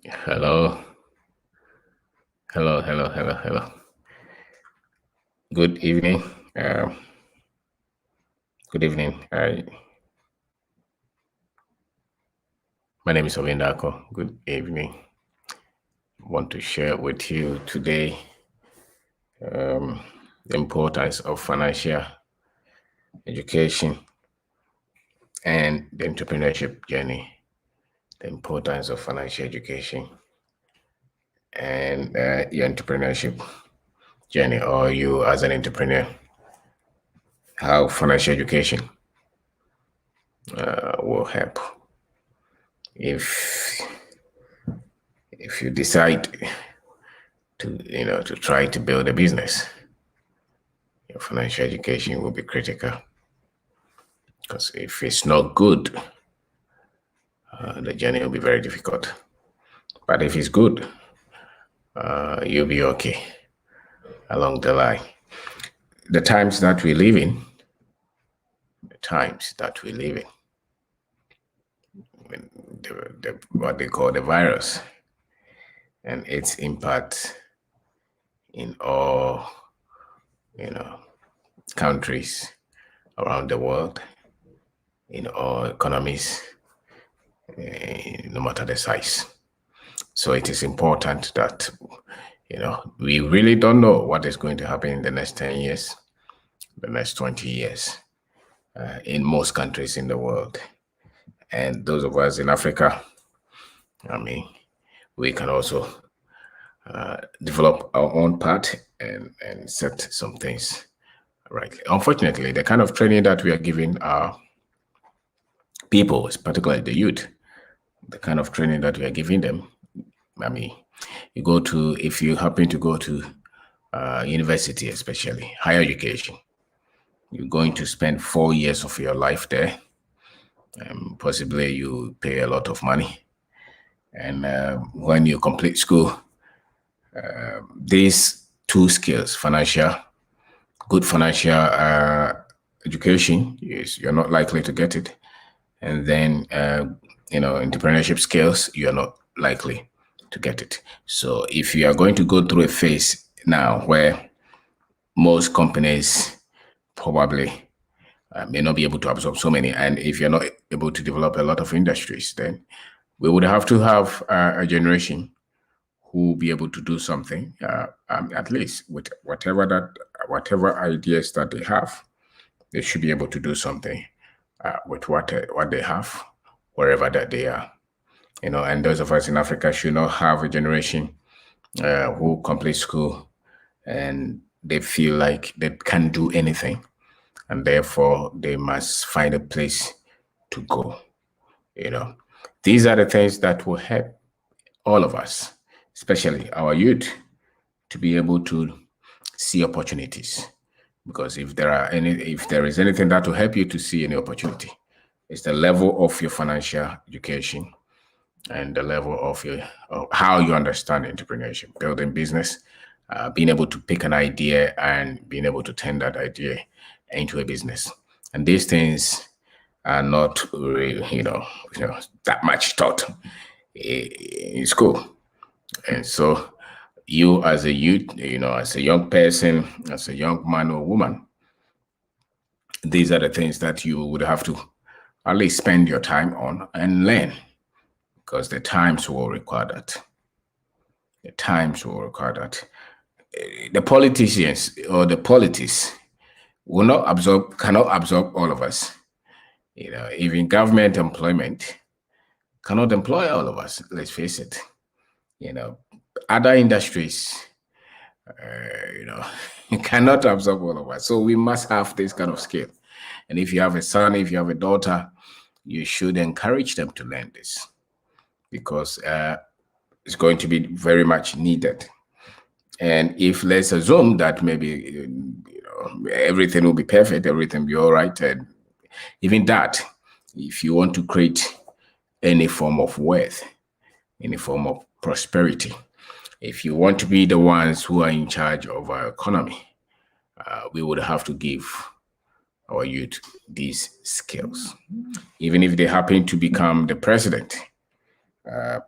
Hello, hello. Good evening. Um, good evening. My name is Ovindako. Good evening. I want to share with you today the importance of financial education and the entrepreneurship journey. The importance of financial education and your entrepreneurship journey, or you as an entrepreneur. How financial education will help if you decide to try to build a business. Your financial education will be critical, because if it's not good, the journey will be very difficult. But if it's good, you'll be okay along the line. The times that we live in, what they call the virus and its impact in all countries around the world, in all economies, no matter the size. So it is important that we really don't know what is going to happen in the next 10 years, the next 20 years, in most countries in the world. And those of us in Africa, we can also develop our own part and set some things right. Unfortunately, the kind of training that we are giving our people, particularly the youth, the kind of training that we are giving them, if you happen to go to university, especially higher education, you're going to spend 4 years of your life there. Possibly you pay a lot of money. And when you complete school, these two skills, good financial education, you're not likely to get it. And then, entrepreneurship skills, you're not likely to get it. So if you are going to go through a phase now where most companies probably may not be able to absorb so many, and if you're not able to develop a lot of industries, then we would have to have a generation who will be able to do something, at least with whatever ideas that they have. They should be able to do something with what they have, wherever that they are. And those of us in Africa should not have a generation who complete school and they feel like they can't do anything, and therefore they must find a place to go. These are the things that will help all of us, especially our youth, to be able to see opportunities. Because if there is anything that will help you to see any opportunity, it's the level of your financial education and the level of how you understand entrepreneurship, building business, being able to pick an idea and being able to turn that idea into a business. And these things are not really, that much taught in school. And so you as a youth, as a young person, as a young man or woman, these are the things that you would have to at least spend your time on and learn, because the times will require that. The times will require that. The politicians or the politics cannot absorb all of us. Even government employment cannot employ all of us. Let's face it. Other industries, cannot absorb all of us. So we must have this kind of skill. And if you have a son, if you have a daughter, you should encourage them to learn this, because it's going to be very much needed. And if let's assume that maybe everything will be perfect, everything will be all right, and even that, if you want to create any form of wealth, any form of prosperity, if you want to be the ones who are in charge of our economy, we would have to give our youth these skills. Even if they happen to become the president,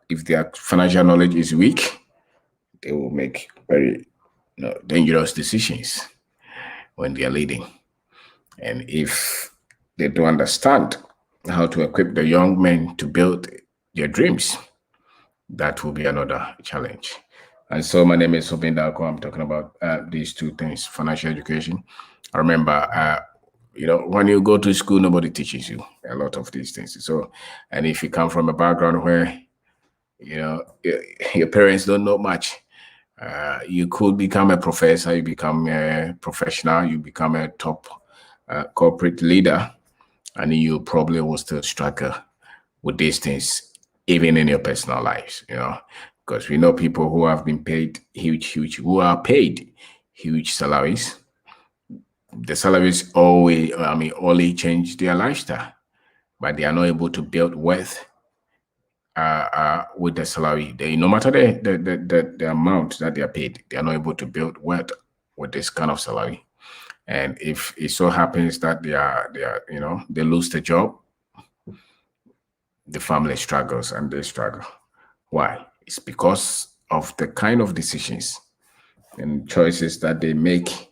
If their financial knowledge is weak, they will make very dangerous decisions when they are leading. And if they don't understand how to equip the young men to build their dreams, that will be another challenge. And so my name is Kwabena. I'm talking about these two things, financial education. I remember, when you go to school, nobody teaches you a lot of these things. So, and if you come from a background where, your parents don't know much, you could become a professor, you become a professional, you become a top corporate leader, and you probably will still struggle with these things, even in your personal lives, because we know people who have been paid who are paid huge salaries. The salaries only change their lifestyle, but they are not able to build wealth with the salary. No matter the amount that they are paid, they are not able to build wealth with this kind of salary. And if it so happens that they lose the job, the family struggles and they struggle. Why? It's because of the kind of decisions and choices that they make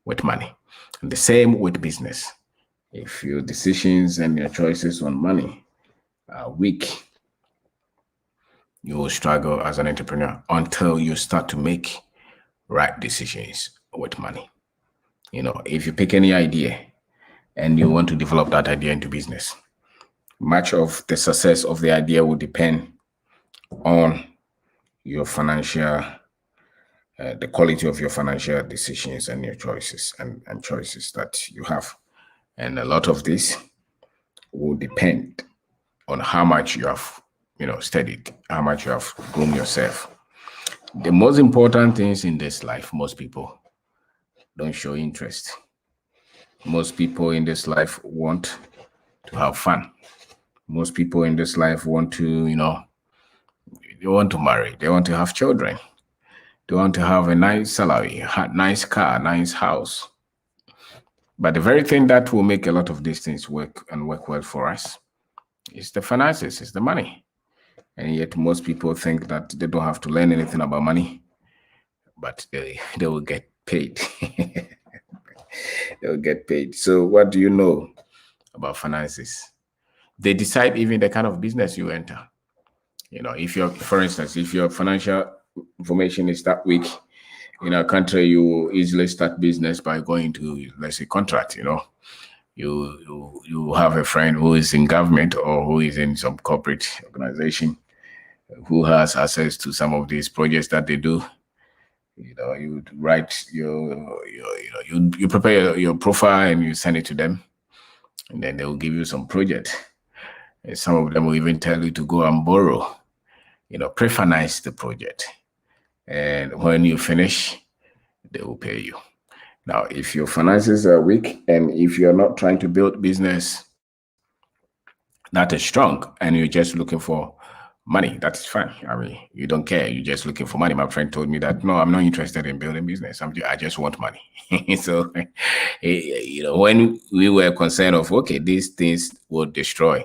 with money. And the same with business. If your decisions and your choices on money are weak, you will struggle as an entrepreneur until you start to make right decisions with money. If you pick any idea and you want to develop that idea into business, much of the success of the idea will depend on your financial, the quality of your financial decisions and your choices and choices that you have. And a lot of this will depend on how much you have, studied, how much you have grown yourself. The most important things in this life, most people don't show interest. Most people in this life want to have fun. Most people in this life want to, they want to marry, they want to have children, they want to have a nice salary, nice car, nice house. But the very thing that will make a lot of these things work well for us is the finances, is the money. And yet most people think that they don't have to learn anything about money, but they will get paid. They will get paid. So what do you know about finances? They decide even the kind of business you enter. For instance, if your financial information is that weak in our country, you will easily start business by going to, let's say, contract. You have a friend who is in government or who is in some corporate organization who has access to some of these projects that they do. You write you prepare your profile and you send it to them, and then they will give you some project. And some of them will even tell you to go and borrow, pre-finance the project. And when you finish, they will pay you. Now, if your finances are weak and if you're not trying to build business that is strong and you're just looking for money, that's fine. You don't care. You're just looking for money. My friend told me that, no, I'm not interested in building business. I just want money. So, when we were concerned of, okay, these things will destroy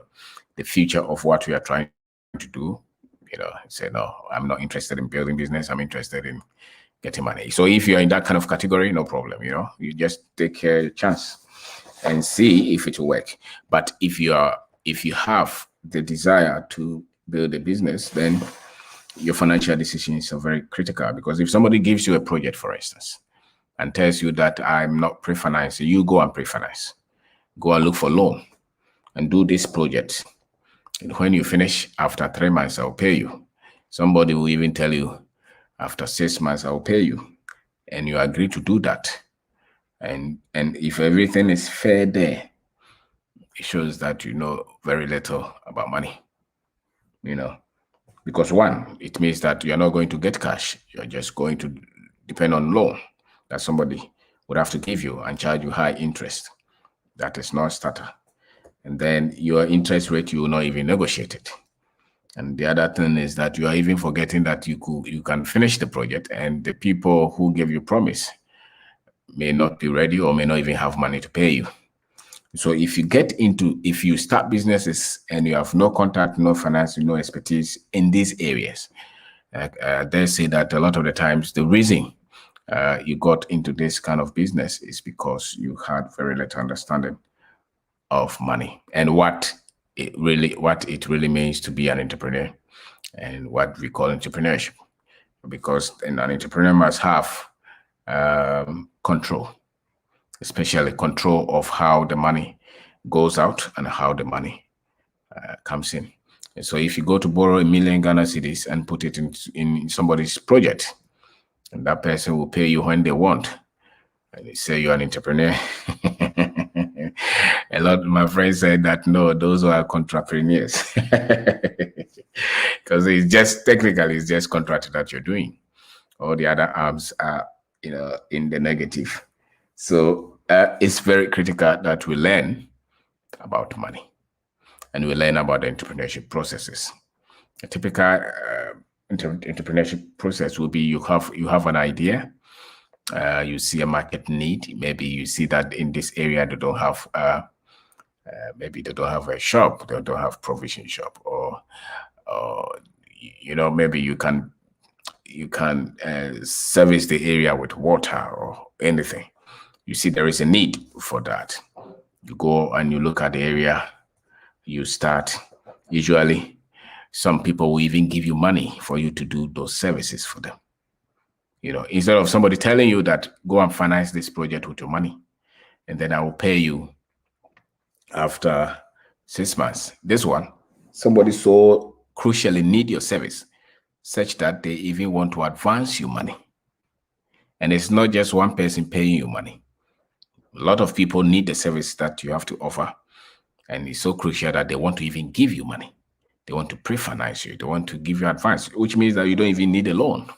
the future of what we are trying to do, say, no, I'm not interested in building business. I'm interested in getting money. So if you're in that kind of category, no problem. You just take a chance and see if it will work. But if you have the desire to build a business, then your financial decisions are very critical, because if somebody gives you a project, for instance, and tells you that I'm not pre-financing, you go and pre-finance. Go and look for loan and do this project. And when you finish, after 3 months, I'll pay you. Somebody will even tell you, after 6 months, I'll pay you. And you agree to do that. And if everything is fair there, it shows that you know very little about money. Because one, it means that you're not going to get cash. You're just going to depend on loan that somebody would have to give you and charge you high interest. That is not starter. And then your interest rate, you will not even negotiate it. And the other thing is that you are even forgetting that you can finish the project, and the people who gave you promise may not be ready or may not even have money to pay you. So if you start businesses and you have no contact, no finance, no expertise in these areas, they say that a lot of the times the reason you got into this kind of business is because you had very little understanding of money and what it really means to be an entrepreneur and what we call entrepreneurship. Because an entrepreneur must have control, especially control of how the money goes out and how the money comes in. And so if you go to borrow 1 million Ghana cedis and put it in somebody's project, and that person will pay you when they want, and they say you're an entrepreneur. A lot of my friends said that no, those are entrepreneurs. Because it's just contract that you're doing. All the other arms are, in the negative. So it's very critical that we learn about money and we learn about the entrepreneurship processes. A typical entrepreneurship process will be you have an idea, you see a market need. Maybe you see that in this area they don't have maybe they don't have a shop, they don't have provision shop, or maybe you can service the area with water or anything. You see there is a need for that. You go and you look at the area, you start. Usually some people will even give you money for you to do those services for them. Instead of somebody telling you that go and finance this project with your money and then I will pay you after 6 months. This one, somebody so crucially need your service such that they even want to advance you money. And it's not just one person paying you money. A lot of people need the service that you have to offer. And it's so crucial that they want to even give you money. They want to pre-finance you. They want to give you advance, which means that you don't even need a loan.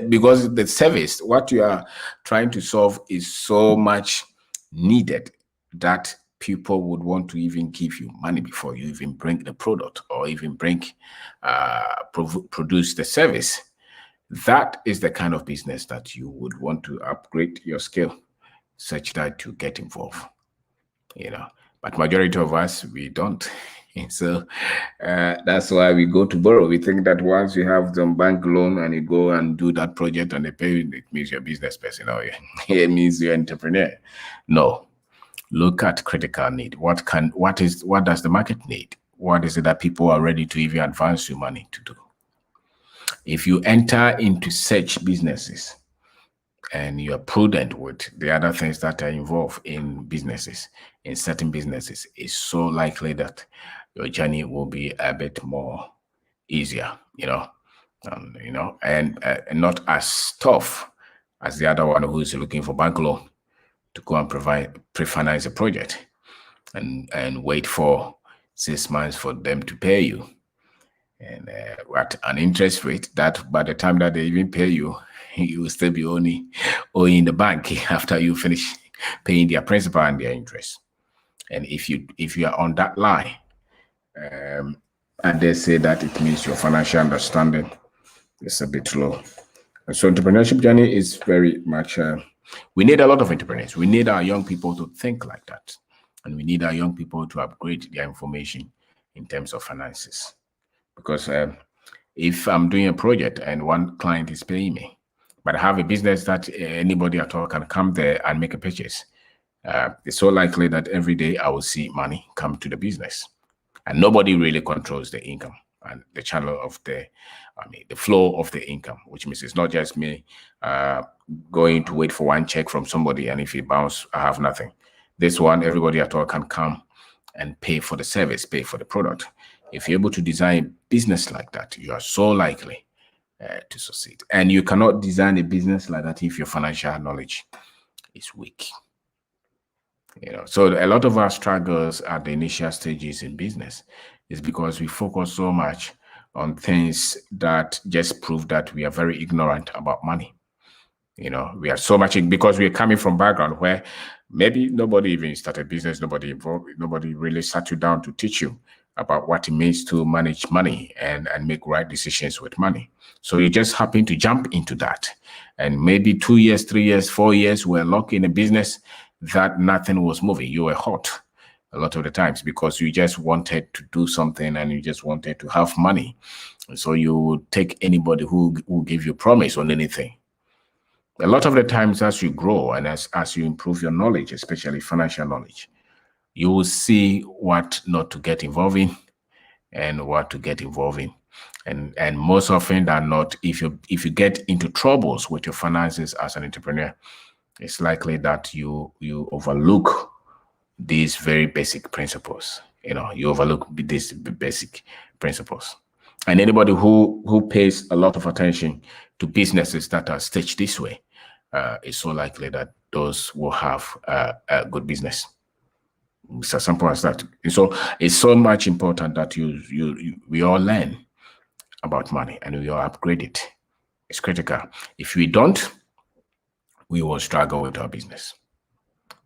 Because the service, what you are trying to solve is so much needed that people would want to even give you money before you even bring the product or even produce the service. That is the kind of business that you would want to upgrade your skill such that you get involved. But majority of us, we don't. So that's why we go to borrow. We think that once you have some bank loan and you go and do that project and they pay you, it means you're a business person or it means you're an entrepreneur. No. Look at critical need. What does the market need? What is it that people are ready to even advance you money to do? If you enter into such businesses and you're prudent with the other things that are involved in businesses, in certain businesses, it's so likely that your journey will be a bit more easier, and not as tough as the other one who is looking for bank loan to go and pre-finance a project and wait for 6 months for them to pay you. And at an interest rate that by the time that they even pay you, you will still be owing the bank after you finish paying their principal and their interest. And if you are on that line, and they say that it means your financial understanding is a bit low. And so entrepreneurship journey is very much, we need a lot of entrepreneurs. We need our young people to think like that. And we need our young people to upgrade their information in terms of finances. Because if I'm doing a project and one client is paying me, but I have a business that anybody at all can come there and make a purchase, it's so likely that every day I will see money come to the business. And nobody really controls the income and the channel of the flow of the income, which means it's not just me going to wait for one check from somebody, and if it bounces, I have nothing. This one, everybody at all can come and pay for the service, pay for the product. If you're able to design a business like that, you are so likely to succeed. And you cannot design a business like that if your financial knowledge is weak. So a lot of our struggles at the initial stages in business is because we focus so much on things that just prove that we are very ignorant about money. We are so much because we are coming from background where maybe nobody even started business, nobody really sat you down to teach you about what it means to manage money and make right decisions with money. So you just happen to jump into that. And maybe 2 years, 3 years, 4 years, we're locked in a business that nothing was moving. You were hot a lot of the times because you just wanted to do something and you just wanted to have money. So you would take anybody who will give you promise on anything. A lot of the times as you grow and as you improve your knowledge, especially financial knowledge, you will see what not to get involved in and what to get involved in. And most often than not, if you get into troubles with your finances as an entrepreneur, it's likely that you overlook these very basic principles. You overlook these basic principles. And anybody who pays a lot of attention to businesses that are staged this way, it's so likely that those will have a good business. It's as simple as that. And so it's so much important that we all learn about money and we all upgrade it. It's critical. If we don't, we will struggle with our business.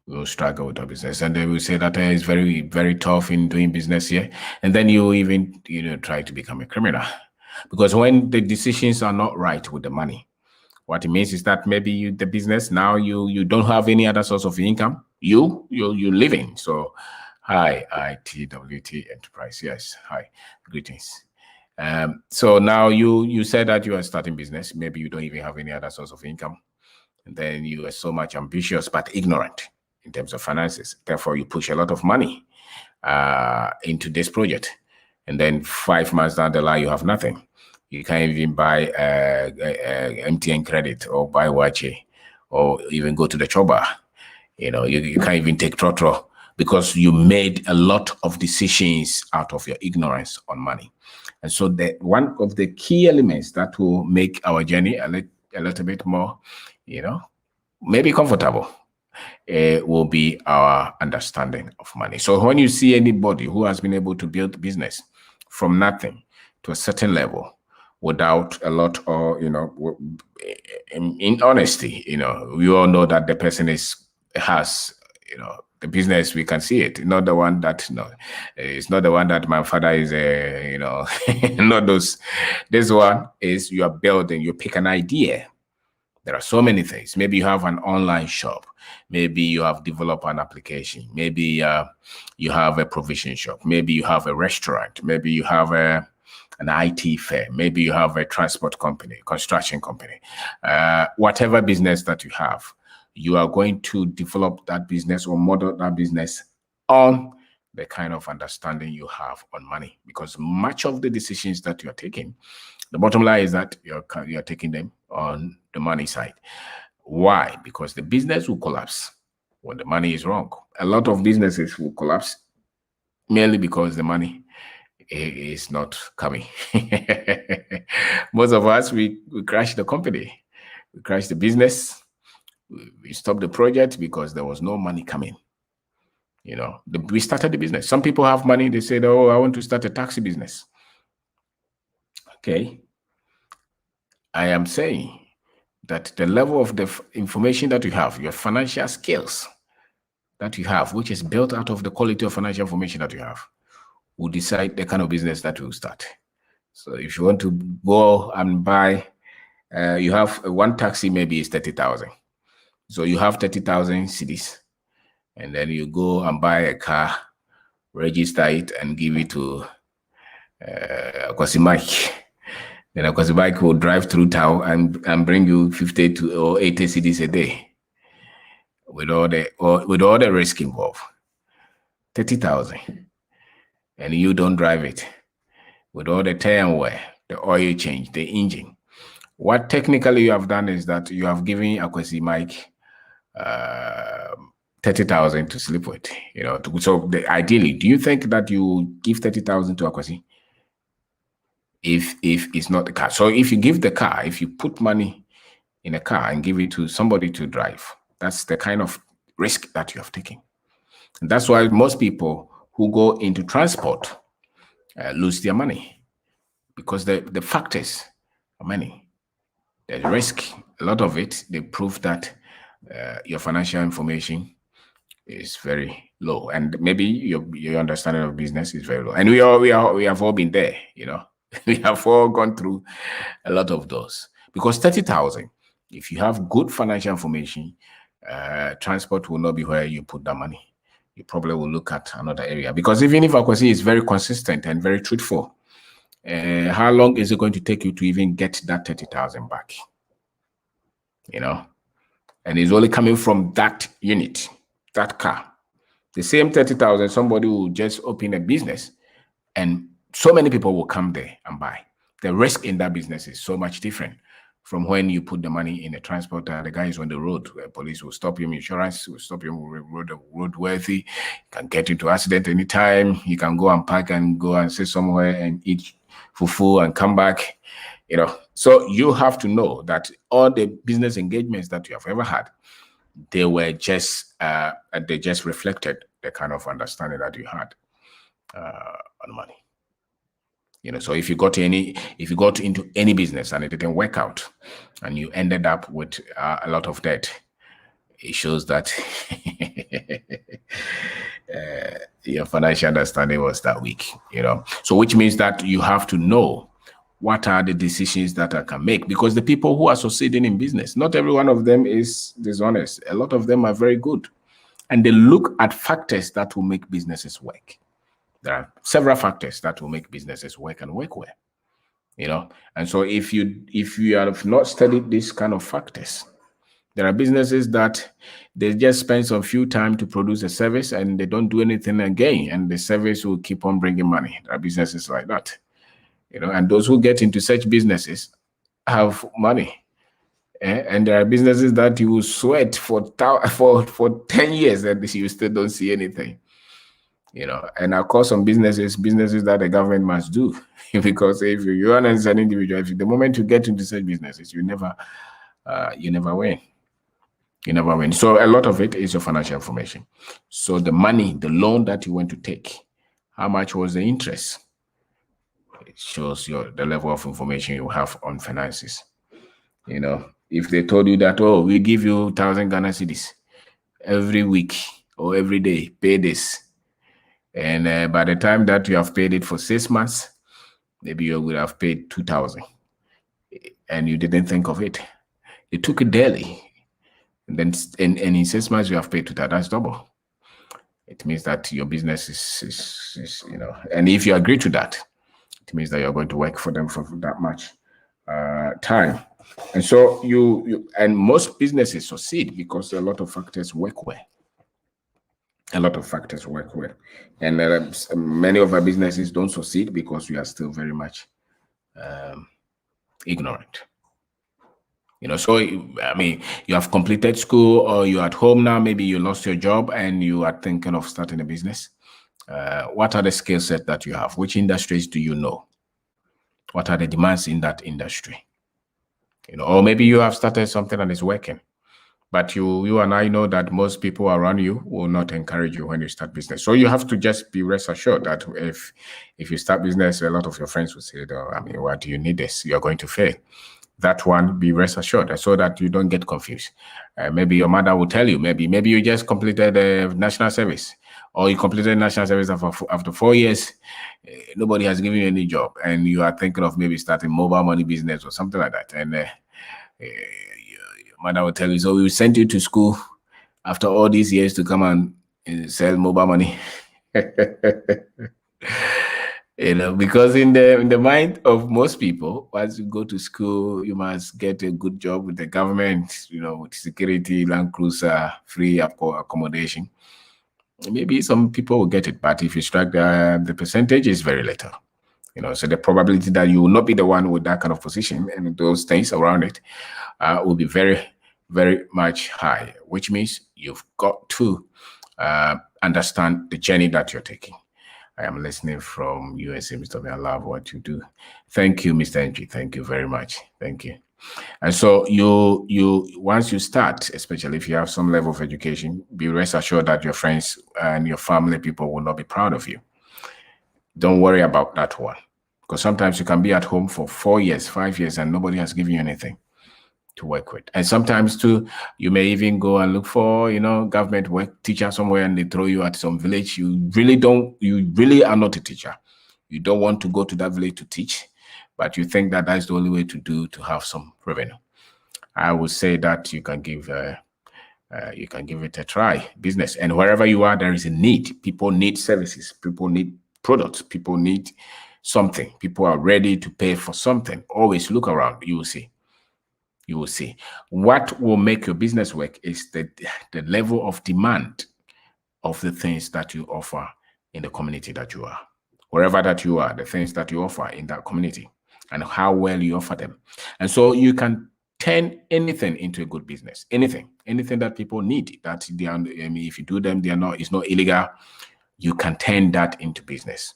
We will struggle with our business, and they will say that it's very, very tough in doing business here. And then you even try to become a criminal, because when the decisions are not right with the money, what it means is that maybe the business now you don't have any other source of income. You're living. So, hi, ITWT Enterprise. Yes, hi, greetings. So now you said that you are starting business. Maybe you don't even have any other source of income, and then you are so much ambitious but ignorant in terms of finances. Therefore, you push a lot of money into this project, and then 5 months down the line, you have nothing. You can't even buy MTN credit or buy Wache or even go to the Choba. You can't even take Trotro because you made a lot of decisions out of your ignorance on money. And so one of the key elements that will make our journey a little bit more, maybe comfortable, will be our understanding of money. So when you see anybody who has been able to build business from nothing to a certain level without a lot of, in honesty, we all know that the person has the business, we can see it. Not the one that, it's not the one that my father is, not those. This one is you are building, you pick an idea. There are so many things. Maybe you have an online shop. Maybe you have developed an application. Maybe you have a provision shop. Maybe you have a restaurant. Maybe you have an IT firm. Maybe you have a transport company, construction company. Whatever business that you have, you are going to develop that business or model that business on the kind of understanding you have on money. Because much of the decisions that you are taking, the bottom line is that you're taking them on the money side. Why? Because the business will collapse when the money is wrong. A lot of businesses will collapse merely because the money is not coming. Most of us, we crash the company. We crash the business. We stop the project because there was no money coming. We started the business. Some people have money. They said, oh, I want to start a taxi business. Okay. I am saying that the level of the information that you have, your financial skills that you have, which is built out of the quality of financial information that you have, will decide the kind of business that you will start. So if you want to go and buy, you have one taxi, maybe it's 30,000. So you have 30,000 cedis, and then you go and buy a car, register it, and give it to Kwasi Mike. Then of course the bike will drive through town and bring you 50 or 80 cedis a day with all the risk involved. 30,000, and you don't drive it with all the tear and wear, the oil change, the engine. What technically you have done is that you have given Akwesi Mike 30,000 to sleep with. So ideally, do you think that you give 30,000 to Akwesi? If it's not the car. So if you give the car, if you put money in a car and give it to somebody to drive, that's the kind of risk that you have taken. And that's why most people who go into transport lose their money, because the factors are many. There's risk. A lot of it, they prove that your financial information is very low, and maybe your understanding of business is very low. And we have all been there, we have all gone through a lot of those. Because 30,000, if you have good financial information, transport will not be where you put that money. You probably will look at another area, because even if Akwasi is very consistent and very truthful, how long is it going to take you to even get that 30,000 back? And it's only coming from that unit, that car. The same 30,000, somebody will just open a business and so many people will come there and buy. The risk in that business is so much different from when you put the money in a transporter. The guy is on the road, police will stop him, insurance will stop him, roadworthy, you can get into accident anytime, you can go and park and go and sit somewhere and eat fufu and come back. So you have to know that all the business engagements that you have ever had, they were just they just reflected the kind of understanding that you had on money. So if you got into any business and it didn't work out and you ended up with a lot of debt, it shows that your financial understanding was that weak. So which means that you have to know what are the decisions that I can make, because the people who are succeeding in business, not every one of them is dishonest. A lot of them are very good, and they look at factors that will make businesses work. There are several factors that will make businesses work and work well, And so if you have not studied these kind of factors, there are businesses that they just spend some few time to produce a service and they don't do anything again, and the service will keep on bringing money. There are businesses like that, and those who get into such businesses have money. And there are businesses that you will sweat for 10 years and you still don't see anything. And of course, some businesses that the government must do, because if you are as an individual, the moment you get into such businesses, you never win. You never win. So a lot of it is your financial information. So the money, the loan that you went to take, how much was the interest? It shows the level of information you have on finances. If they told you that, oh, we give you 1,000 Ghana cedis every week or every day, pay this. And by the time that you have paid it for 6 months, maybe you would have paid 2,000, and you didn't think of it. You took it daily, and then in 6 months you have paid 2,000. That's double. It means that your business is and if you agree to that, it means that you're going to work for them for that much time. And so and most businesses succeed because a lot of factors work well. And many of our businesses don't succeed because we are still very much ignorant. So I mean, you have completed school or you're at home now, maybe you lost your job and you are thinking of starting a business. What are the skill sets that you have? Which industries do you know? What are the demands in that industry? Or maybe you have started something and it's working, but you and I know that most people around you will not encourage you when you start business. So you have to just be rest assured that if you start business, a lot of your friends will say, oh, I mean, why do you need this? You're going to fail. That one, be rest assured so that you don't get confused. Maybe your mother will tell you, maybe you just completed a national service, or you completed national service after 4 years, nobody has given you any job, and you are thinking of maybe starting mobile money business or something like that. And your mother will tell you, so we sent you to school after all these years to come and sell mobile money. Because in the mind of most people, once you go to school, you must get a good job with the government, with security, land cruiser, free accommodation. Maybe some people will get it, but if you strike the percentage is very little. So the probability that you will not be the one with that kind of position and those things around it will be very, very much high, which means you've got to understand the journey that you're taking. I am listening from USA, Mr. I love what you do. Thank you, Mr. Entry. Thank you very much. Thank you. And so you once you start, especially if you have some level of education, be rest assured that your friends and your family people will not be proud of you. Don't worry about that one, because sometimes you can be at home for 4 years, 5 years, and nobody has given you anything to work with. And sometimes too, you may even go and look for, government work teacher somewhere, and they throw you at some village. You really are not a teacher. You don't want to go to that village to teach, but you think that that's the only way to have some revenue. I would say that you can give you can give it a try. Business, and wherever you are, there is a need. People need services. People need products. People need something. People are ready to pay for something. Always look around. You will see. You will see. What will make your business work is the level of demand of the things that you offer in the community that you are. Wherever that you are, the things that you offer in that community and how well you offer them. And so you can turn anything into a good business. Anything that people need, that they are, I mean, if you do them, it's not illegal. You can turn that into business,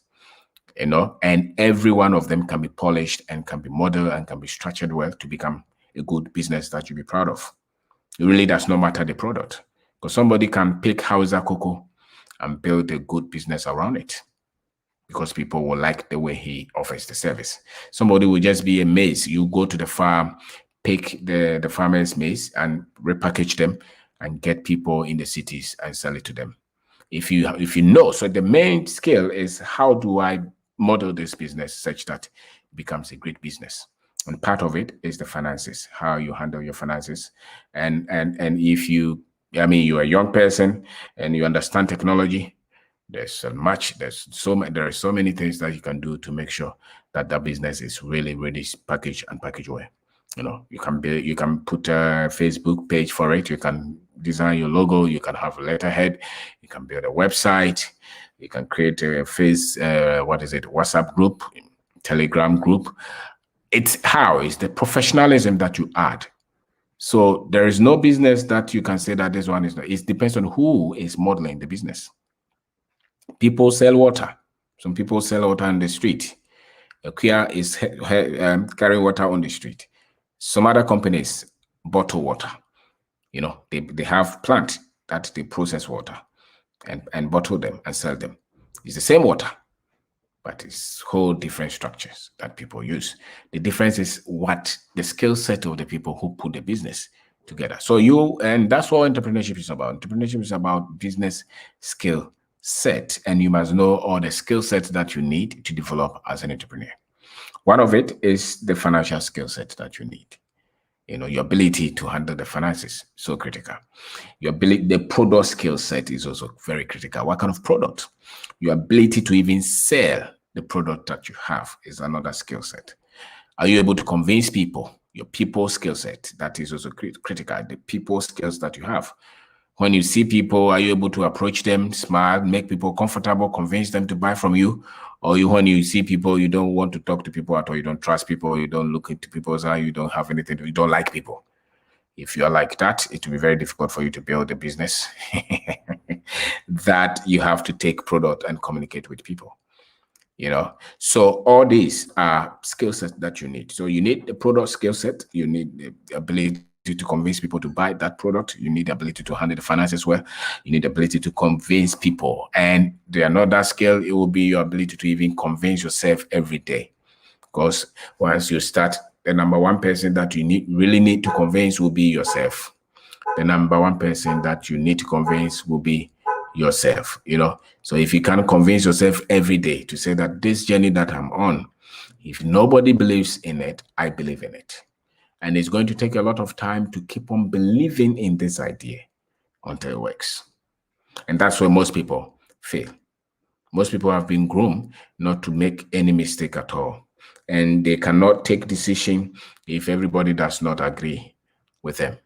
and every one of them can be polished and can be modeled and can be structured well to become a good business that you'll be proud of. It really does not matter the product, because somebody can pick Hausa cocoa and build a good business around it because people will like the way he offers the service. Somebody will just be a maize. You go to the farm, pick the farmer's maize and repackage them and get people in the cities and sell it to them. If you know, so the main skill is, how do I model this business such that it becomes a great business? And part of it is the finances, how you handle your finances. And if you're a young person and you understand technology, there are so many things that you can do to make sure that business is really packaged well. You can put a Facebook page for it. You can design your logo. You can have a letterhead. You can build a website. You can create a WhatsApp group, Telegram group. It's the professionalism that you add. So there is no business that you can say that this one is not. It depends on who is modeling the business. People sell water. Some people sell water on the street. Kia is carrying water on the street. Some other companies bottle water. They have plant that they process water and bottle them and sell them. It's the same water, but it's whole different structures that people use. The difference is what the skill set of the people who put the business together. And that's what entrepreneurship is about. Entrepreneurship is about business skill set, and you must know all the skill sets that you need to develop as an entrepreneur. One of it is the financial skill set that you need. Your ability to handle the finances, so critical. The product skill set is also very critical. What kind of product? Your ability to even sell the product that you have is another skill set. Are you able to convince people? Your people skill set, that is also critical. The people skills that you have. When you see people, are you able to approach them, smile, make people comfortable, convince them to buy from you? Or when you see people, you don't want to talk to people at all, you don't trust people, you don't look into people's eyes, you don't have anything, you don't like people. If you're like that, it will be very difficult for you to build a business that you have to take product and communicate with people. So all these are skill sets that you need. So you need the product skill set, you need the ability to convince people to buy that product, you need the ability to handle the finances well, you need the ability to convince people. And another skill, it will be your ability to even convince yourself every day. Because once you start, the number one person that you really need to convince will be yourself. The number one person that you need to convince will be yourself. So if you can convince yourself every day to say that this journey that I'm on, if nobody believes in it, I believe in it. And it's going to take a lot of time to keep on believing in this idea until it works. And that's where most people fail. Most people have been groomed not to make any mistake at all. And they cannot take decision if everybody does not agree with them.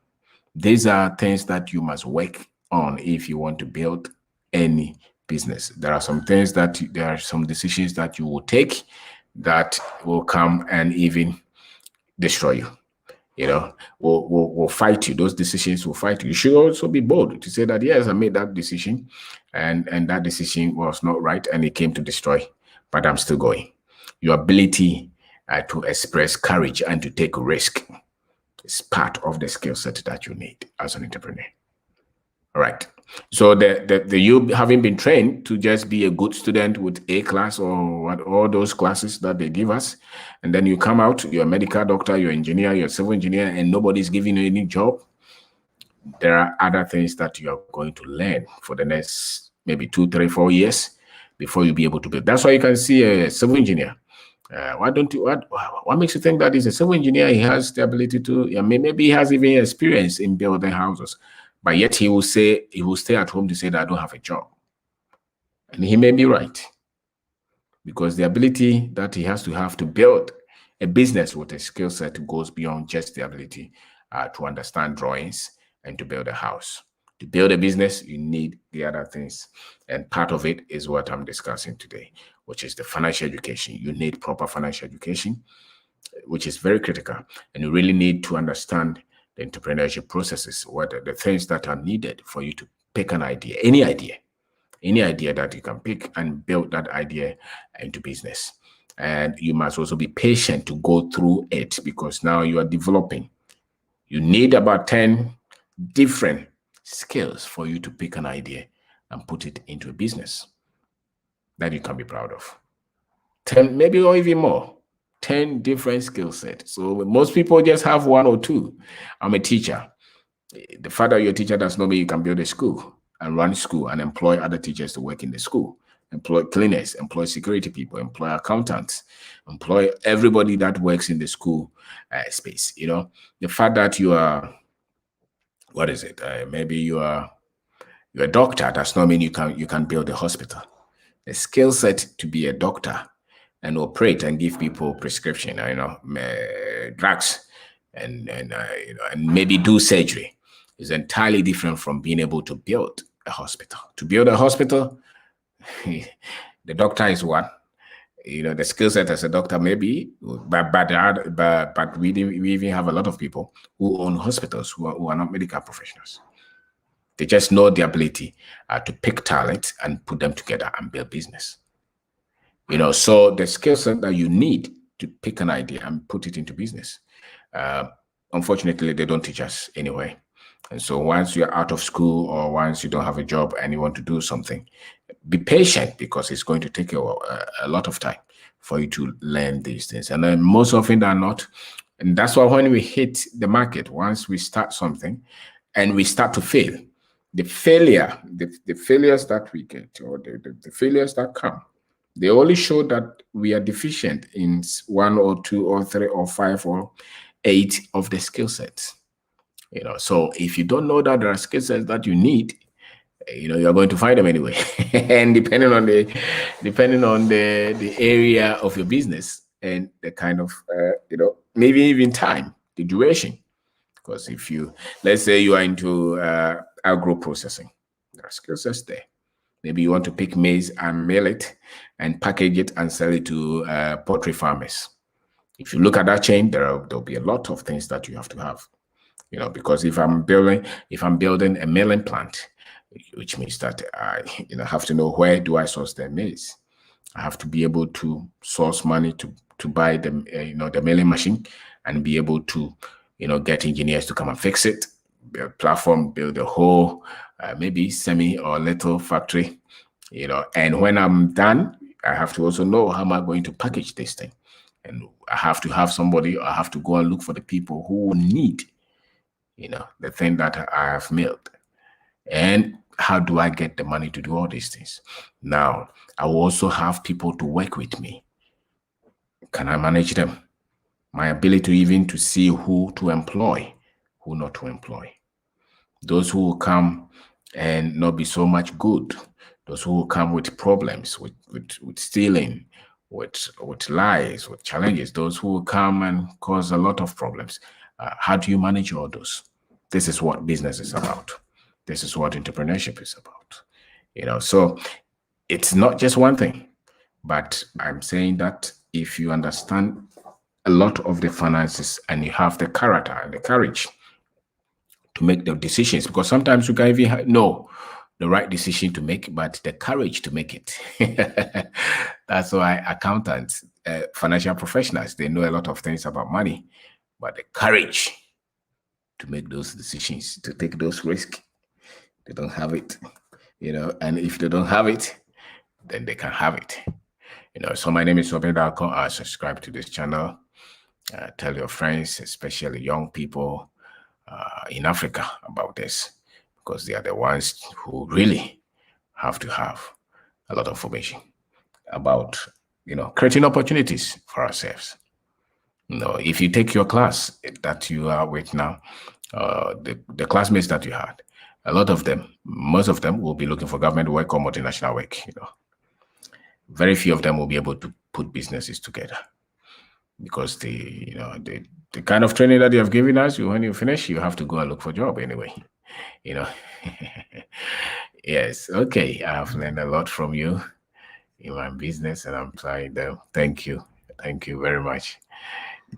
These are things that you must work on if you want to build any business. There are some decisions that you will take that will come and even destroy you. Will fight you. Those decisions will fight you. You should also be bold to say that, yes, I made that decision and that decision was not right and it came to destroy, but I'm still going. Your ability to express courage and to take risk is part of the skill set that you need as an entrepreneur. All right. So you having been trained to just be a good student with A class or all those classes that they give us, and then you come out, you're a medical doctor, you're an engineer, you're a civil engineer, and nobody's giving you any job. There are other things that you are going to learn for the next maybe 2, 3, 4 years before you'll be able to build. That's why you can see a civil engineer. What makes you think that he's a civil engineer? He has the ability to, maybe he has even experience in building houses. But yet he will stay at home to say that I don't have a job. And he may be right. Because the ability that he has to build a business with a skill set goes beyond just the ability to understand drawings and to build a house. To build a business, you need the other things. And part of it is what I'm discussing today, which is the financial education. You need proper financial education, which is very critical. And you really need to understand the entrepreneurship processes, what are the things that are needed for you to pick an idea, any idea that you can pick and build that idea into business. And you must also be patient to go through it, because now you are developing. You need about 10 different skills for you to pick an idea and put it into a business that you can be proud of. 10, maybe, or even more. 10 different skill sets. So most people just have one or two. I'm a teacher. The fact that you're a teacher does not mean you can build a school and run school and employ other teachers to work in the school, employ cleaners, employ security people, employ accountants, employ everybody that works in the school space. You know, the fact that you are, what is it? Maybe you're a doctor does not mean you can build a hospital. The skill set to be a doctor and operate and give people prescription, drugs, and maybe do surgery is entirely different from being able to build a hospital. To build a hospital, the doctor is one. The skill set as a doctor maybe, but we even have a lot of people who own hospitals who are not medical professionals. They just know the ability to pick talent and put them together and build business. So the skill set that you need to pick an idea and put it into business, unfortunately, they don't teach us anyway. And so once you're out of school or once you don't have a job and you want to do something, be patient, because it's going to take a lot of time for you to learn these things. And then most often than not, and that's why when we hit the market, once we start something and we start to fail, the failures that we get, or the failures that come, they only show that we are deficient in 1 or 2 or 3 or 5 or 8 of the skill sets. So if you don't know that there are skill sets that you need, you're going to find them anyway. And depending on the area of your business and the kind of maybe even time, the duration. Because if let's say you are into agro processing, there are skill sets there. Maybe you want to pick maize and mill it and package it and sell it to poultry farmers. If you look at that chain, there'll be a lot of things that you have to have. Because if I'm building a milling plant, which means that I have to know, where do I source the maize? I have to be able to source money to buy the the milling machine, and be able to get engineers to come and fix it, build a platform, build a whole maybe semi or little factory, and when I'm done, I have to also know how am I going to package this thing, and I have to have somebody. I have to go and look for the people who will need the thing that I have milled. And how do I get the money to do all these things? Now, I will also have people to work with me. Can I manage them? My ability even to see who to employ, who not to employ. Those who will come and not be so much good. Those who will come with problems, with stealing, with lies, with challenges. Those who will come and cause a lot of problems. How do you manage all those? This is what business is about. This is what entrepreneurship is about. So it's not just one thing, but I'm saying that if you understand a lot of the finances and you have the character and the courage to make the decisions, because sometimes you can even know the right decision to make, but the courage to make it. That's why accountants, financial professionals, they know a lot of things about money, but the courage to make those decisions, to take those risks, they don't have it. And if they don't have it, then they can have it. So my name is Kwabena. Subscribe to this channel. Tell your friends, especially young people in Africa, about this, because they are the ones who really have to have a lot of information about creating opportunities for ourselves. If you take your class that you are with now, the classmates that you had, A lot of them, most of them will be looking for government work or multinational work. Very few of them will be able to put businesses together because the kind of training that you have given us, when you finish, you have to go and look for a job anyway. Yes. Okay. I've learned a lot from you in my business, and I'm trying them. Thank you. Thank you very much.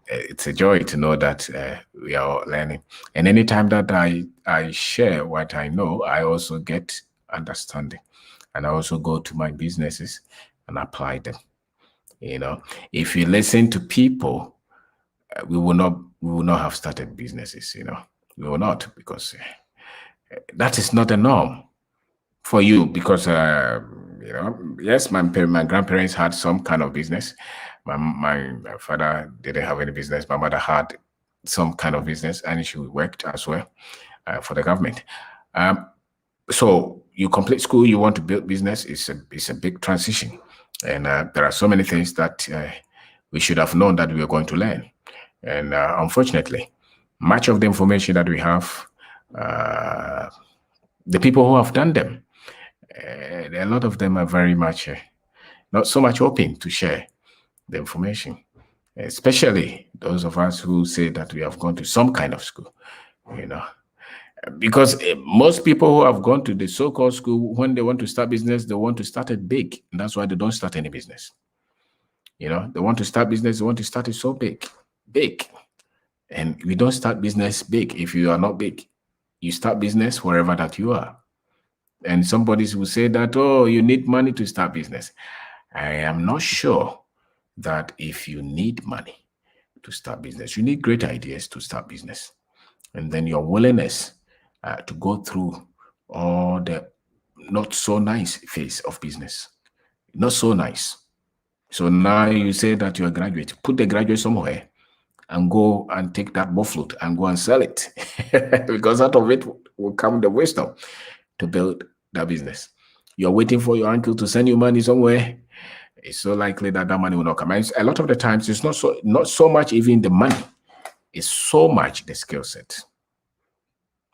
It's a joy to know that we are all learning. And anytime that I share what I know, I also get understanding. And I also go to my businesses and apply them. If you listen to people, we will not have started businesses. We will not, because that is not a norm for you, because yes, my grandparents had some kind of business. My father didn't have any business. My mother had some kind of business, and she worked as well for the government. So you complete school, you want to build business. It's a big transition, and there are so many things that we should have known that we were going to learn. And unfortunately, much of the information that we have, the people who have done them, a lot of them are very much not so much open to share the information, especially those of us who say that we have gone to some kind of school, because most people who have gone to the so-called school, when they want to start business, they want to start it big. And that's why they don't start any business. They want to start business, they want to start it so big. And we don't start business big if you are not big. You start business wherever that you are. And somebody will say that, oh, you need money to start business. I am not sure that if you need money to start business, you need great ideas to start business. And then your willingness to go through all the not so nice phase of business. Not so nice. So now you say that you're a graduate. Put the graduate somewhere and go and take that buffalo and go and sell it. Because out of it will come the wisdom to build that business. You're waiting for your uncle to send you money somewhere. It's so likely that that money will not come. And a lot of the times, it's not so much even the money. It's so much the skill set.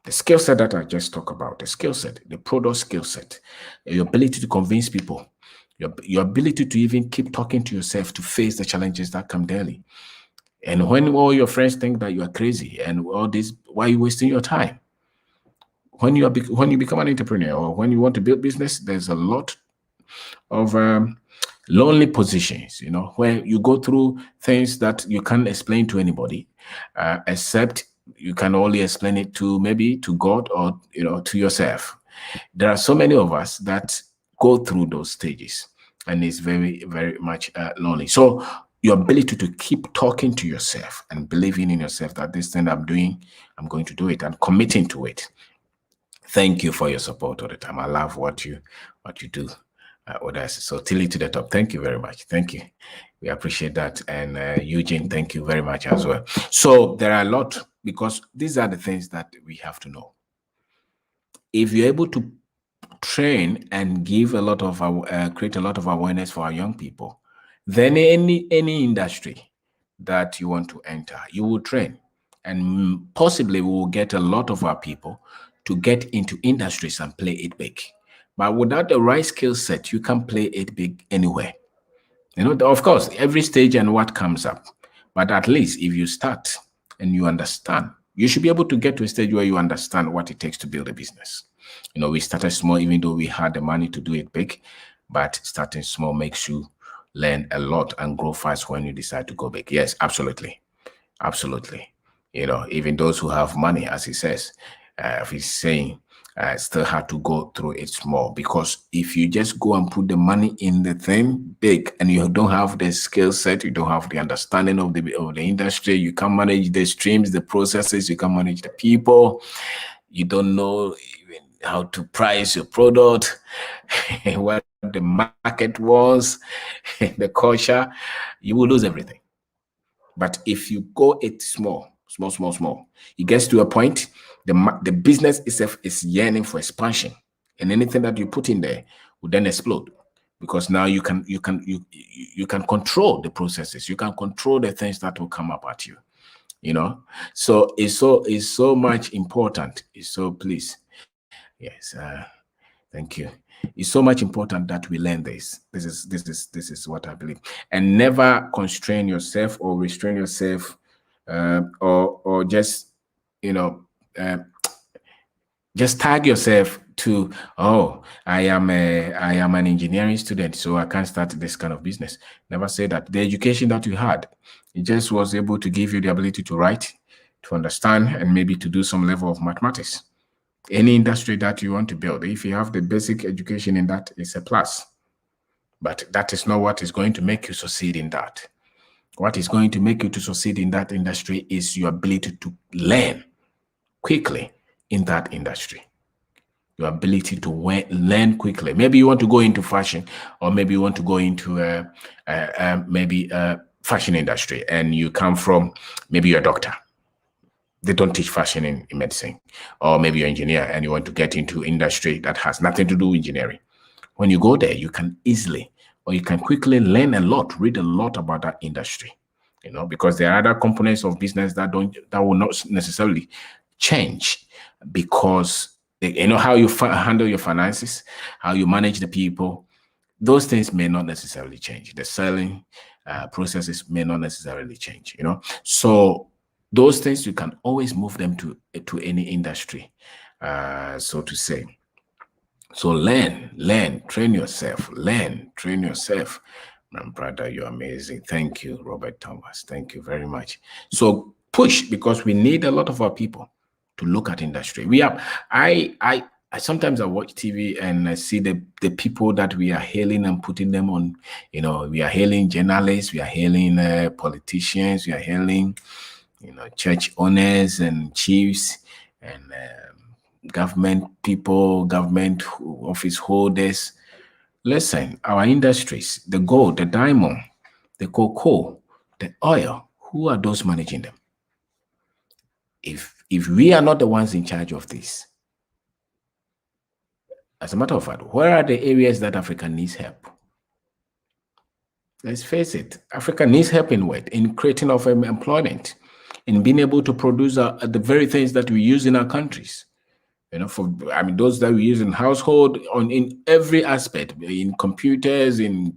The skill set that I just talked about, the skill set, the product skill set, your ability to convince people, your ability to even keep talking to yourself to face the challenges that come daily. And when all your friends think that you are crazy and all this, why are you wasting your time? When you become an entrepreneur or when you want to build business, there's a lot of lonely positions, where you go through things that you can't explain to anybody, except you can only explain it to maybe to God or to yourself. There are so many of us that go through those stages, and it's very, very much lonely. So your ability to keep talking to yourself and believing in yourself that this thing I'm doing, I'm going to do it, and committing to it. Thank you for your support all the time. I love what you do with us. So Tilly to the top. Thank you very much. Thank you. We appreciate that. And Eugene, thank you very much as well. So there are a lot, because these are the things that we have to know. If you're able to train and give a lot of create a lot of awareness for our young people, then any industry that you want to enter, you will train, and possibly we will get a lot of our people to get into industries and play it big. But without the right skill set, you can play it big anywhere. Of course, every stage and what comes up. But at least if you start and you understand, you should be able to get to a stage where you understand what it takes to build a business. We started small, even though we had the money to do it big, but starting small makes you learn a lot and grow fast when you decide to go big. Yes, absolutely. Absolutely. Even those who have money, as he says, he's saying, still have to go through it small, because if you just go and put the money in the thing big and you don't have the skill set, you don't have the understanding of the industry, you can't manage the streams, the processes, you can't manage the people, you don't know even how to price your product, what the market wants, the culture, you will lose everything. But if you go it small, it gets to a point, the business itself is yearning for expansion, and anything that you put in there will then explode, because now you can control the processes, you can control the things that will come up at you. So it's so much important. So please, Yes. Thank you. It's so much important that we learn this. This is what I believe. And never constrain yourself or restrain yourself, or just, you know, uh, just tag yourself to, oh, I am an engineering student, so I can't start this kind of business. Never say that. The education that you had, it just was able to give you the ability to write, to understand, and maybe to do some level of mathematics. Any industry that you want to build, if you have the basic education in that, it's a plus. But that is not what is going to make you succeed in that. What is going to make you to succeed in that industry is your ability to learn quickly in that industry. Your ability to learn quickly. Maybe you want to go into fashion, or maybe you want to go into maybe a fashion industry, and you come from, maybe you're a doctor. They don't teach fashion in medicine. Or maybe you're an engineer and you want to get into industry that has nothing to do with engineering. When you go there, you can easily, or you can quickly learn a lot, read a lot about that industry, because there are other components of business that will not necessarily change, because how you handle your finances, how you manage the people, those things may not necessarily change. The selling processes may not necessarily change, So those things, you can always move them to any industry, so to say. So learn, train yourself, train yourself. My brother, you're amazing. Thank you, Robert Thomas. Thank you very much. So push, because we need a lot of our people to look at industry. I sometimes I watch TV and I see the people that we are hailing and putting them on. We are hailing journalists, we are hailing politicians, we are hailing, church owners and chiefs and government people, government office holders. Listen, our industries, the gold, the diamond, the cocoa, the oil, who are those managing them? If we are not the ones in charge of this, as a matter of fact, where are the areas that Africa needs help? Let's face it, Africa needs help in what? In creating of employment, in being able to produce the very things that we use in our countries. Those that we use in household, in every aspect, in computers, in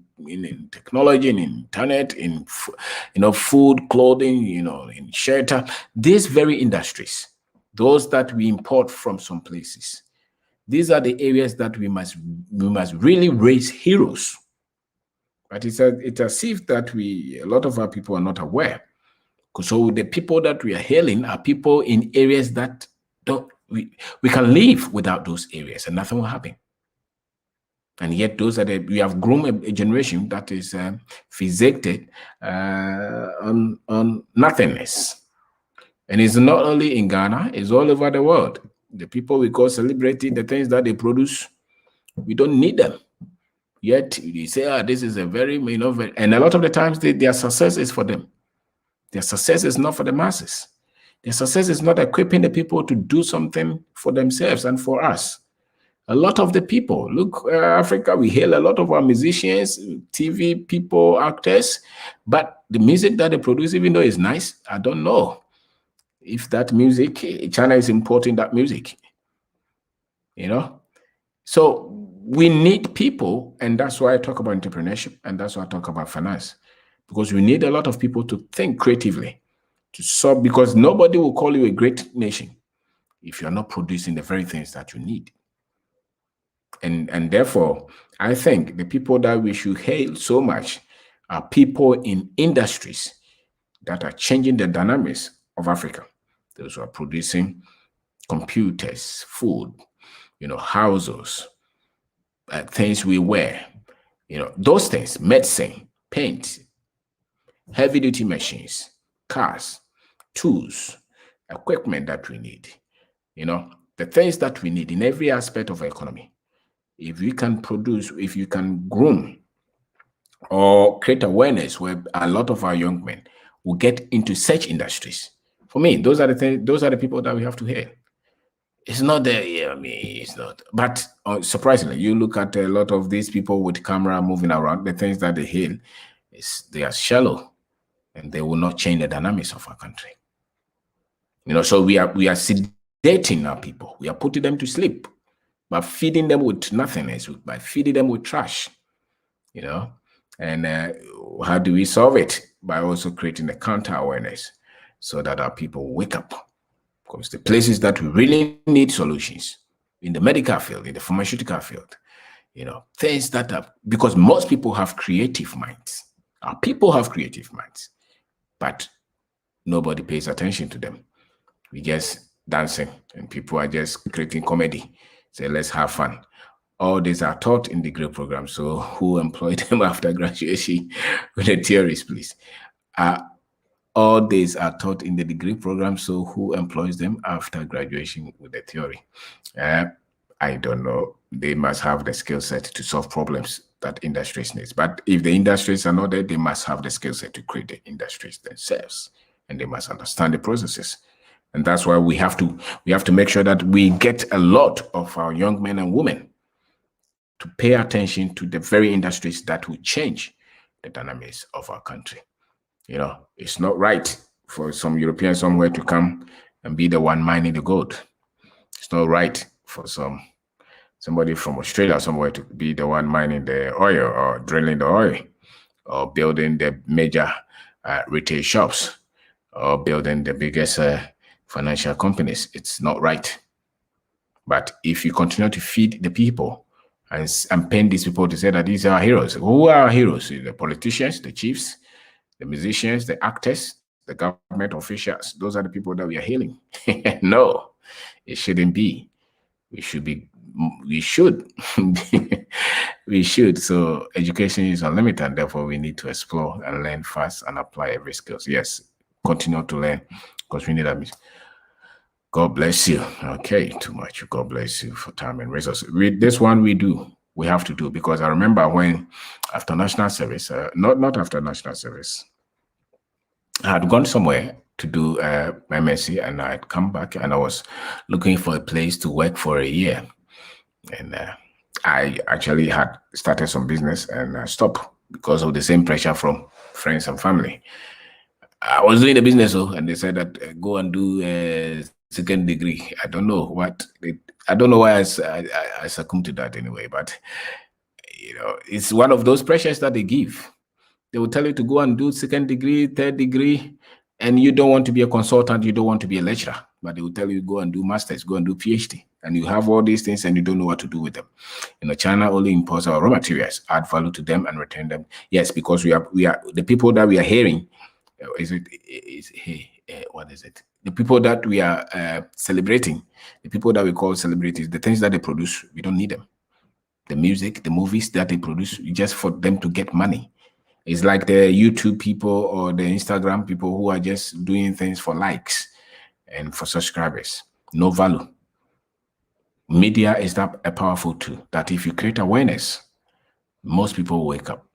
technology, in internet, in food, clothing, in shelter, these very industries, those that we import from some places, these are the areas that we must really raise heroes. But it's as if that a lot of our people are not aware. So the people that we are hailing are people in areas that we can live without those areas and nothing will happen. And yet we have grown a generation that is fixated on nothingness. And it's not only in Ghana, it's all over the world. The people we call celebrity, the things that they produce, we don't need them. Yet you say, this is a very, and a lot of the times their success is for them. Their success is not for the masses. Their success is not equipping the people to do something for themselves and for us. A lot of the people, look, Africa, we hail a lot of our musicians, TV people, actors, but the music that they produce, even though it's nice, I don't know if that music, China is importing that music, So we need people, and that's why I talk about entrepreneurship, and that's why I talk about finance, because we need a lot of people to think creatively, to solve, because nobody will call you a great nation if you're not producing the very things that you need. And therefore, I think the people that we should hail so much are people in industries that are changing the dynamics of Africa. Those who are producing computers, food, houses, things we wear, those things, medicine, paint, heavy-duty machines, cars, tools, equipment that we need, the things that we need in every aspect of our economy. If we can produce, if you can groom or create awareness where a lot of our young men will get into such industries. For me, those are the things, those are the people that we have to hail. It's not there, it's not. But surprisingly, you look at a lot of these people with camera moving around, the things that they hail, they are shallow, and they will not change the dynamics of our country. So we are sedating our people. We are putting them to sleep. by feeding them with nothingness, by feeding them with trash, And how do we solve it? By also creating a counter awareness so that our people wake up. Because the places that we really need solutions in the medical field, in the pharmaceutical field, things that are, because most people have creative minds. Our people have creative minds, but nobody pays attention to them. We just dancing and people are just creating comedy. Say, let's have fun. All these are taught in degree program. So who employed them after graduation with the theories, please? All these are taught in the degree program. So who employs them after graduation with the theory? I don't know. They must have the skill set to solve problems that industries needs. But if the industries are not there, they must have the skill set to create the industries themselves, and they must understand the processes. And that's why we have to make sure that we get a lot of our young men and women to pay attention to the very industries that will change the dynamics of our country. It's not right for some European somewhere to come and be the one mining the gold. It's not right for somebody from Australia somewhere to be the one mining the oil or drilling the oil or building the major retail shops or building the biggest financial companies. It's not right. But if you continue to feed the people and paint these people to say that these are heroes, who are heroes? The politicians, the chiefs, the musicians, the actors, the government officials. Those are the people that we are hailing. No, it shouldn't be. We should. We should. So education is unlimited, and therefore we need to explore and learn fast and apply every skills. Yes, continue to learn because we need that. God bless you. Okay, too much. God bless you for time and resources. This one we have to do, because I remember when after national service, not after national service, I had gone somewhere to do my MSc, and I had come back and I was looking for a place to work for a year. And I actually had started some business and I stopped because of the same pressure from friends and family. I was doing the business, and they said that go and do a second degree. I don't know I don't know why I succumbed to that anyway, but it's one of those pressures that they give. They will tell you to go and do second degree, third degree, and you don't want to be a consultant, you don't want to be a lecturer, but they will tell you go and do masters, go and do PhD, and you have all these things and you don't know what to do with them. China only imports our raw materials, add value to them, and return them. Yes, because we are the people that we are hearing. What is it? The people that we are celebrating, the people that we call celebrities, the things that they produce, we don't need them. The music, the movies that they produce, just for them to get money. It's like the YouTube people or the Instagram people who are just doing things for likes and for subscribers. No value. Media is that a powerful tool that if you create awareness, most people wake up.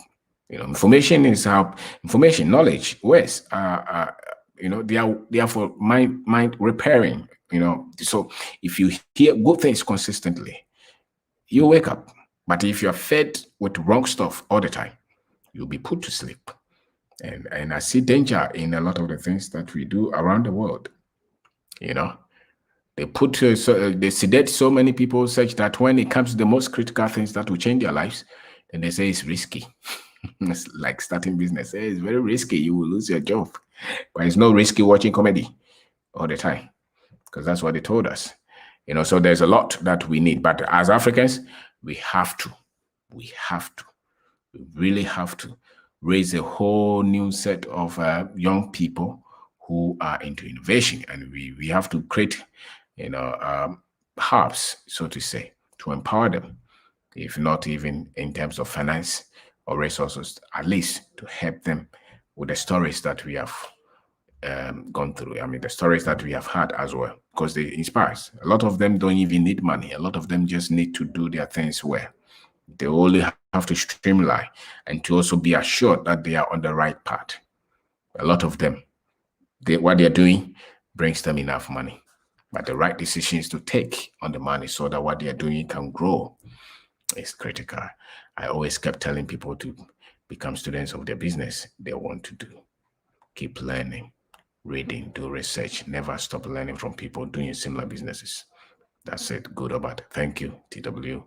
Information is how information, knowledge, words they are for mind repairing. So if you hear good things consistently, you wake up. But if you're fed with wrong stuff all the time, you'll be put to sleep. And I see danger in a lot of the things that we do around the world. They they sedate so many people such that when it comes to the most critical things that will change their lives, then they say it's risky. It's like starting business. It's very risky. You will lose your job. But it's not risky watching comedy all the time, because that's what they told us. So there's a lot that we need. But as Africans, we really have to raise a whole new set of young people who are into innovation. And we have to create, hubs, so to say, to empower them, if not even in terms of finance or resources, at least to help them with the stories that we have gone through. I mean, the stories that we have had as well, because they inspire us. A lot of them don't even need money. A lot of them just need to do their things well. They only have to streamline and to also be assured that they are on the right path. A lot of them, what they're doing brings them enough money, but the right decisions to take on the money so that what they're doing can grow is critical. I always kept telling people to become students of their business they want to do. Keep learning, reading, do research, never stop learning from people doing similar businesses. That's it. Good or bad. Thank you, TW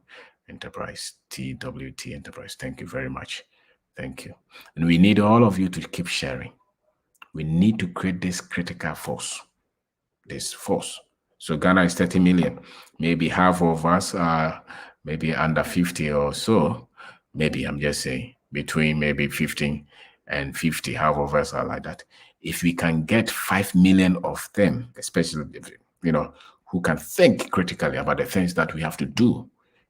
Enterprise, TWT Enterprise. Thank you very much. Thank you. And we need all of you to keep sharing. We need to create this critical force. This force. So Ghana is 30 million. Maybe half of us are maybe under 50 or so. Maybe I'm just saying between maybe 15 and 50, half of us are like that. If we can get 5 million of them, especially, who can think critically about the things that we have to do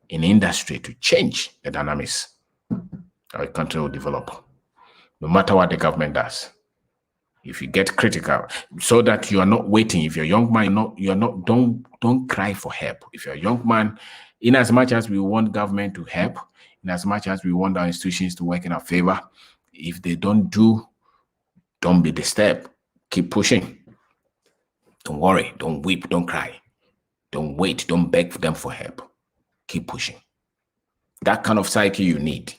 in industry to change the dynamics, our country will develop, no matter what the government does. If you get critical, so that you are not waiting. If you're a young man, don't cry for help. If you're a young man, in as much as we want government to help, in as much as we want our institutions to work in our favor, if they don't be disturbed. Keep pushing. Don't worry. Don't weep. Don't cry. Don't wait. Don't beg them for help. Keep pushing. That kind of psyche you need,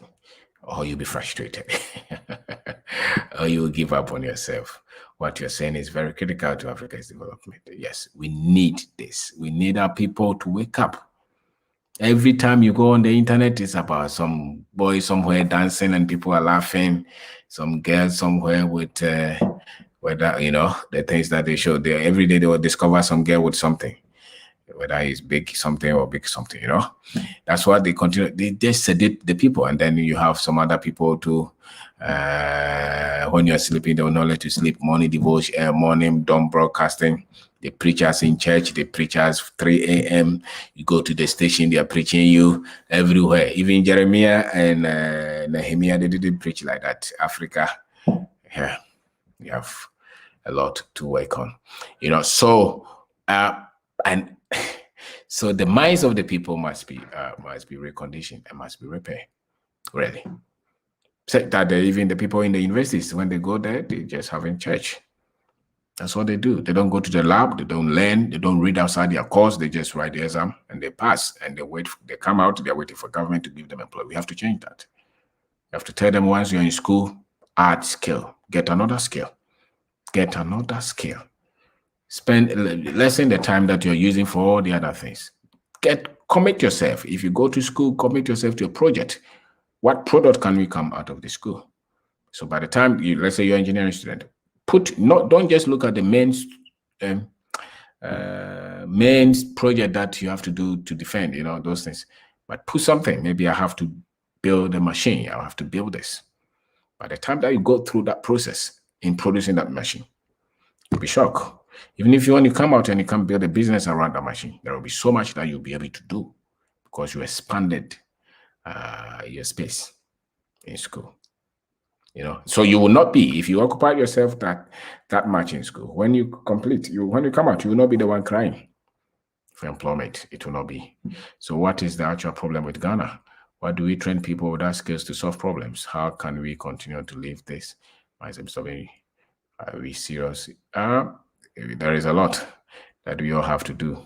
or you'll be frustrated, or you will give up on yourself. What you're saying is very critical to Africa's development. Yes, we need this. We need our people to wake up. Every time you go on the internet, it's about some boy somewhere dancing and people are laughing. Some girl somewhere with the things that they show there. Every day they will discover some girl with something, whether it's big something or big something, That's what they continue. They just sedate the people. And then you have some other people too. When you're sleeping, they will not let you sleep. Morning devotion, morning dawn broadcasting. The preachers in church, the preachers 3 a.m. You go to the station, they are preaching you everywhere. Even Jeremiah and Nehemiah, they didn't preach like that. Africa, yeah, you have a lot to work on. So and so the minds of the people must be reconditioned and must be repaired. Really. That even the people in the universities, when they go there, they just have in church. That's what they do. They don't go to the lab. They don't learn. They don't read outside their course. They just write the exam and they pass. And they come out. They're waiting for government to give them employment. We have to change that. You have to tell them once you're in school, add skill. Get another skill. Get another skill. Lessen the time that you're using for all the other things. Commit yourself. If you go to school, commit yourself to a project. What product can we come out of the school? So by the time let's say you're an engineering student, don't just look at the main project that you have to do to defend, those things, but put something. Maybe I have to build a machine. I have to build this. By the time that you go through that process in producing that machine, you'll be shocked. Even if you want to come out and you can build a business around that machine, there will be so much that you'll be able to do because you expanded your space in school. So you will not be, if you occupy yourself that much in school, when you complete, when you come out, you will not be the one crying for employment. It will not be. So what is the actual problem with Ghana? Why do we train people without skills to solve problems? How can we continue to live this? Are we serious? There is a lot that we all have to do.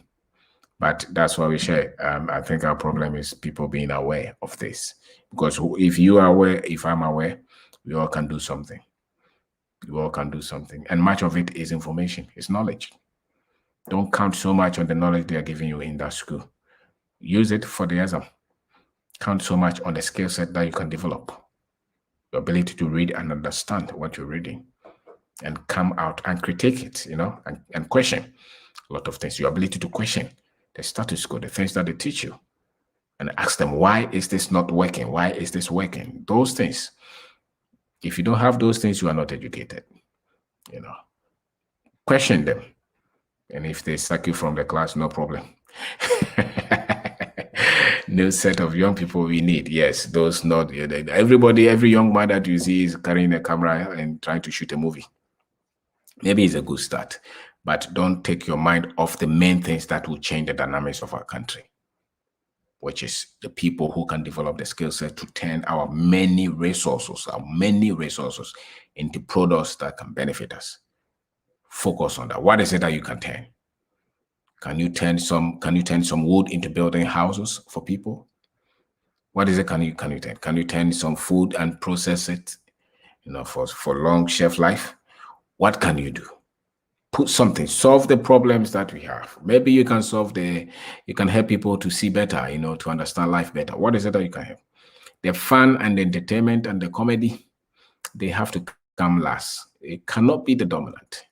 But that's why we share. I think our problem is people being aware of this. Because if you are aware, if I'm aware, we all can do something. We all can do something. And much of it is information. It's knowledge. Don't count so much on the knowledge they are giving you in that school. Use it for the exam. Count so much on the skill set that you can develop. Your ability to read and understand what you're reading. And come out and critique it, and question a lot of things. Your ability to question the status quo, the things that they teach you, and ask them, why is this not working? Why is this working? Those things. If you don't have those things, you are not educated. Question them. And if they sack you from the class, no problem. New set of young people we need. Yes, those not everybody, every young man that you see is carrying a camera and trying to shoot a movie. Maybe it's a good start, but don't take your mind off the main things that will change the dynamics of our country, which is the people who can develop the skill set to turn our many resources into products that can benefit us. Focus on that. What is it that you can turn? Can you turn some wood into building houses for people? What is it can you turn? Can you turn some food and process it, for long shelf life? What can you do? Put something, solve the problems that we have. Maybe you can you can help people to see better, to understand life better. What is it that you can help? The fun and the entertainment and the comedy, they have to come last. It cannot be the dominant.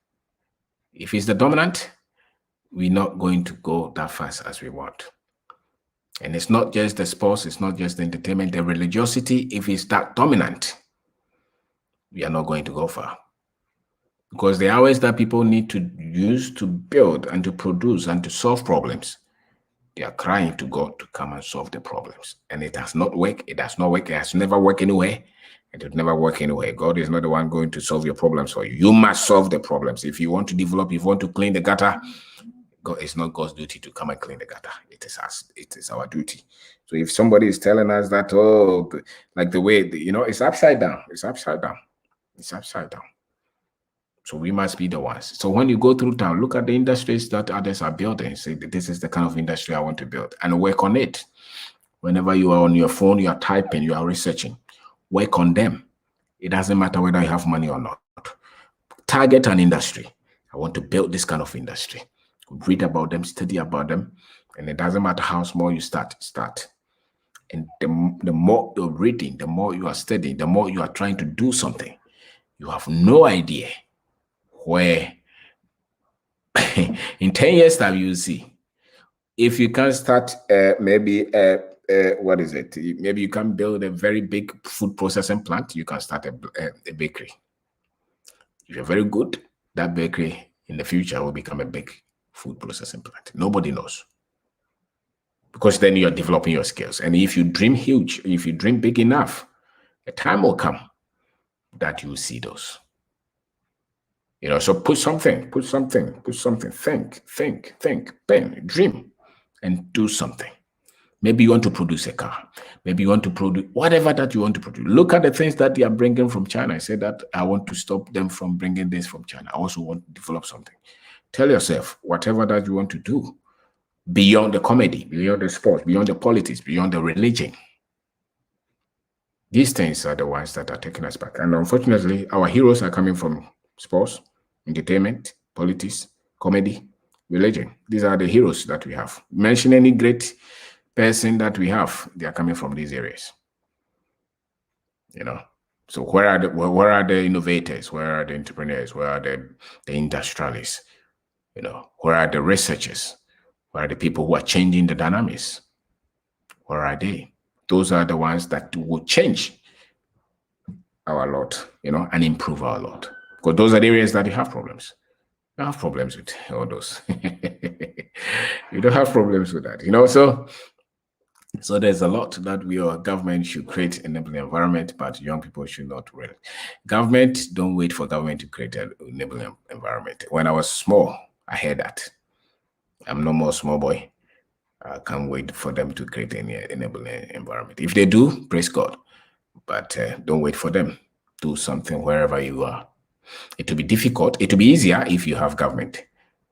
If it's the dominant, we're not going to go that fast as we want. And it's not just the sports, it's not just the entertainment, the religiosity. If it's that dominant, we are not going to go far. Because the hours that people need to use to build and to produce and to solve problems, they are crying to God to come and solve the problems. And it has not worked. It does not work. It has never worked anywhere. It will never work anywhere. God is not the one going to solve your problems for you. You must solve the problems. If you want to develop, if you want to clean the gutter, it's not God's duty to come and clean the gutter. It is us. It is our duty. So if somebody is telling us that, like the way, it's upside down. It's upside down. It's upside down. So we must be the ones. So when you go through town, look at the industries that others are building. Say, this is the kind of industry I want to build, and work on it. Whenever you are on your phone, you are typing, you are researching. Work on them. It doesn't matter whether you have money or not. Target an industry. I want to build this kind of industry. Read about them, study about them, and it doesn't matter how small you start. And the more you're reading, the more you are studying, the more you are trying to do something. You have no idea where in 10 years time you will see. If you can start what is it? Maybe you can build a very big food processing plant. You can start a bakery. If you're very good, that bakery in the future will become a big food processing plant. Nobody knows. Because then you're developing your skills. And if you dream huge, if you dream big enough, a time will come that you will see those. So put something, think, pen, dream, and do something. Maybe you want to produce a car. Maybe you want to produce whatever that you want to produce. Look at the things that they are bringing from China. I said that I want to stop them from bringing this from China. I also want to develop something. Tell yourself, whatever that you want to do, beyond the comedy, beyond the sports, beyond the politics, beyond the religion. These things are the ones that are taking us back. And unfortunately, our heroes are coming from sports, entertainment, politics, comedy, religion. These are the heroes that we have. Mention any great person that we have, they are coming from these areas. So where are the innovators? Where are the entrepreneurs? Where are the industrialists? Where are the researchers? Where are the people who are changing the dynamics? Where are they? Those are the ones that will change our lot, and improve our lot. Because those are the areas that you have problems. You have problems with all those. You don't have problems with that, So there's a lot that government should create an enabling environment, but young people should not really. Don't wait for government to create an enabling environment. When I was small, I heard that. I'm no more small boy. I can't wait for them to create an enabling environment. If they do, praise God. But don't wait for them. Do something wherever you are. It will be difficult. It will be easier if you have government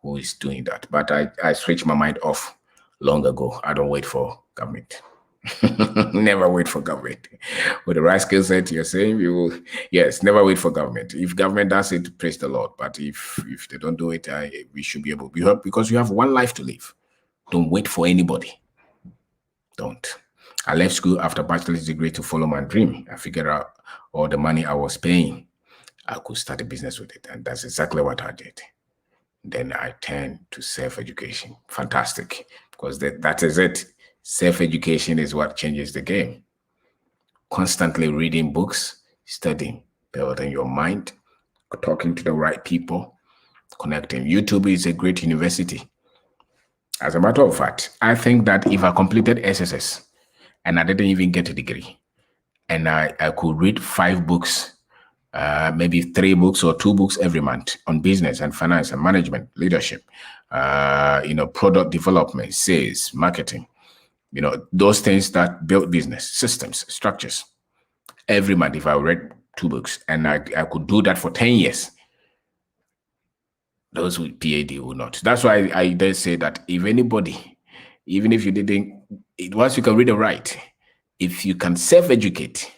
who is doing that. But I switched my mind off long ago. I don't wait for government. Never wait for government. With the right skill set, you're saying yes, never wait for government. If government does it, praise the Lord. But if they don't do it, we should be able to help, because you have one life to live. Don't wait for anybody. Don't. I left school after bachelor's degree to follow my dream. I figured out all the money I was paying, I could start a business with it. And that's exactly what I did. Then I turned to self-education. Fantastic. Because that is it. Self-education is what changes the game. Constantly reading books, studying, building your mind, talking to the right people, connecting. YouTube is a great university. As a matter of fact, I think that if I completed SSS and I didn't even get a degree, and I could read 5 books, maybe 3 books or 2 books every month on business and finance and management, leadership, product development, sales, marketing, those things that build business, systems, structures. Every month, if I read 2 books and I could do that for 10 years, those with PhD will not. That's why I dare say that if anybody, even if you didn't, once you can read and write, if you can self-educate,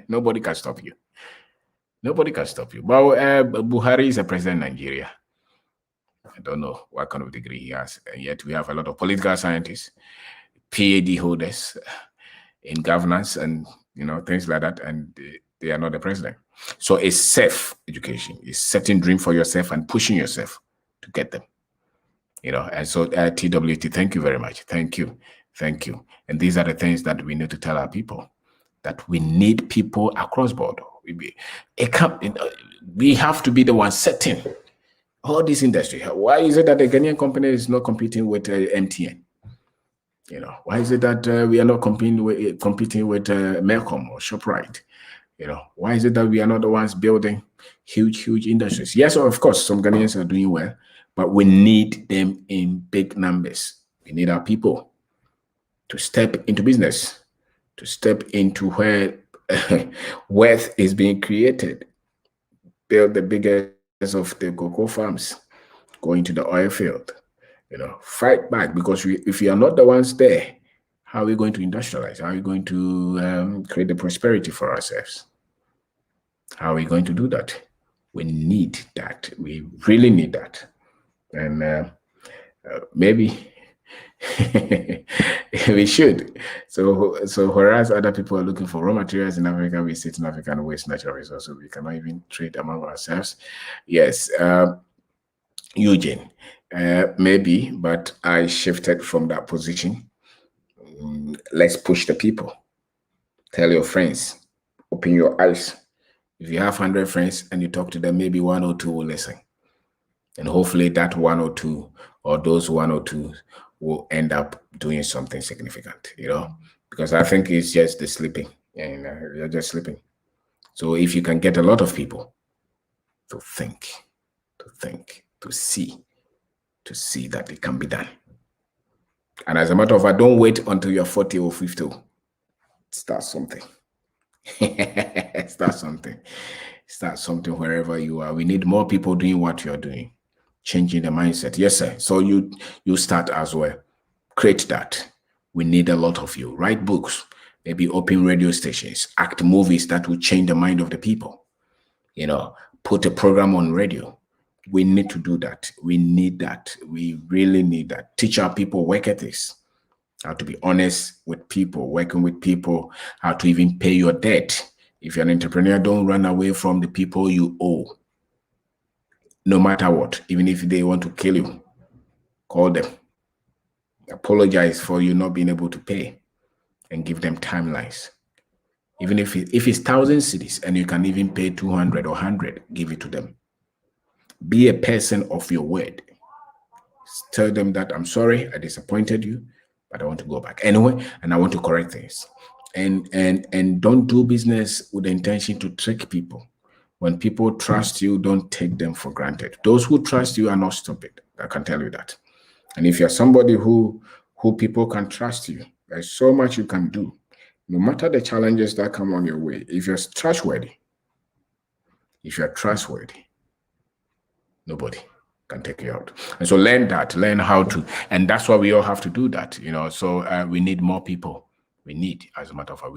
nobody can stop you. Nobody can stop you. But Buhari is a president in Nigeria. I don't know what kind of degree he has. And yet we have a lot of political scientists, PhD holders in governance and things like that, and they are not the president. So it's self-education. It's setting dream for yourself and pushing yourself to get them. And so TWT, thank you very much. Thank you. Thank you. And these are the things that we need to tell our people, that we need people across board. We have to be the one setting all this industry. Why is it that the Ghanaian company is not competing with MTN? Why is it that we are not competing with Melcom or ShopRite? Why is it that we are not the ones building huge industries? Yes, of course, some Ghanaians are doing well, but we need them in big numbers. We need our people to step into business, to step into where wealth is being created, build the biggest of the cocoa farms, go into the oil field, fight back, because if we are not the ones there, how are we going to industrialize? How are we going to create the prosperity for ourselves? How are we going to do that? We need that. We really need that. And maybe we should. So whereas other people are looking for raw materials in Africa, we sit in Africa and waste natural resources. We cannot even trade among ourselves. Yes, Eugene, maybe, but I shifted from that position. Let's push the people. Tell your friends, open your eyes. If you have 100 friends and you talk to them, maybe 1 or 2 will listen. And hopefully that 1 or 2, or those 1 or 2 will end up doing something significant, because I think it's just the sleeping, and you're just sleeping. So if you can get a lot of people to think, to see that it can be done. And as a matter of fact, don't wait until you're 40 or 50. Start something. Start something wherever you are. We need more people doing what you're doing, changing the mindset. Yes, sir. So you start as well. Create that. We need a lot of you. Write books, maybe open radio stations, act movies that will change the mind of the people. Put a program on radio. We need to do that. We need that. We really need that. Teach our people work ethics, how to be honest with people, working with people, how to even pay your debt. If you're an entrepreneur, don't run away from the people you owe. No matter what, even if they want to kill you, call them. Apologize for you not being able to pay and give them timelines. Even if it's 1,000 cities and you can even pay 200 or 100, give it to them. Be a person of your word. Tell them that I'm sorry, I disappointed you, but I want to go back anyway, and I want to correct things. And don't do business with the intention to trick people. When people trust you, don't take them for granted. Those who trust you are not stupid. I can tell you that. And if you're somebody who people can trust you, there's so much you can do. No matter the challenges that come on your way, if you're trustworthy, nobody can take you out. And so learn how to, and that's why we all have to do that, So we need more people. As a matter of fact,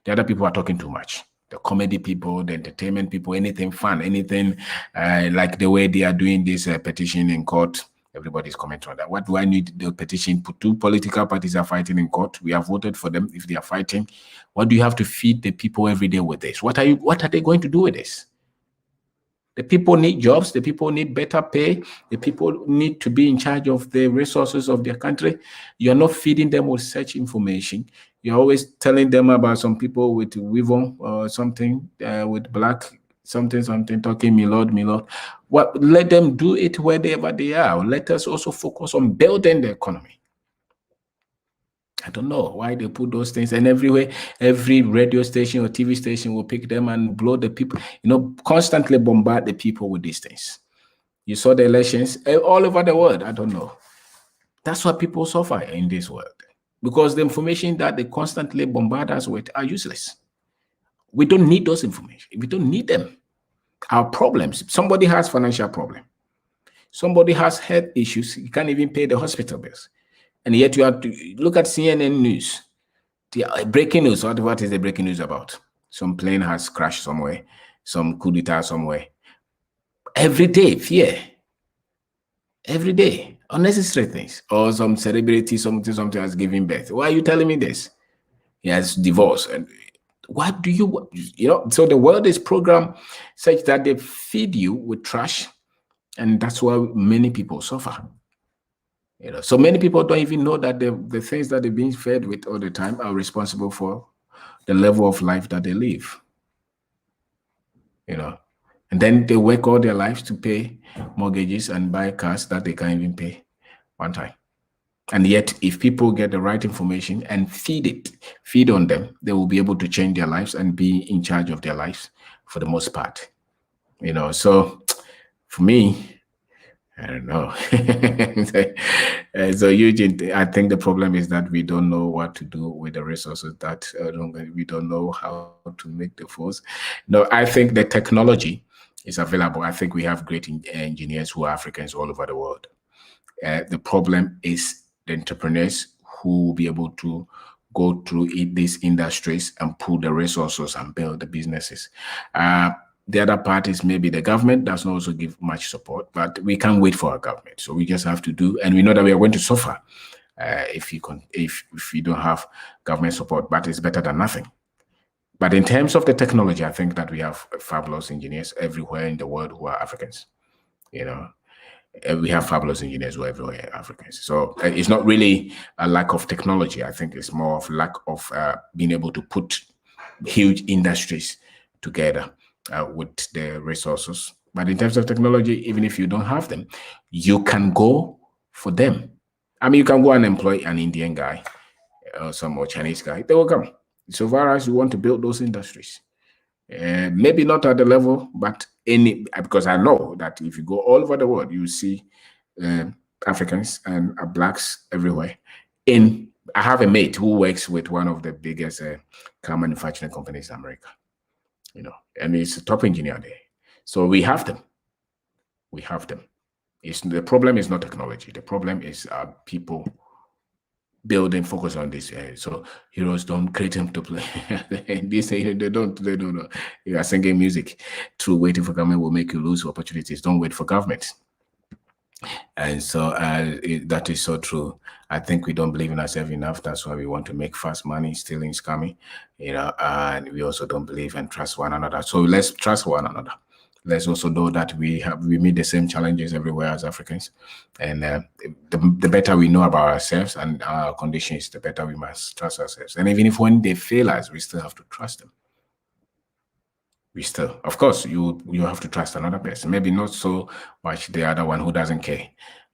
the other people are talking too much. The comedy people, the entertainment people, anything fun, anything like the way they are doing this petition in court. Everybody's commenting on that. What do I need the petition? 2 political parties are fighting in court. We have voted for them. If they are fighting, what do you have to feed the people every day with this? What are they going to do with this? The people need jobs. The people need better pay. The people need to be in charge of the resources of their country. You're not feeding them with such information. You're always telling them about some people with weavon or something, with black something, talking me lord. What? Let them do it wherever they are. Let us also focus on building the economy. I don't know why they put those things, and everywhere, every radio station or TV station will pick them and blow the people, constantly bombard the people with these things. You saw the elections all over the world. I don't know. That's why people suffer in this world, because the information that they constantly bombard us with are useless. We don't need those information. We don't need them. Our problems, somebody has financial problem. Somebody has health issues. You can't even pay the hospital bills. And yet you have to look at CNN news. The breaking news. What is the breaking news about? Some plane has crashed somewhere. some coup d'etat somewhere. Every day, fear. Every day, unnecessary things. Or some celebrity, something has given birth. Why are you telling me this? He has divorced. And what do you know? So the world is programmed such that they feed you with trash, and that's why many people suffer. So many people don't even know that the things that they're being fed with all the time are responsible for the level of life that they live. And then they work all their lives to pay mortgages and buy cars that they can't even pay one time. And yet, if people get the right information and feed on them, they will be able to change their lives and be in charge of their lives for the most part. So for me, I don't know. So Eugene, I think the problem is that we don't know what to do with the resources that we don't know how to make the force. No, I think the technology is available. I think we have great engineers who are Africans all over the world. The problem is the entrepreneurs who will be able to go through these industries and pull the resources and build the businesses. The other part is maybe the government does not also give much support, but we can't wait for our government. So we just have to do, and we know that we are going to suffer if you don't have government support, but it's better than nothing. But in terms of the technology, I think that we have fabulous engineers everywhere in the world who are Africans. We have fabulous engineers who are everywhere Africans. So it's not really a lack of technology. I think it's more of lack of being able to put huge industries together with the resources. But in terms of technology, even if you don't have them, you can go for them. I mean, you can go and employ an Indian guy or some more Chinese guy. They will come. So far as you want to build those industries. Maybe not at the level, but because I know that if you go all over the world, you see Africans and blacks everywhere. I have a mate who works with one of the biggest car manufacturing companies in America, and he's a top engineer there. So we have them. The problem is not technology. The problem is people building focus on this. So heroes don't create them to play. They don't know. You are singing music through waiting for government will make you lose opportunities. Don't wait for government. And so that is so true. I think we don't believe in ourselves enough. That's why we want to make fast money, stealing, scamming, and we also don't believe and trust one another. So let's trust one another. Let's also know that we meet the same challenges everywhere as Africans. And the better we know about ourselves and our conditions, the better we must trust ourselves. And even if when they fail us, we still have to trust them. Of course, you have to trust another person. Maybe not so much the other one who doesn't care.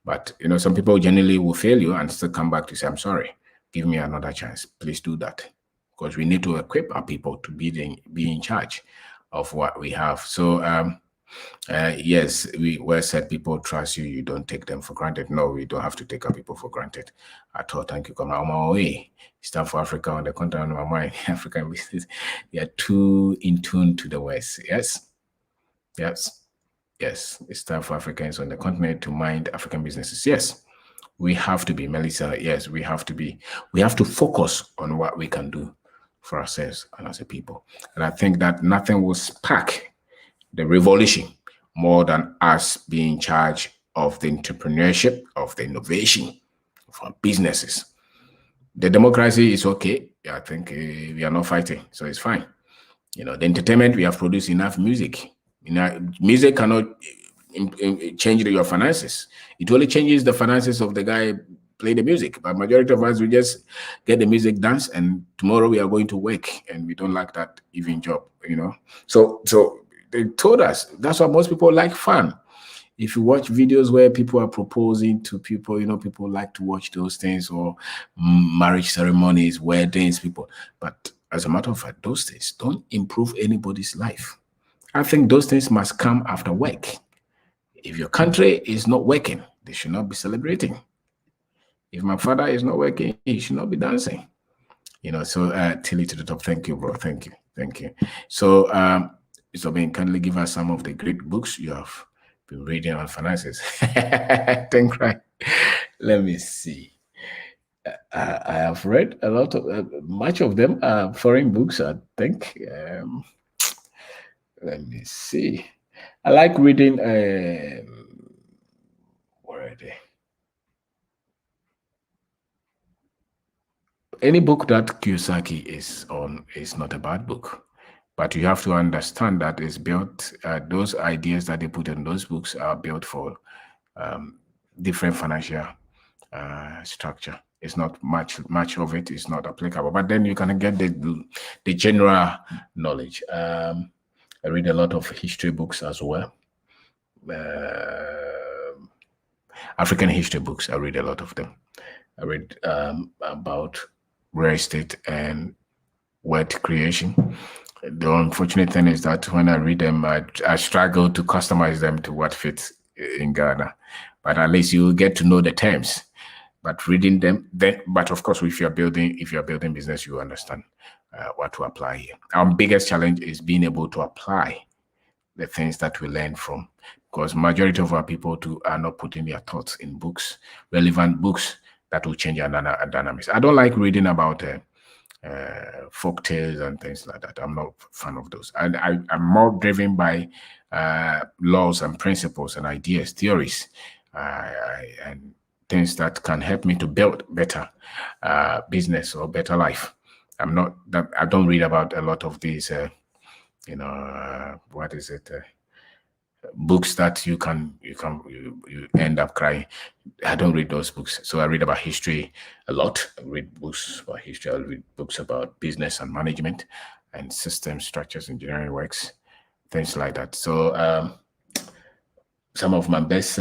But, some people generally will fail you and still come back to say, I'm sorry, give me another chance. Please do that. Because we need to equip our people to be in charge of what we have. So, yes, we said people trust you. You don't take them for granted. No, we don't have to take our people for granted at all. Thank you. Come on my way. Stand for Africa on the continent of my mind. African business. They are too in tune to the West. Yes. It's time for Africans on the continent to mind African businesses. Yes. We have to be, Melissa. Yes, we have to be. We have to focus on what we can do for ourselves and as a people. And I think that nothing will spark the revolution more than us being in charge of the entrepreneurship, of the innovation, of our businesses. The democracy is okay. I think we are not fighting, so it's fine. The entertainment, we have produced enough music. Music cannot change your finances. It only changes the finances of the guy play the music. But majority of us, we just get the music dance, and tomorrow we are going to work, and we don't like that even job. So they told us that's why most people like fun. If you watch videos where people are proposing to people, people like to watch those things, or marriage ceremonies, weddings, people. But as a matter of fact, those things don't improve anybody's life. I think those things must come after work. If your country is not working, they should not be celebrating. If my father is not working, he should not be dancing. So Tilly to the top. Thank you, bro. Thank you. So kindly give us some of the great books you have been reading on finances. Think right. Let me see. I have read a lot of much of them are foreign books. I think Let me see. I like reading. Where are they? Any book that Kiyosaki is on is not a bad book, but you have to understand that it's built. Those ideas that they put in those books are built for different financial structure. It's not much of it is not applicable, but then you can get the general knowledge. I read a lot of history books as well. African history books. I read a lot of them. I read about real estate and wealth creation. The unfortunate thing is that when I read them, I struggle to customize them to what fits in Ghana. But at least you get to know the terms. But reading them, then, but of course, if you're building business, you understand what to apply here. Our biggest challenge is being able to apply the things that we learn from, because majority of our people too are not putting their thoughts in books, relevant books that will change our dynamics. I don't like reading about folk tales and things like that. I'm not a fan of those. And I'm more driven by laws and principles and ideas, theories, and things that can help me to build better business or better life. I don't read about a lot of these, what is it? Books that you end up crying. I don't read those books. So I read about history a lot. I read books about history. I read books about business and management and system structures, engineering works, things like that. So some of my best,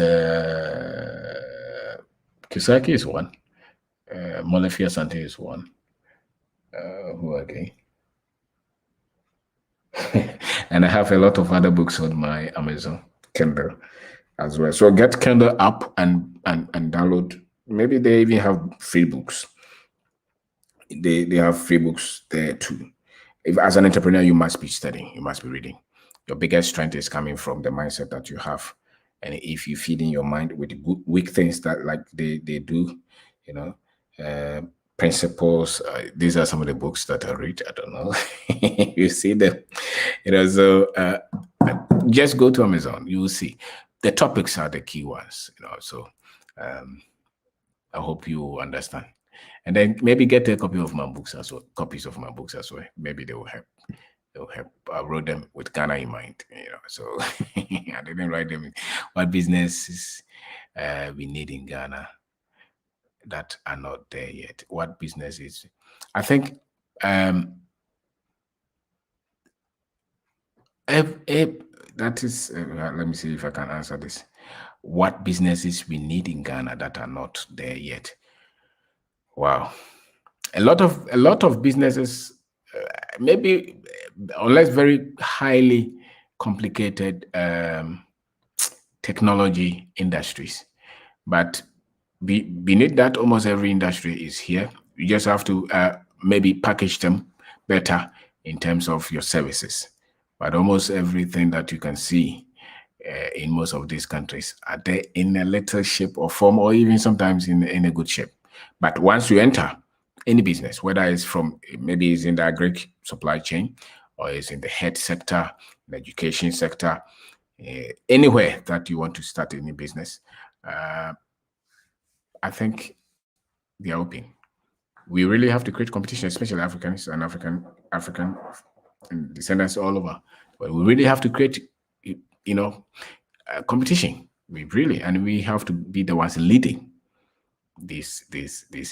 Kisaki is one. Molefi Asante is one. Who again? And I have a lot of other books on my Amazon Kindle as well. So get Kindle up and download. Maybe they even have free books. They have free books there too. If as an entrepreneur, you must be studying, you must be reading. Your biggest strength is coming from the mindset that you have. And if you feed in your mind with good, weak things that like they do, principles. These are some of the books that I read. I don't know. You see them, So just go to Amazon. You will see the topics are the key ones. So I hope you understand. And then maybe get a copy of my books as well. Copies of my books as well. Maybe they will help. They'll help. I wrote them with Ghana in mind. So I didn't write them. What businesses we need in Ghana that are not there yet? What businesses? I think that is. Let me see if I can answer this. What businesses we need in Ghana that are not there yet? Wow, a lot of businesses, maybe unless very highly complicated technology industries, but beneath that, almost every industry is here. You just have to maybe package them better in terms of your services. But almost everything that you can see in most of these countries are there in a little shape or form, or even sometimes in a good shape. But once you enter any business, whether it's from maybe it's in the agri supply chain or it's in the health sector, the education sector, anywhere that you want to start any business, I think they are open. We really have to create competition, especially Africans and African descendants all over. But we really have to create, competition. And we have to be the ones leading these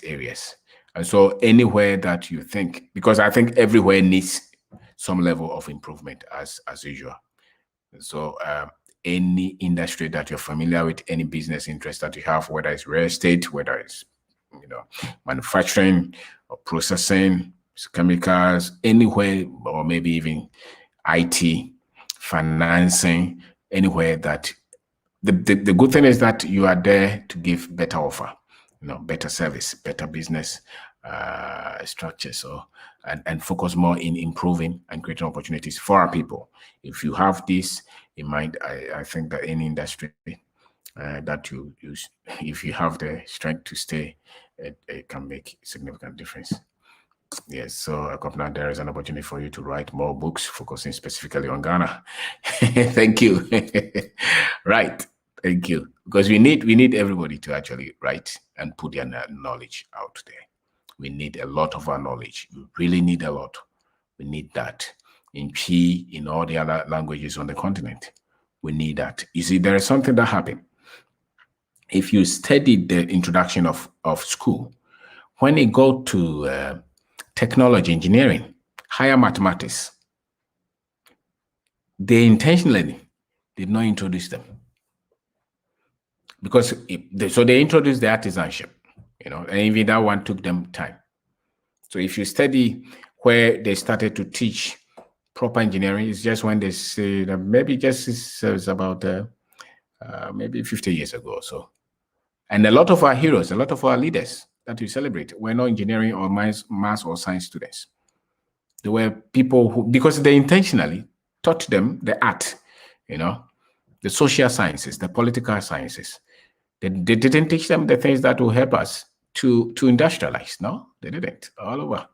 areas. And so anywhere that you think, because I think everywhere needs some level of improvement as usual. So any industry that you're familiar with, any business interest that you have, whether it's real estate, whether it's manufacturing or processing, chemicals, anywhere, or maybe even IT, financing, anywhere that the good thing is that you are there to give better offer, better service, better business structure. So and focus more in improving and creating opportunities for our people. If you have this in mind, I think that any industry that you use, if you have the strength to stay, it can make significant difference. Yes, so Kwabena, there is an opportunity for you to write more books focusing specifically on Ghana. Thank you. Right. Thank you. Because we need everybody to actually write and put their knowledge out there. We need a lot of our knowledge. We really need a lot. We need that in P, in all the other languages on the continent. We need that. You see, there is something that happened. If you study the introduction of school, when you go to technology, engineering, higher mathematics, they intentionally did not introduce them because so they introduced the artisanship, and even that one took them time. So if you study where they started to teach proper engineering, it's just when they say that maybe just it's about maybe 50 years ago or so. And a lot of our heroes, a lot of our leaders that we celebrate were not engineering or math or science students. They were people who, because they intentionally taught them the art, the social sciences, the political sciences. They didn't teach them the things that will help us to industrialize. No, they didn't. All over.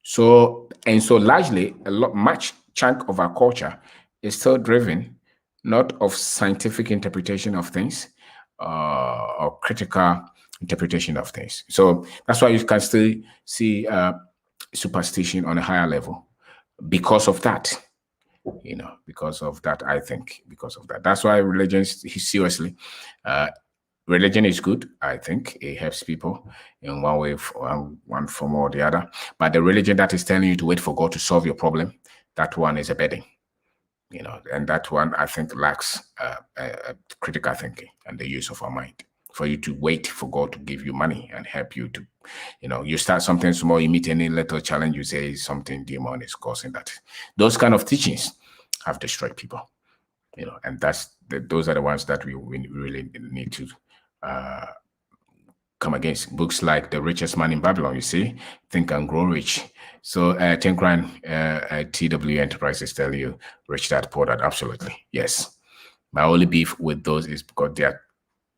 So largely, much chunk of our culture is still driven not of scientific interpretation of things or critical interpretation of things. So that's why you can still see superstition on a higher level because of that. Because of that, I think, because of that. That's why religion, seriously, religion is good. I think it helps people in one way, one form or the other. But the religion that is telling you to wait for God to solve your problem, that one is a burden. And that one I think lacks critical thinking and the use of our mind. For you to wait for God to give you money and help you to, you start something small, you meet any little challenge, you say something demon is causing that. Those kind of teachings have destroyed people, and those are the ones that we really need to come against. Books like The Richest Man in Babylon, you see, Think and Grow Rich. So Think Grand TW Enterprises tell you, rich dad, poor dad, absolutely, yes. My only beef with those is because they are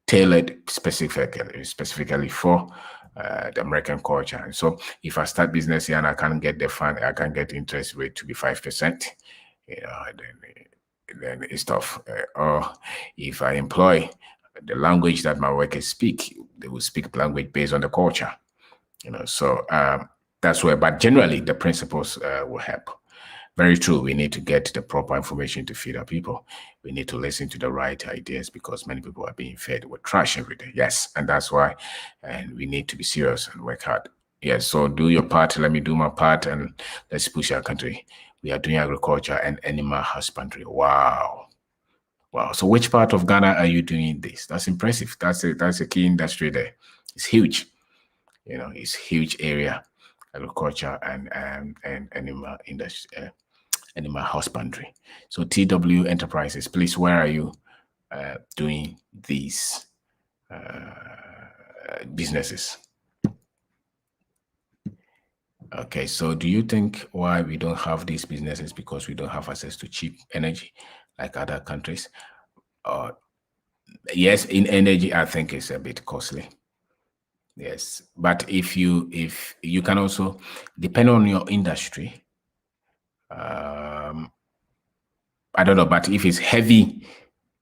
tailored specifically for the American culture. And so if I start business here and I can't get the fund, I can get interest rate to be 5%, then it's tough. Or if I employ the language that my workers speak, they will speak language based on the culture. So that's where, but generally the principles will help. Very true. We need to get the proper information to feed our people. We need to listen to the right ideas because many people are being fed with trash every day. Yes, and that's why, and we need to be serious and work hard. Yes, so do your part. Let me do my part, and let's push our country. We are doing agriculture and animal husbandry. Wow. Wow. So which part of Ghana are you doing this? That's impressive. That's a key industry there. It's huge. It's huge area, agriculture and animal industry. Animal husbandry. So TW Enterprises, please, where are you doing these businesses? Okay, so do you think why we don't have these businesses because we don't have access to cheap energy like other countries? Yes, in energy, I think it's a bit costly. Yes, but if you can also depend on your industry. I don't know, but if it's heavy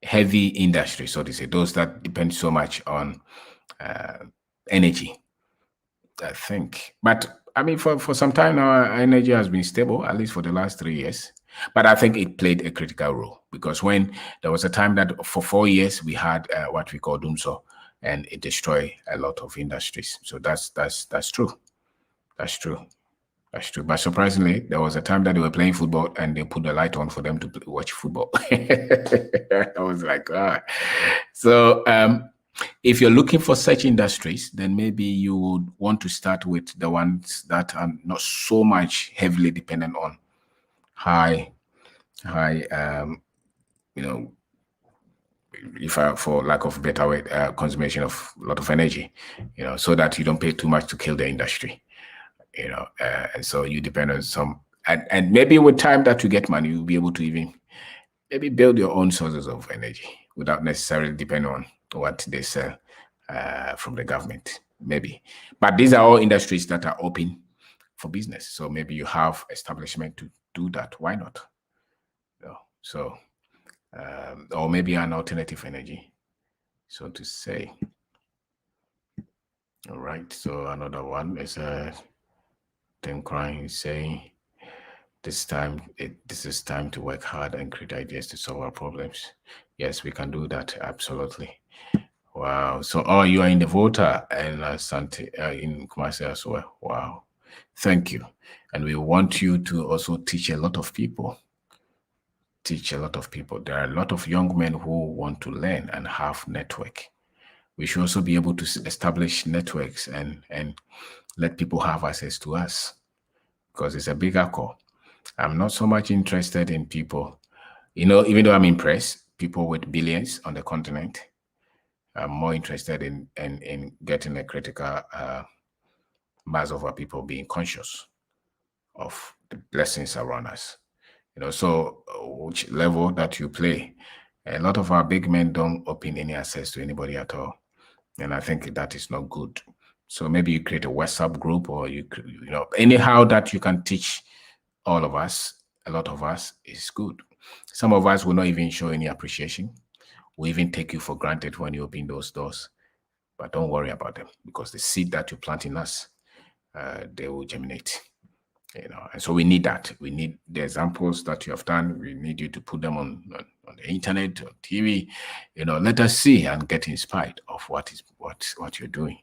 industry, so to say, those that depend so much on energy, I think. But I mean, for some time now, our energy has been stable, at least for the last 3 years. But I think it played a critical role because when there was a time that for 4 years we had what we call doomsday, and it destroyed a lot of industries. So that's true. That's true. That's true. But surprisingly, there was a time that they were playing football and they put the light on for them to watch football. I was like, ah. So if you're looking for such industries, then maybe you would want to start with the ones that are not so much heavily dependent on high, for lack of a better way, consumption of a lot of energy, so that you don't pay too much to kill the industry. And so you depend on some, and maybe with time that you get money, you'll be able to even maybe build your own sources of energy without necessarily depending on what they sell from the government, maybe. But these are all industries that are open for business. So maybe you have establishment to do that. Why not? So, or maybe an alternative energy, so to say. All right. So another one is Tim Crying is saying, this is time to work hard and create ideas to solve our problems. Yes, we can do that. Absolutely. Wow. So, oh, you are in the voter and Sante in Kumasi as well. Wow. Thank you. And we want you to also teach a lot of people. Teach a lot of people. There are a lot of young men who want to learn and have network. We should also be able to establish networks and let people have access to us, because it's a bigger call. I'm not so much interested in people, even though I'm impressed, people with billions on the continent. I'm more interested in getting a critical mass of our people being conscious of the blessings around us. So which level that you play, a lot of our big men don't open any access to anybody at all. And I think that is not good. So maybe you create a WhatsApp group, or anyhow that you can teach all of us, a lot of us, is good. Some of us will not even show any appreciation. We even take you for granted when you open those doors. But don't worry about them, because the seed that you plant in us, they will germinate. And so we need that. We need the examples that you have done. We need you to put them on the internet, on TV. Let us see and get inspired of what you're doing.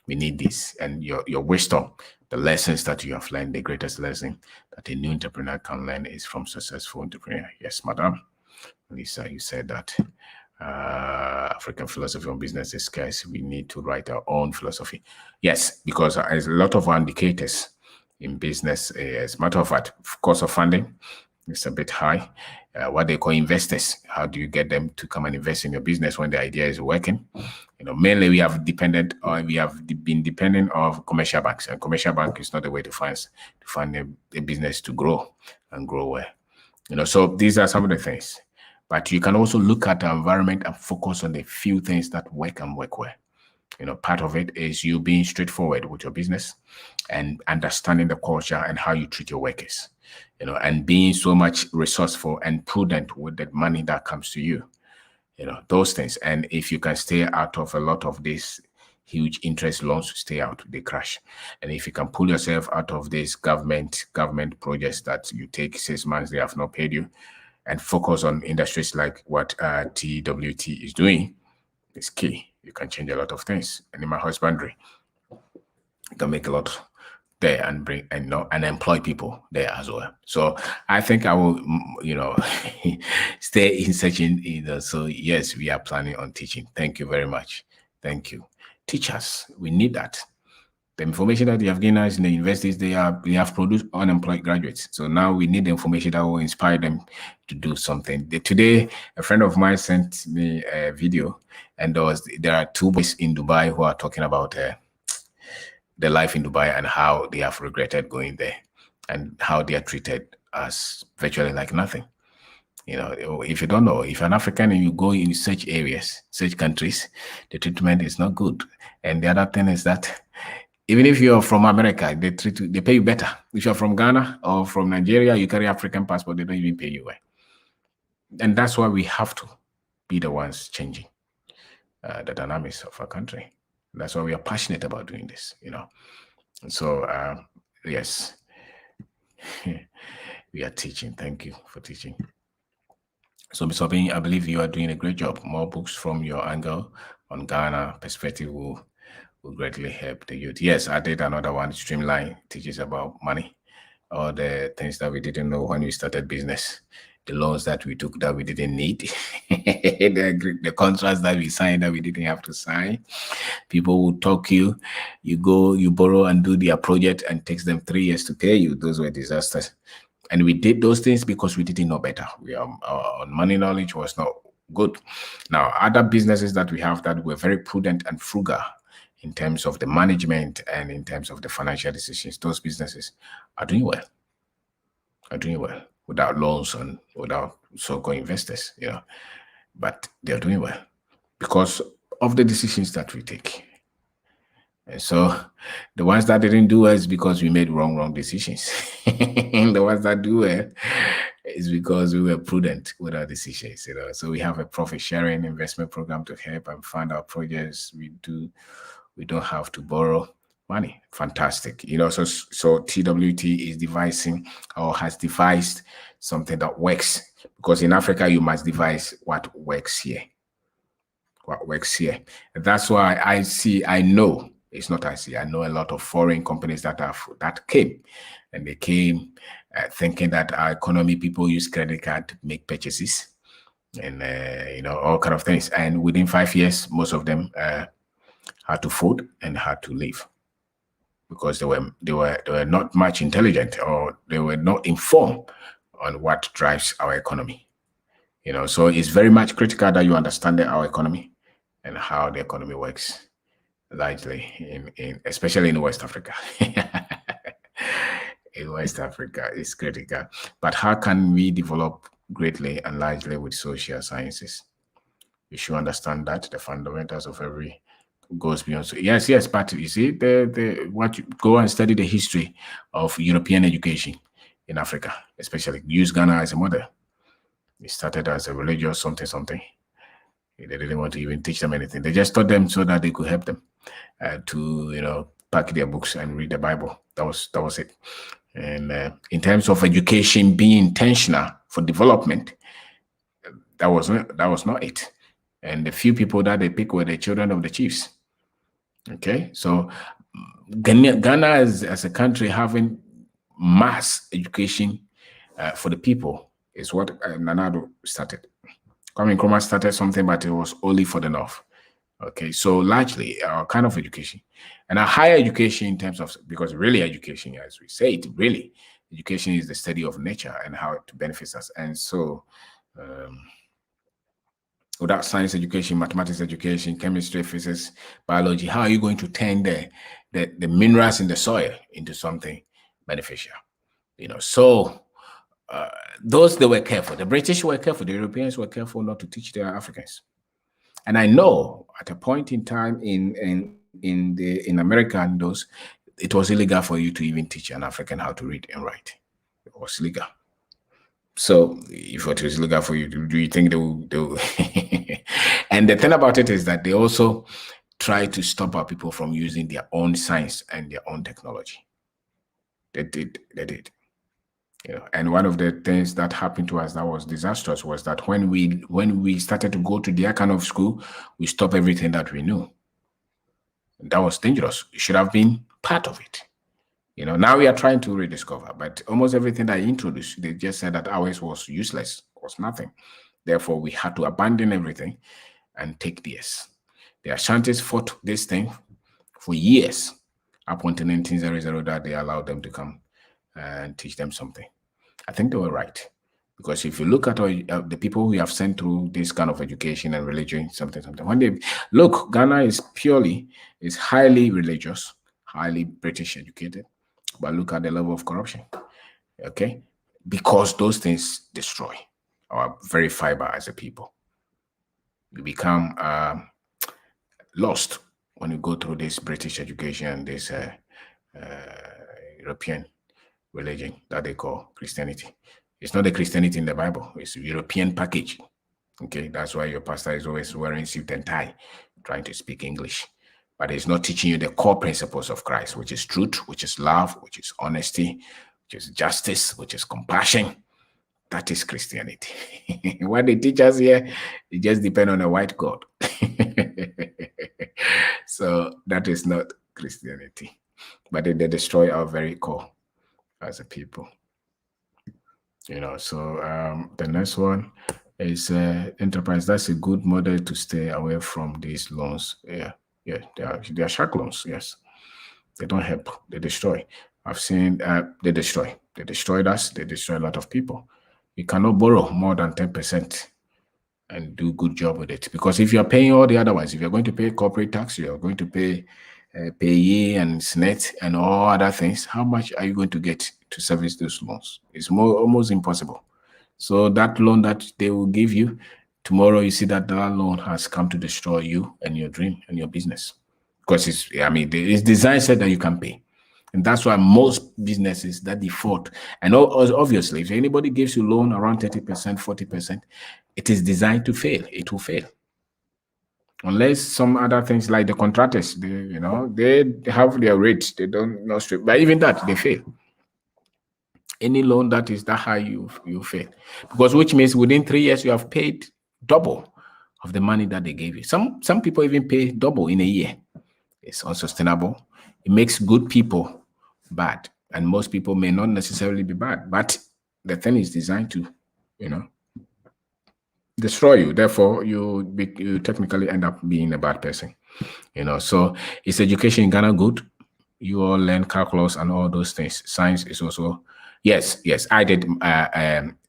We need this, and your wisdom, the lessons that you have learned. The greatest lesson that a new entrepreneur can learn is from successful entrepreneur. Yes, madam Lisa, you said that. African philosophy on business is scarce. We need to write our own philosophy. Yes, because there's a lot of indicators in business. As a matter of fact, cost of funding is a bit high. What they call investors. How do you get them to come and invest in your business when the idea is working? Mainly we have been dependent on commercial banks, and commercial bank is not the way to find a business to grow and grow well. So these are some of the things. But you can also look at the environment and focus on the few things that work and work well. Part of it is you being straightforward with your business and understanding the culture and how you treat your workers, and being so much resourceful and prudent with the money that comes to you, those things. And if you can stay out of a lot of these huge interest loans, stay out, they crash. And if you can pull yourself out of these government projects that you take 6 months, they have not paid you, and focus on industries like what TWT is doing, is key. You can change a lot of things. Animal husbandry, you can make a lot there and bring and employ people there as well. So I think I will, stay in searching. So yes, we are planning on teaching. Thank you very much. Thank you, teachers. We need that. The information that they have given us in the universities, they have produced unemployed graduates. So now we need the information that will inspire them to do something. Today, a friend of mine sent me a video, and there are 2 boys in Dubai who are talking about the life in Dubai and how they have regretted going there and how they are treated as virtually like nothing. If you don't know, if you're an African and you go in such areas, such countries, the treatment is not good. And the other thing is that even if you're from America, they pay you better. If you're from Ghana or from Nigeria, you carry African passport, they don't even pay you well. And that's why we have to be the ones changing the dynamics of our country. That's why we are passionate about doing this, So, yes, we are teaching. Thank you for teaching. So, Ms. Obin, I believe you are doing a great job. More books from your angle on Ghana perspective will greatly help the youth. Yes, I did another one, Streamline, teaches about money, all the things that we didn't know when we started business, the loans that we took that we didn't need, the contracts that we signed that we didn't have to sign. People will talk you go, you borrow and do their project, and it takes them 3 years to pay you. Those were disasters. And we did those things because we didn't know better. Our money knowledge was not good. Now, other businesses that we have that were very prudent and frugal in terms of the management and in terms of the financial decisions, those businesses are doing well. Without loans and without so-called investors, but they're doing well because of the decisions that we take. And so the ones that didn't do well is because we made wrong decisions. The ones that do well is because we were prudent with our decisions. So we have a profit sharing investment program to help and fund our projects. We don't have to borrow money. Fantastic. So TWT is devising or has devised something that works, because in Africa you must devise what works here. And that's why I know a lot of foreign companies that came, and they came thinking that our economy, people use credit card to make purchases, and all kind of things. And within 5 years, most of them had to fold and had to leave, because they were not much intelligent, or they were not informed on what drives our economy. So it's very much critical that you understand our economy and how the economy works, largely especially in West Africa. In West Africa, it's critical. But how can we develop greatly and largely with social sciences? You should understand that the fundamentals of every goes beyond. So yes, but you see, what you go and study the history of European education in Africa, especially use Ghana as a model. It started as a religious something. They didn't want to even teach them anything. They just taught them so that they could help them to pack their books and read the Bible. That was it. And in terms of education being intentional for development, that was not it. And the few people that they pick were the children of the chiefs. Okay, so Ghana as a country having mass education for the people is what Nana Addo started. Kwame Nkrumah started something, but it was only for the North. Okay, so largely our kind of education and a higher education in terms of, because really education, as we say it, really education is the study of nature and how it benefits us. And so without science education, mathematics education, chemistry, physics, biology, how are you going to turn the minerals in the soil into something beneficial? So those, they were careful. The British were careful. The Europeans were careful not to teach their Africans. And I know at a point in time in America and those, it was illegal for you to even teach an African how to read and write. It was legal. So if it was illegal for you, do you think they will? And the thing about it is that they also try to stop our people from using their own science and their own technology. They did. And one of the things that happened to us that was disastrous was that when we started to go to their kind of school, we stopped everything that we knew. And that was dangerous. It should have been part of it. Now we are trying to rediscover, but almost everything I introduced, they just said that ours was useless, was nothing. Therefore, we had to abandon everything and take this. The Ashantis fought this thing for years, up until 1900, that they allowed them to come and teach them something. I think they were right, because if you look at the people we have sent through this kind of education and religion, something, when they look, Ghana is highly religious, highly British educated, but look at the level of corruption. Okay, because those things destroy our very fiber as a people. We become lost when you go through this British education, this European religion that they call Christianity. It's not the Christianity in the Bible. It's a European package. Okay, that's why your pastor is always wearing suit and tie, trying to speak English. But it's not teaching you the core principles of Christ, which is truth, which is love, which is honesty, which is justice, which is compassion. That is Christianity. What they teach us here, it just depends on a white God. So that is not Christianity. But they destroy our very core as a people. So the next one is enterprise. That's a good model to stay away from these loans. Yeah, they are shark loans. Yes, they don't help. They destroy. I've seen they destroy. They destroyed us. They destroy a lot of people. You cannot borrow more than 10% and do good job with it, because if you are paying all the other ones, if you're going to pay corporate tax, you're going to pay payee and SNET and all other things, how much are you going to get to service those loans? It's almost impossible. So that loan that they will give you, tomorrow you see that loan has come to destroy you and your dream and your business. because it's designed so that you can pay. And that's why most businesses that default, and obviously, if anybody gives you loan around 30%, 40%, it is designed to fail. It will fail. Unless some other things like the contractors, they have their rates, they don't know straight. But even that, they fail. Any loan that is that high, you fail. Because which means within 3 years, you have paid double of the money that they gave you. Some people even pay double in a year. It's unsustainable. It makes good people bad. And most people may not necessarily be bad, but the thing is designed to, destroy you. Therefore, you technically end up being a bad person. So is education in Ghana good? You all learn calculus and all those things. Science is also, yes. I did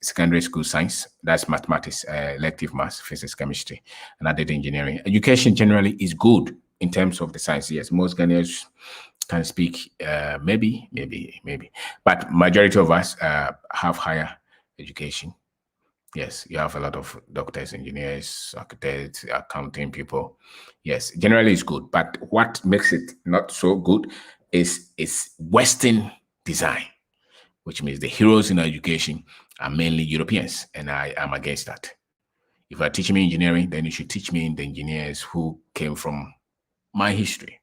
secondary school science. That's mathematics, elective maths, physics, chemistry, and I did engineering. Education generally is good in terms of the science. Yes, most Ghanaians can speak, maybe, but majority of us have higher education. Yes, you have a lot of doctors, engineers, architects, accounting people. Yes, generally it's good. But what makes it not so good is Western design, which means the heroes in education are mainly Europeans, and I am against that. If you are teaching me engineering, then you should teach me the engineers who came from my history.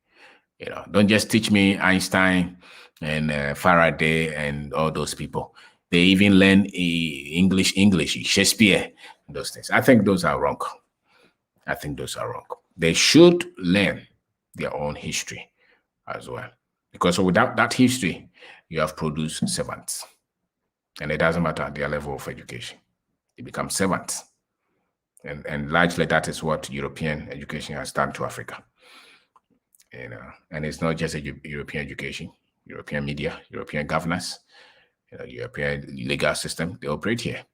Don't just teach me Einstein and Faraday and all those people. They even learn English, Shakespeare, those things. I think those are wrong. They should learn their own history as well. Because without that history, you have produced servants. And it doesn't matter their level of education. They become servants. And largely that is what European education has done to Africa. And it's not just a European education, European media, European governance, European legal system, they operate here.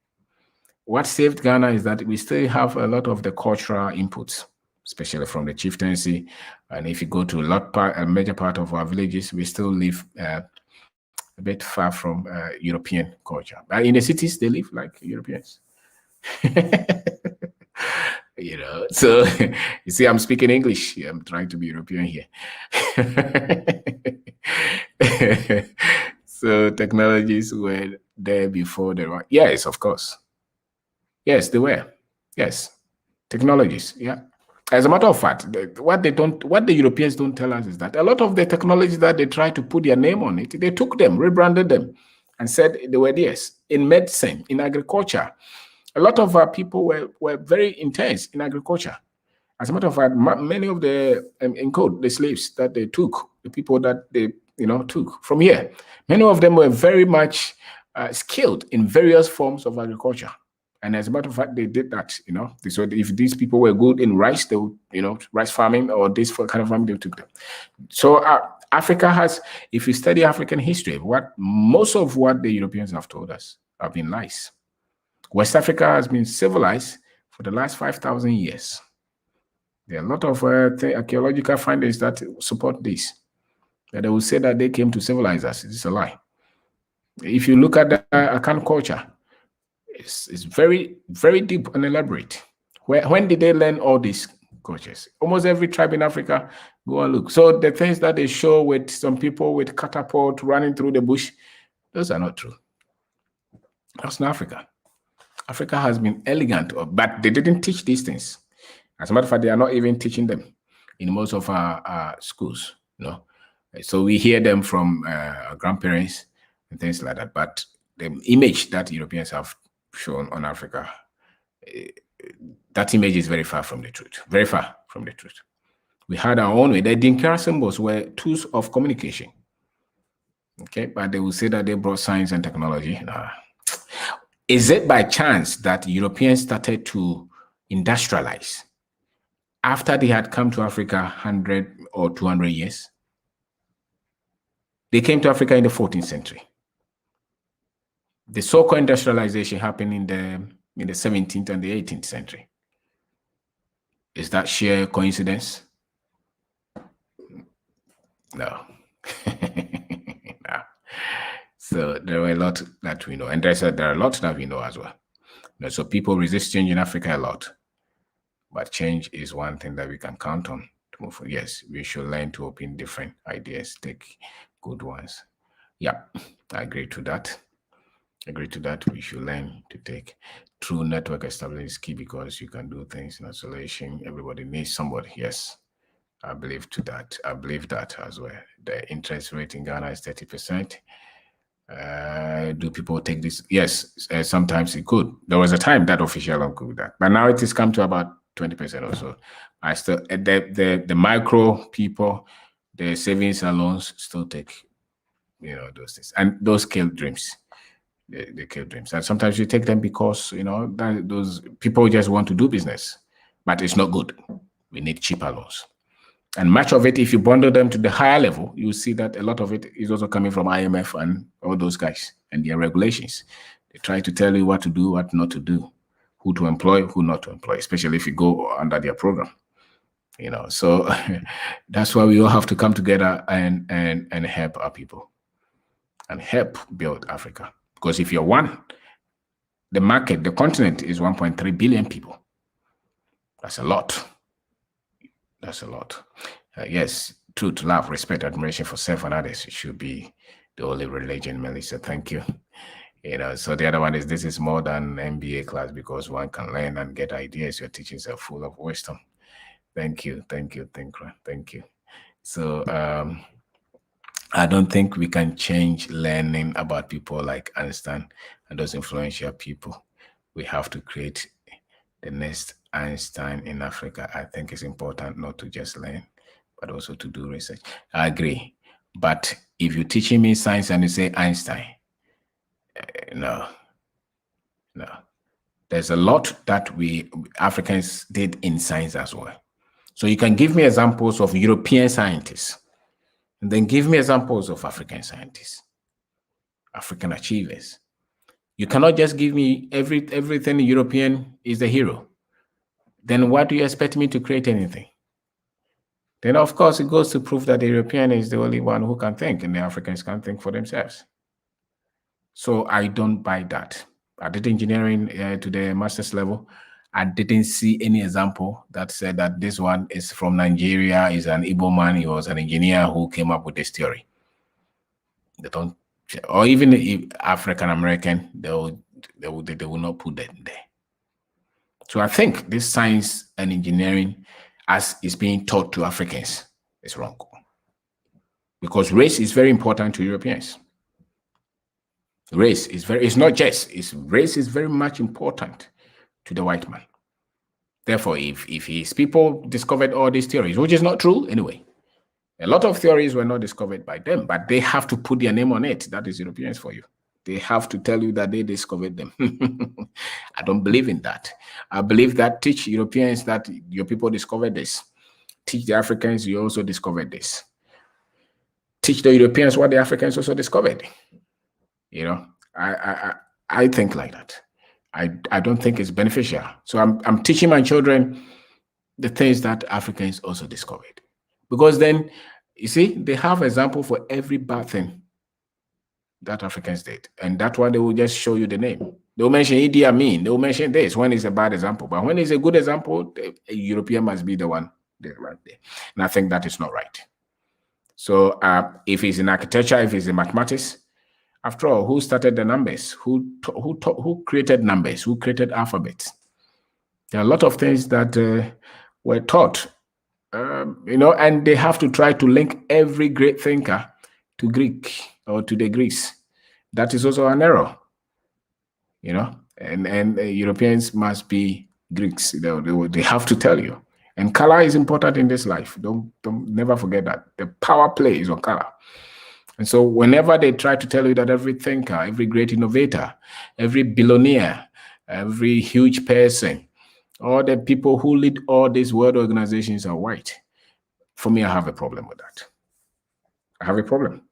What saved Ghana is that we still have a lot of the cultural inputs, especially from the chieftaincy. And if you go to a major part of our villages, we still live a bit far from European culture. But in the cities, they live like Europeans. So you see, I'm speaking English. I'm trying to be European here. So technologies were there before they were. Yes, of course. Yes, they were. Yes, technologies. Yeah. As a matter of fact, what the Europeans don't tell us is that a lot of the technologies that they try to put their name on it, they took them, rebranded them, and said they were theirs. In medicine, in agriculture, a lot of our people were very intense in agriculture. As a matter of fact, many of the the slaves that they took, the people that they took from here, many of them were very much skilled in various forms of agriculture. And as a matter of fact, they did that. So if these people were good in rice, they would, rice farming or this kind of farming, they took them. So Africa has, if you study African history, most of what the Europeans have told us have been lies. West Africa has been civilized for the last 5,000 years. There are a lot of archaeological findings that support this. That they will say that they came to civilize us. It's a lie. If you look at the Akan culture, it's very, very deep and elaborate. When did they learn all these cultures? Almost every tribe in Africa, go and look. So the things that they show with some people with catapult running through the bush, those are not true. That's not Africa. Africa has been elegant, but they didn't teach these things. As a matter of fact, they are not even teaching them in most of our schools. So we hear them from our grandparents and things like that. But the image that Europeans have shown on Africa, that image is very far from the truth. Very far from the truth. We had our own way. The Dinkara symbols were tools of communication. Okay, but they will say that they brought science and technology. Is it by chance that Europeans started to industrialize after they had come to Africa 100 or 200 years? They came to Africa in the 14th century. The so-called industrialization happened in the 17th and the 18th century. Is that sheer coincidence? No. No. So there are a lot that we know, and there are a lot that we know as well. So people resist change in Africa a lot, but change is one thing that we can count on to to move forward. Yes, we should learn to open different ideas, take good ones. Yeah, I agree to that. We should learn to take true network establishment is key because you can do things in isolation. Everybody needs somebody. Yes, I believe to that. I believe that as well. The interest rate in Ghana is 30%. Do people take this? Yes, sometimes it could. There was a time that official loan could do that, but now it has come to about 20% or so. I still the micro people, the savings and loans still take, those things, and those kill dreams. They kill dreams, and sometimes you take them because that those people just want to do business, but it's not good. We need cheaper loans. And much of it, if you bundle them to the higher level, you see that a lot of it is also coming from IMF and all those guys and their regulations. They try to tell you what to do, what not to do, who to employ, who not to employ, especially if you go under their program. So that's why we all have to come together and help our people and help build Africa. Because if you're one, the market, the continent is 1.3 billion people. That's a lot. That's a lot. Yes, truth, love, respect, admiration for self and others should be the only religion, Melissa. Thank you. So the other one is, this is more than MBA class because one can learn and get ideas. Your teachings are full of wisdom. Thank you. Thank you. Thank you. So I don't think we can change learning about people like Einstein and those influential people. We have to create the next Einstein in Africa. I think it's important not to just learn, but also to do research. I agree. But if you're teaching me science and you say Einstein, no. There's a lot that we Africans did in science as well. So you can give me examples of European scientists, and then give me examples of African scientists, African achievers. You cannot just give me everything European is the hero. Then why do you expect me to create anything? Then, of course, it goes to prove that the European is the only one who can think, and the Africans can't think for themselves. So I don't buy that. I did engineering to the master's level. I didn't see any example that said that this one is from Nigeria, is an Igbo man, he was an engineer who came up with this theory. They don't, or even if African American, they will not put that there. So I think this science and engineering, as is being taught to Africans, is wrong. Because race is very important to Europeans. Race is not just, race is very much important to the white man. Therefore, if his people discovered all these theories, which is not true anyway, a lot of theories were not discovered by them, but they have to put their name on it. That is Europeans for you. They have to tell you that they discovered them. I don't believe in that. I believe that teach Europeans that your people discovered this. Teach the Africans you also discovered this. Teach the Europeans what the Africans also discovered. I think like that. I don't think it's beneficial. So I'm teaching my children the things that Africans also discovered. Because then, you see, they have example for every bad thing that Africans did. And that's why they will just show you the name. They'll mention Idi Amin. They'll mention this when it's a bad example. But when it's a good example, a European must be the one there, right there. And I think that is not right. So if it's in architecture, if it's in mathematics, after all, who started the numbers? Who created numbers? Who created alphabets? There are a lot of things that were taught, and they have to try to link every great thinker to Greek or to the Greeks. That is also an error, and Europeans must be Greeks. They have to tell you. And color is important in this life. Don't never forget that. The power play is on color. And so whenever they try to tell you that every thinker, every great innovator, every billionaire, every huge person, all the people who lead all these world organizations are white, for me, I have a problem with that. I have a problem.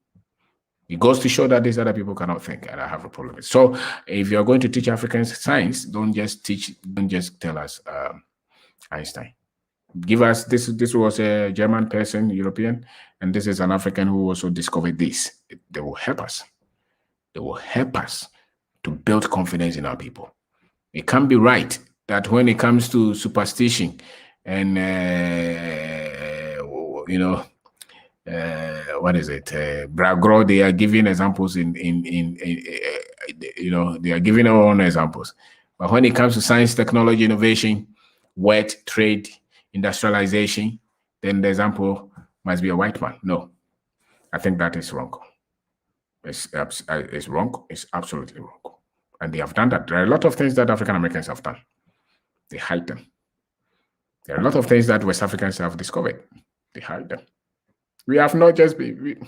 It goes to show that these other people cannot think, and I have a problem with it. So if you're going to teach Africans science, don't just tell us Einstein. Give us this was a German person, European, and this is an African who also discovered this. They will help us. They will help us to build confidence in our people. It can't be right that when it comes to superstition and what is it? Bragro, they are giving examples they are giving our own examples. But when it comes to science, technology, innovation, work, trade, industrialization, then the example must be a white man. No, I think that is wrong. It's wrong. It's absolutely wrong. And they have done that. There are a lot of things that African Americans have done. They hide them. There are a lot of things that West Africans have discovered. They hide them. We have not just been...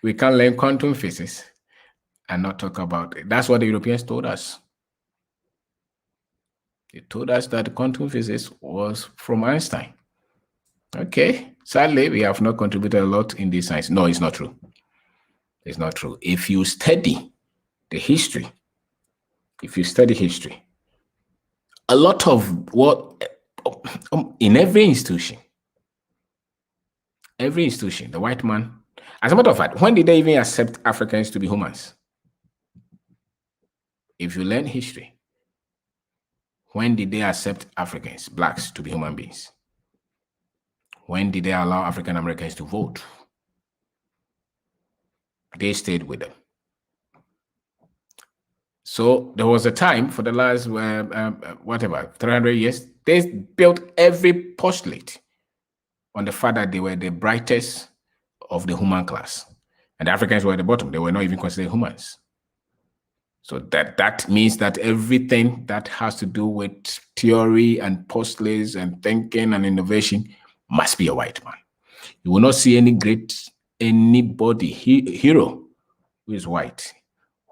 We can't learn quantum physics and not talk about it. That's what the Europeans told us. They told us that quantum physics was from Einstein. Okay. Sadly, we have not contributed a lot in this science. No, it's not true. It's not true. If you study the history, a lot of what in every institution, the white man, as a matter of fact, when did they even accept Africans to be humans? If you learn history, when did they accept Africans, blacks, to be human beings? When did they allow African Americans to vote? They stayed with them. So there was a time for the last, 300 years, they built every postulate on the fact that they were the brightest of the human class. And the Africans were at the bottom. They were not even considered humans. So that means that everything that has to do with theory and postulates and thinking and innovation must be a white man. You will not see anybody, hero, who is white,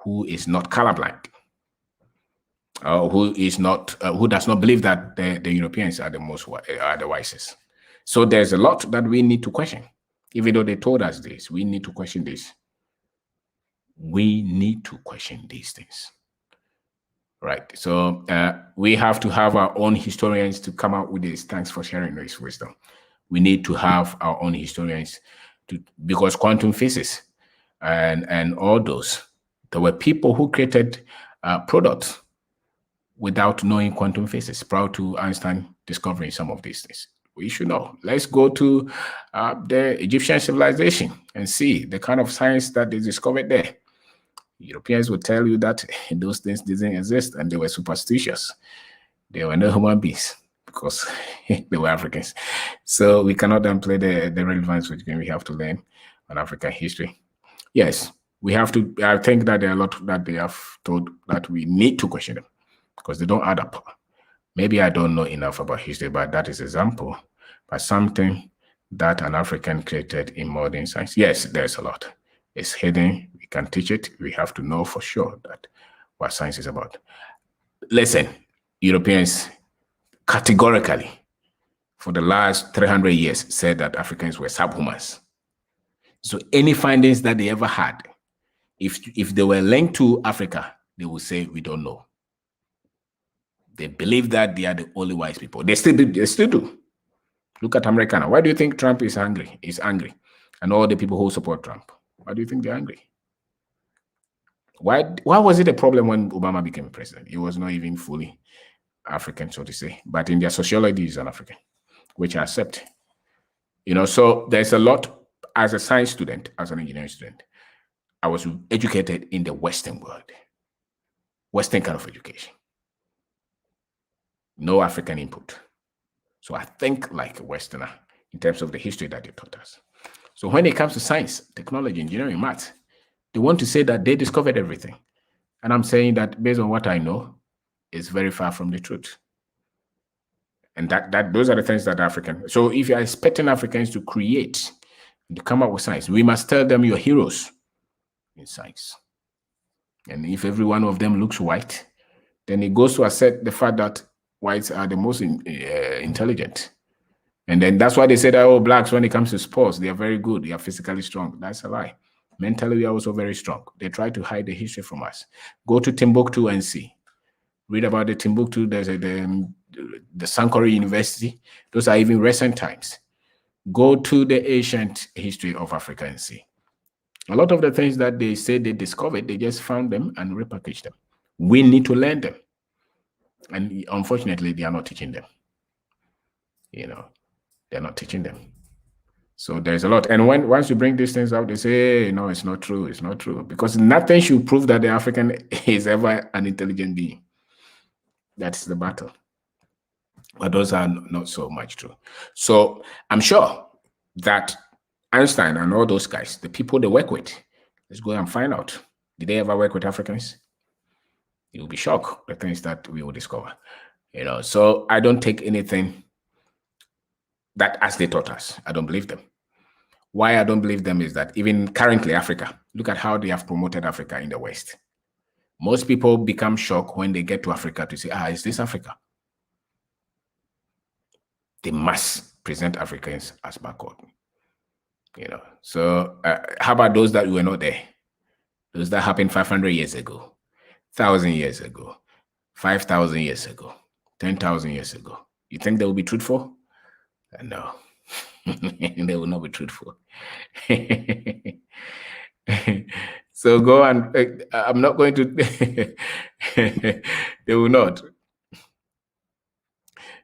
who is not colorblind, or who does not believe that the Europeans are the wisest. So there's a lot that we need to question. Even though they told us this, we need to question this. We need to question these things, right? So we have to have our own historians to come out with this. Thanks for sharing this wisdom. We need to have our own historians because quantum physics and all those, there were people who created products without knowing quantum physics prior to Einstein discovering some of these things. We should know. Let's go to the Egyptian civilization and see the kind of science that they discovered there. Europeans will tell you that those things didn't exist and they were superstitious. They were no human beings because they were Africans. So we cannot downplay the relevance which we have to learn on African history. Yes, we have to. I think that there are a lot that they have told that we need to question them because they don't add up. Maybe I don't know enough about history, but that is example. But something that an African created in modern science. Yes, there's a lot. It's hidden. We can teach it. We have to know for sure that what science is about. Listen, Europeans categorically, for the last 300 years, said that Africans were subhumans. So any findings that they ever had, if they were linked to Africa, they would say, we don't know. They believe that they are the only wise people. They still do. Look at Americana. Why do you think Trump is angry? And all the people who support Trump. Why do you think they're angry? Why was it a problem when Obama became president? He was not even fully African, so to say. But in their sociology, he's an African, which I accept. So there's a lot. As a science student, as an engineering student, I was educated in the Western world. Western kind of education. No African input. So I think like a Westerner in terms of the history that they taught us. So when it comes to science, technology, engineering, math, they want to say that they discovered everything. And I'm saying that based on what I know, it's very far from the truth. And those are the things that African. So if you're expecting Africans to create, to come up with science, we must tell them you're heroes in science. And if every one of them looks white, then it goes to accept the fact that whites are the most intelligent. And then that's why they say that, oh, blacks, when it comes to sports, they are very good. They are physically strong. That's a lie. Mentally, we are also very strong. They try to hide the history from us. Go to Timbuktu and see. Read about the Timbuktu. There's the Sankore University. Those are even recent times. Go to the ancient history of Africa and see. A lot of the things that they say they discovered, they just found them and repackaged them. We need to learn them. And unfortunately, they are not teaching them. They're not teaching them. So there's a lot. And once you bring these things out, they say, hey, no, it's not true. It's not true. Because nothing should prove that the African is ever an intelligent being. That's the battle. But those are not so much true. So I'm sure that Einstein and all those guys, the people they work with, let's go and find out. Did they ever work with Africans? You'll be shocked the things that we will discover. So I don't take anything that as they taught us. I don't believe them. Why I don't believe them is that even currently Africa, look at how they have promoted Africa in the West. Most people become shocked when they get to Africa to say, is this Africa? They must present Africans as backward. So how about those that were not there? Those that happened 500 years ago, 1,000 years ago, 5,000 years ago, 10,000 years ago. You think they will be truthful? No, they will not be truthful. So go and I'm not going to. They will not.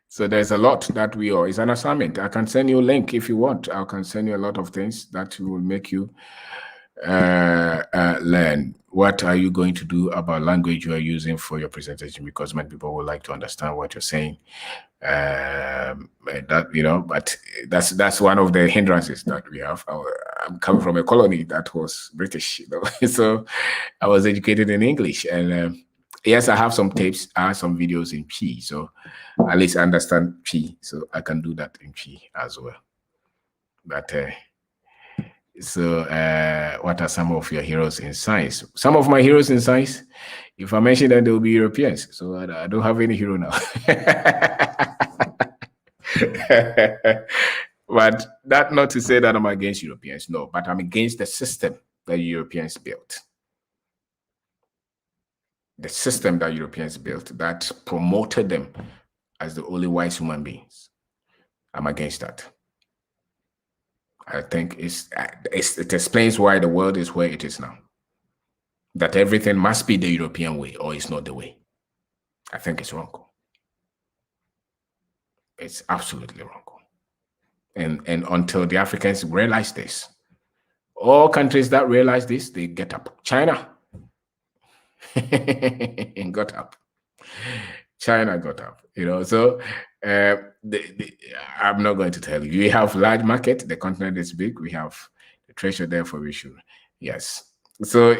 So there's a lot that it's an assignment. I can send you a link if you want. I can send you a lot of things that will make you learn. What are you going to do about language you are using for your presentation? Because many people would like to understand what you're saying. But that's one of the hindrances that we have. I'm coming from a colony that was British, so I was educated in English, and yes, I have some tapes, I have some videos in P, so at least I understand P, so I can do that in P as well. But what are some of your heroes in science? Some of my heroes in science, if I mention that, they will be Europeans. So I don't have any hero now. But that not to say that I'm against Europeans, no, but I'm against the system that Europeans built. The system that Europeans built that promoted them as the only wise human beings. I'm against that. I think it explains why the world is where it is now. That everything must be the European way, or it's not the way. I think it's wrong. It's absolutely wrong. And until the Africans realize this, all countries that realize this, they get up. China got up. China got up. So I'm not going to tell you. We have large market. The continent is big. We have the treasure there for we should. Yes. So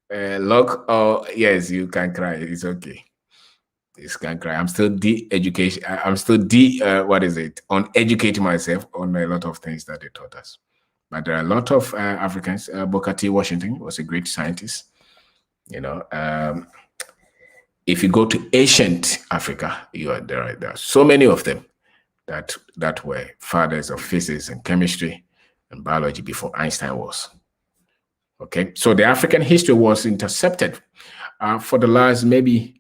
look. Oh yes, you can cry. It's okay. You can cry. I'm still de-education. I'm still uneducating myself on a lot of things that they taught us. But there are a lot of Africans. Booker T. Washington was a great scientist. If you go to ancient Africa, there are so many of them that were fathers of physics and chemistry and biology before Einstein was. Okay, so the African history was intercepted for the last maybe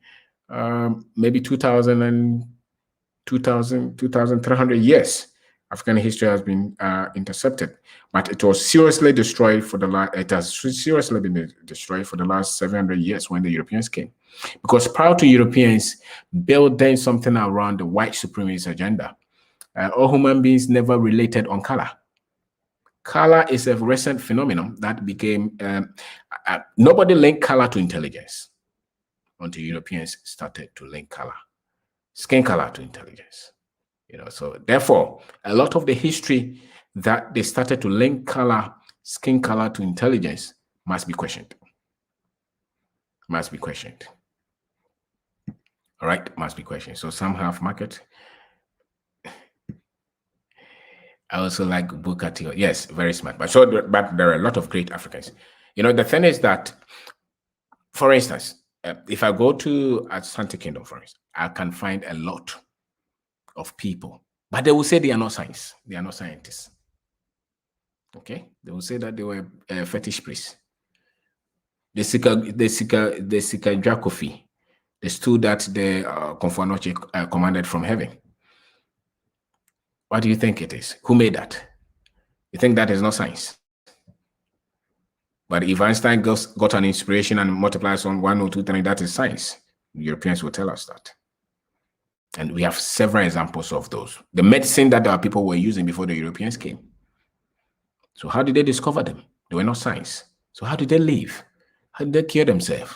2,300 years. African history has been intercepted, but it was seriously destroyed for the last. It has seriously been destroyed for the last 700 years when the Europeans came, because prior to Europeans building something around the white supremacist agenda, all human beings never related on color. Color is a recent phenomenon that became nobody linked color to intelligence until Europeans started to link color, skin color to intelligence. So therefore, a lot of the history that they started to link color, skin color to intelligence must be questioned. Must be questioned. All right, must be questioned. So some have market. I also like Booker T. Yes, very smart. But there are a lot of great Africans. The thing is that, for instance, if I go to Asante Kingdom, for instance, I can find a lot of people, but they will say they are not science. They are not scientists. Okay, they will say that they were fetish priests. The Sika Jakofi, the stool that the Konfuanoche commanded from heaven. What do you think it is? Who made that? You think that is not science? But if Einstein got an inspiration and multiplies on 1, 2, 3, that is science. Europeans will tell us that. And we have several examples of those. The medicine that our people were using before the Europeans came. So how did they discover them? They were not science. So how did they live? How did they cure themselves?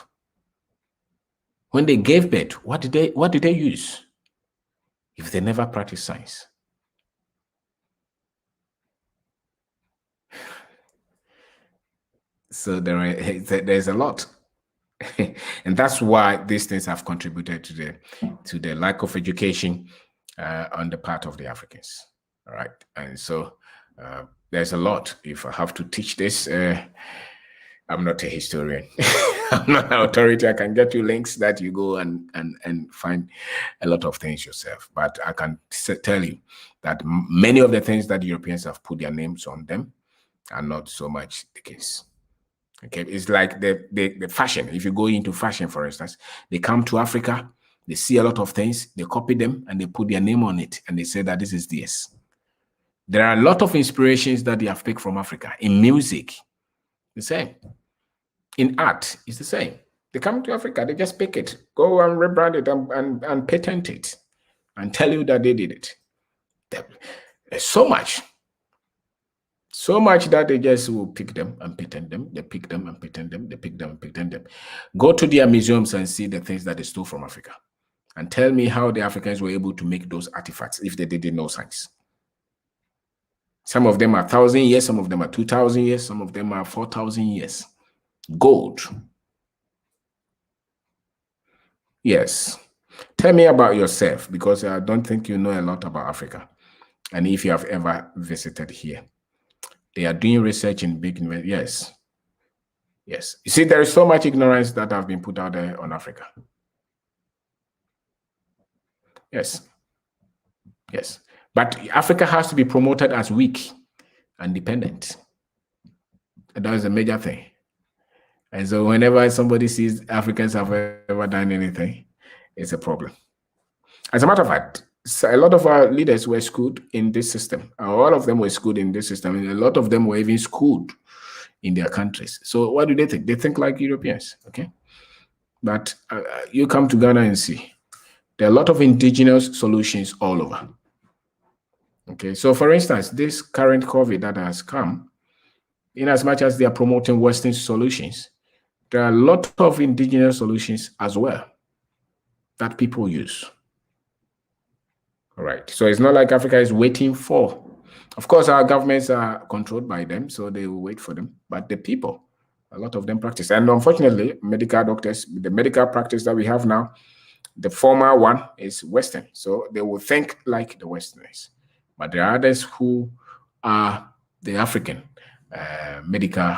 When they gave birth, what did they use? If they never practiced science. So there's a lot. And that's why these things have contributed to the lack of education on the part of the Africans. All right. And so there's a lot. If I have to teach this, I'm not a historian. I'm not an authority. I can get you links that you go and find a lot of things yourself. But I can tell you that many of the things that Europeans have put their names on them are not so much the case. Okay, it's like the fashion. If you go into fashion, for instance, they come to Africa, they see a lot of things, they copy them, and they put their name on it, and they say that this is theirs. There are a lot of inspirations that they have picked from Africa. In music, the same. In art, it's the same. They come to Africa, they just pick it, go and rebrand it and patent it, and tell you that they did it. There's so much. So much that they just will pick them and patent them. They pick them and patent them. They pick them and patent them. Go to their museums and see the things that they stole from Africa. And tell me how the Africans were able to make those artifacts if they didn't know science. Some of them are 1,000 years. Some of them are 2,000 years. Some of them are 4,000 years. Gold. Yes. Tell me about yourself, because I don't think you know a lot about Africa. And if you have ever visited here. They are doing research in big, yes. Yes. You see, there is so much ignorance that have been put out there on Africa. Yes. Yes. But Africa has to be promoted as weak and dependent. And that is a major thing. And so whenever somebody sees Africans have ever done anything, it's a problem. As a matter of fact, a lot of our leaders were schooled in this system. All of them were schooled in this system. And a lot of them were even schooled in their countries. So what do they think? They think like Europeans, okay? But you come to Ghana and see. There are a lot of indigenous solutions all over. Okay, so for instance, this current COVID that has come, in as much as they are promoting Western solutions, there are a lot of indigenous solutions as well that people use. All right. So it's not like Africa is waiting for. Of course, our governments are controlled by them, so they will wait for them. But the people, a lot of them practice. And unfortunately, medical doctors, the medical practice that we have now, the former one is Western. So they will think like the Westerners. But there are others who are the African medical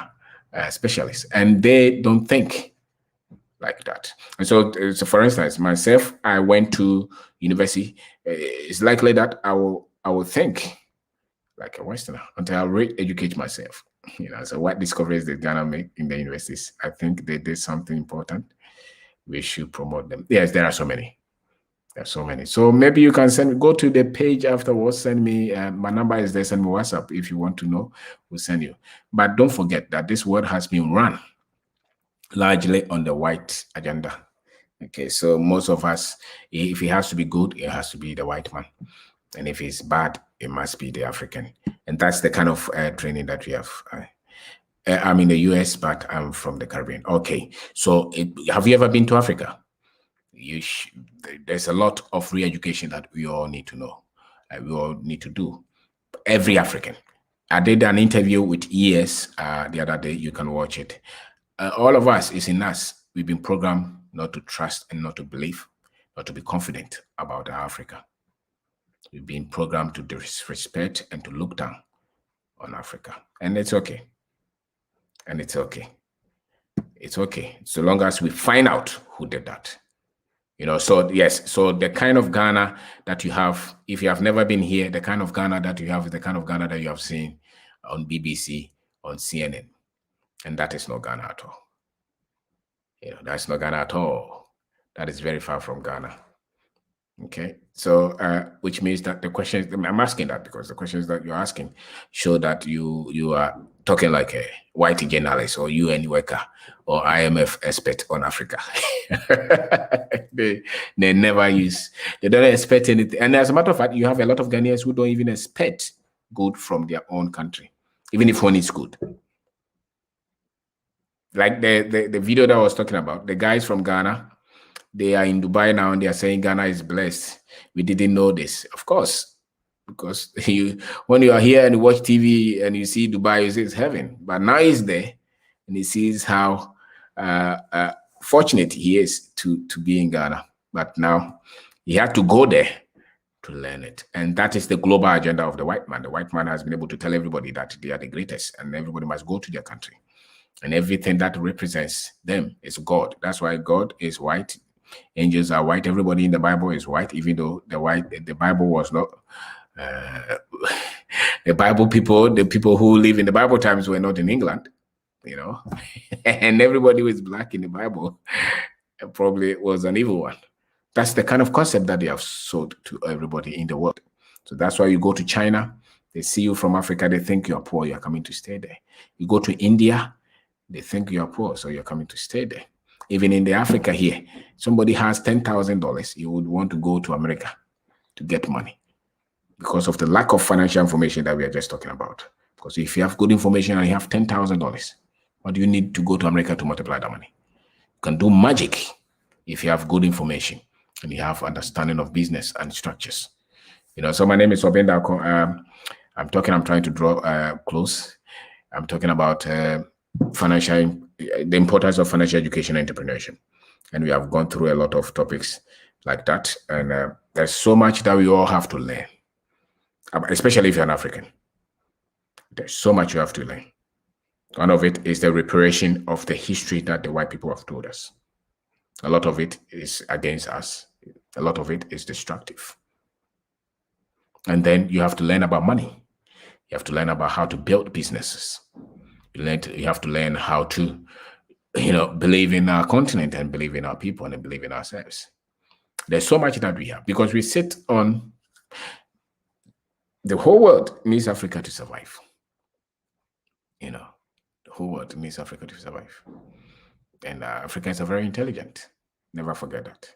specialists, and they don't think like that. And so for instance, myself, I went to university. It's likely that I will think like a Westerner until I re-educate myself. You know, so what discoveries did Ghana make in the universities? I think they did something important. We should promote them. Yes, there are so many. There's so many. So maybe you can go to the page afterwards, send me, my number is there, send me WhatsApp if you want to know, we'll send you. But don't forget that this world has been run largely on the white agenda. Okay, so most of us, if it has to be good, it has to be the white man. And if it's bad, it must be the African. And that's the kind of training that we have. I'm in the US, but I'm from the Caribbean. Okay, so have you ever been to Africa? There's a lot of re-education that we all need to know. We all need to do. Every African. I did an interview with ES the other day. You can watch it. All of us is in us. We've been programmed not to trust and not to believe, not to be confident about Africa. We've been programmed to disrespect and to look down on Africa. And it's okay. And it's okay. It's okay. So long as we find out who did that. You know, so yes, so the kind of Ghana that you have, if you have never been here, the kind of Ghana that you have is the kind of Ghana that you have seen on BBC, on CNN. And that is not Ghana at all. You know, that's not Ghana at all. That is very far from Ghana. Okay, so which means that the questions I'm asking that because the questions that you're asking show that you are talking like a white journalist or UN worker or IMF expert on Africa. they they never use they don't expect anything, and as a matter of fact, you have a lot of Ghanaians who don't even expect good from their own country, even if one is good. Like the video that I was talking about, the guys from Ghana. They are in Dubai now and they are saying Ghana is blessed. We didn't know this. Of course, because when you are here and you watch TV and you see Dubai, you say it's heaven. But now he's there and he sees how fortunate he is to be in Ghana. But now he had to go there to learn it. And that is the global agenda of the white man. The white man has been able to tell everybody that they are the greatest and everybody must go to their country. And everything that represents them is God. That's why God is white. Angels are white. Everybody in the Bible is white, even though the Bible was not. The Bible people, the people who live in the Bible times were not in England, and everybody was black in the Bible. Probably was an evil one. That's the kind of concept that they have sold to everybody in the world. So that's why you go to China, they see you from Africa, they think you're poor, you're coming to stay there. You go to India, they think you're poor, so you're coming to stay there. Even in the Africa here, somebody has $10,000, you would want to go to America to get money because of the lack of financial information that we are just talking about. Because if you have good information and you have $10,000, what do you need to go to America to multiply that money? You can do magic if you have good information and you have understanding of business and structures. So my name is Kwabena. I'm trying to draw close. I'm talking about the importance of financial education and entrepreneurship. And we have gone through a lot of topics like that. And there's so much that we all have to learn, especially if you're an African. There's so much you have to learn. One of it is the reparation of the history that the white people have told us. A lot of it is against us. A lot of it is destructive. And then you have to learn about money. You have to learn about how to build businesses. You have to learn how to, believe in our continent and believe in our people and believe in ourselves. There's so much that we have because we sit on the whole world needs Africa to survive. The whole world needs Africa to survive. And Africans are very intelligent. Never forget that.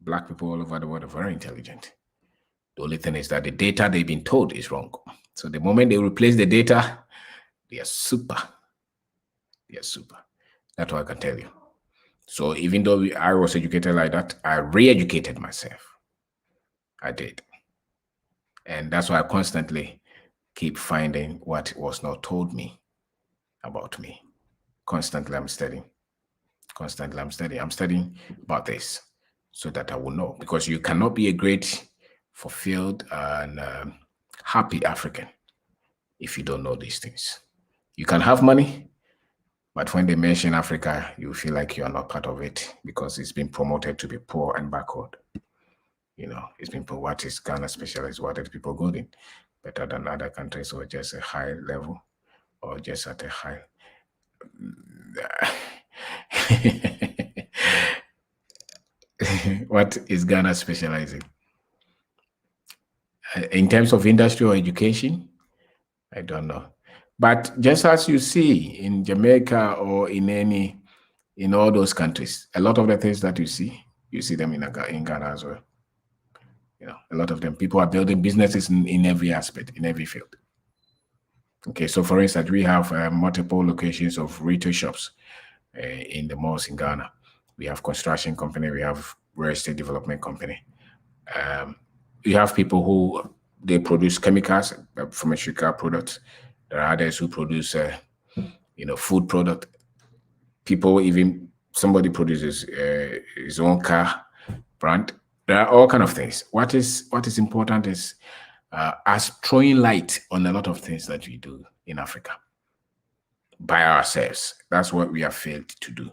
Black people all over the world are very intelligent. The only thing is that the data they've been told is wrong. So the moment they replace the data, they are super. They are super. That's what I can tell you. So even though I was educated like that, I re-educated myself. I did. And that's why I constantly keep finding what was not told me about me. Constantly I'm studying. I'm studying about this so that I will know. Because you cannot be a great, fulfilled, and happy African if you don't know these things. You can have money, but when they mention Africa, you feel like you are not part of it because it's been promoted to be poor and backward. It's been put, what is Ghana specialist? What did people good in? Better than other countries or just a high level or just at a high. What is Ghana specializing? In terms of industry or education? I don't know. But just as you see in Jamaica or in all those countries, a lot of the things that you see them in Ghana as well. A lot of them, people are building businesses in every aspect, in every field. Okay, so for instance, we have multiple locations of retail shops in the malls in Ghana. We have construction company, we have real estate development company. You have people who they produce chemicals, pharmaceutical products. There are others who produce, food product. Somebody produces his own car brand. There are all kind of things. What is important is us throwing light on a lot of things that we do in Africa by ourselves. That's what we have failed to do.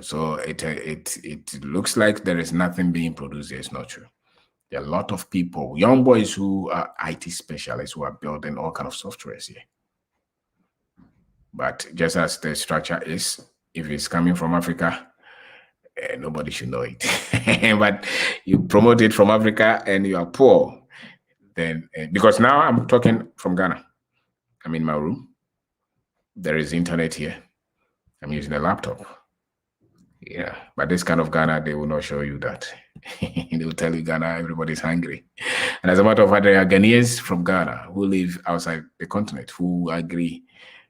So it looks like there is nothing being produced here. It's not true. There are a lot of people, young boys who are IT specialists who are building all kind of softwares here. But just as the structure is, if it's coming from Africa, nobody should know it. But you promote it from Africa and you are poor, then because now I'm talking from Ghana. I'm in my room. There is internet here. I'm using a laptop. Yeah, but this kind of Ghana, they will not show you that. They will tell you Ghana, everybody's hungry. And as a matter of fact, there are Ghanaians from Ghana who live outside the continent who agree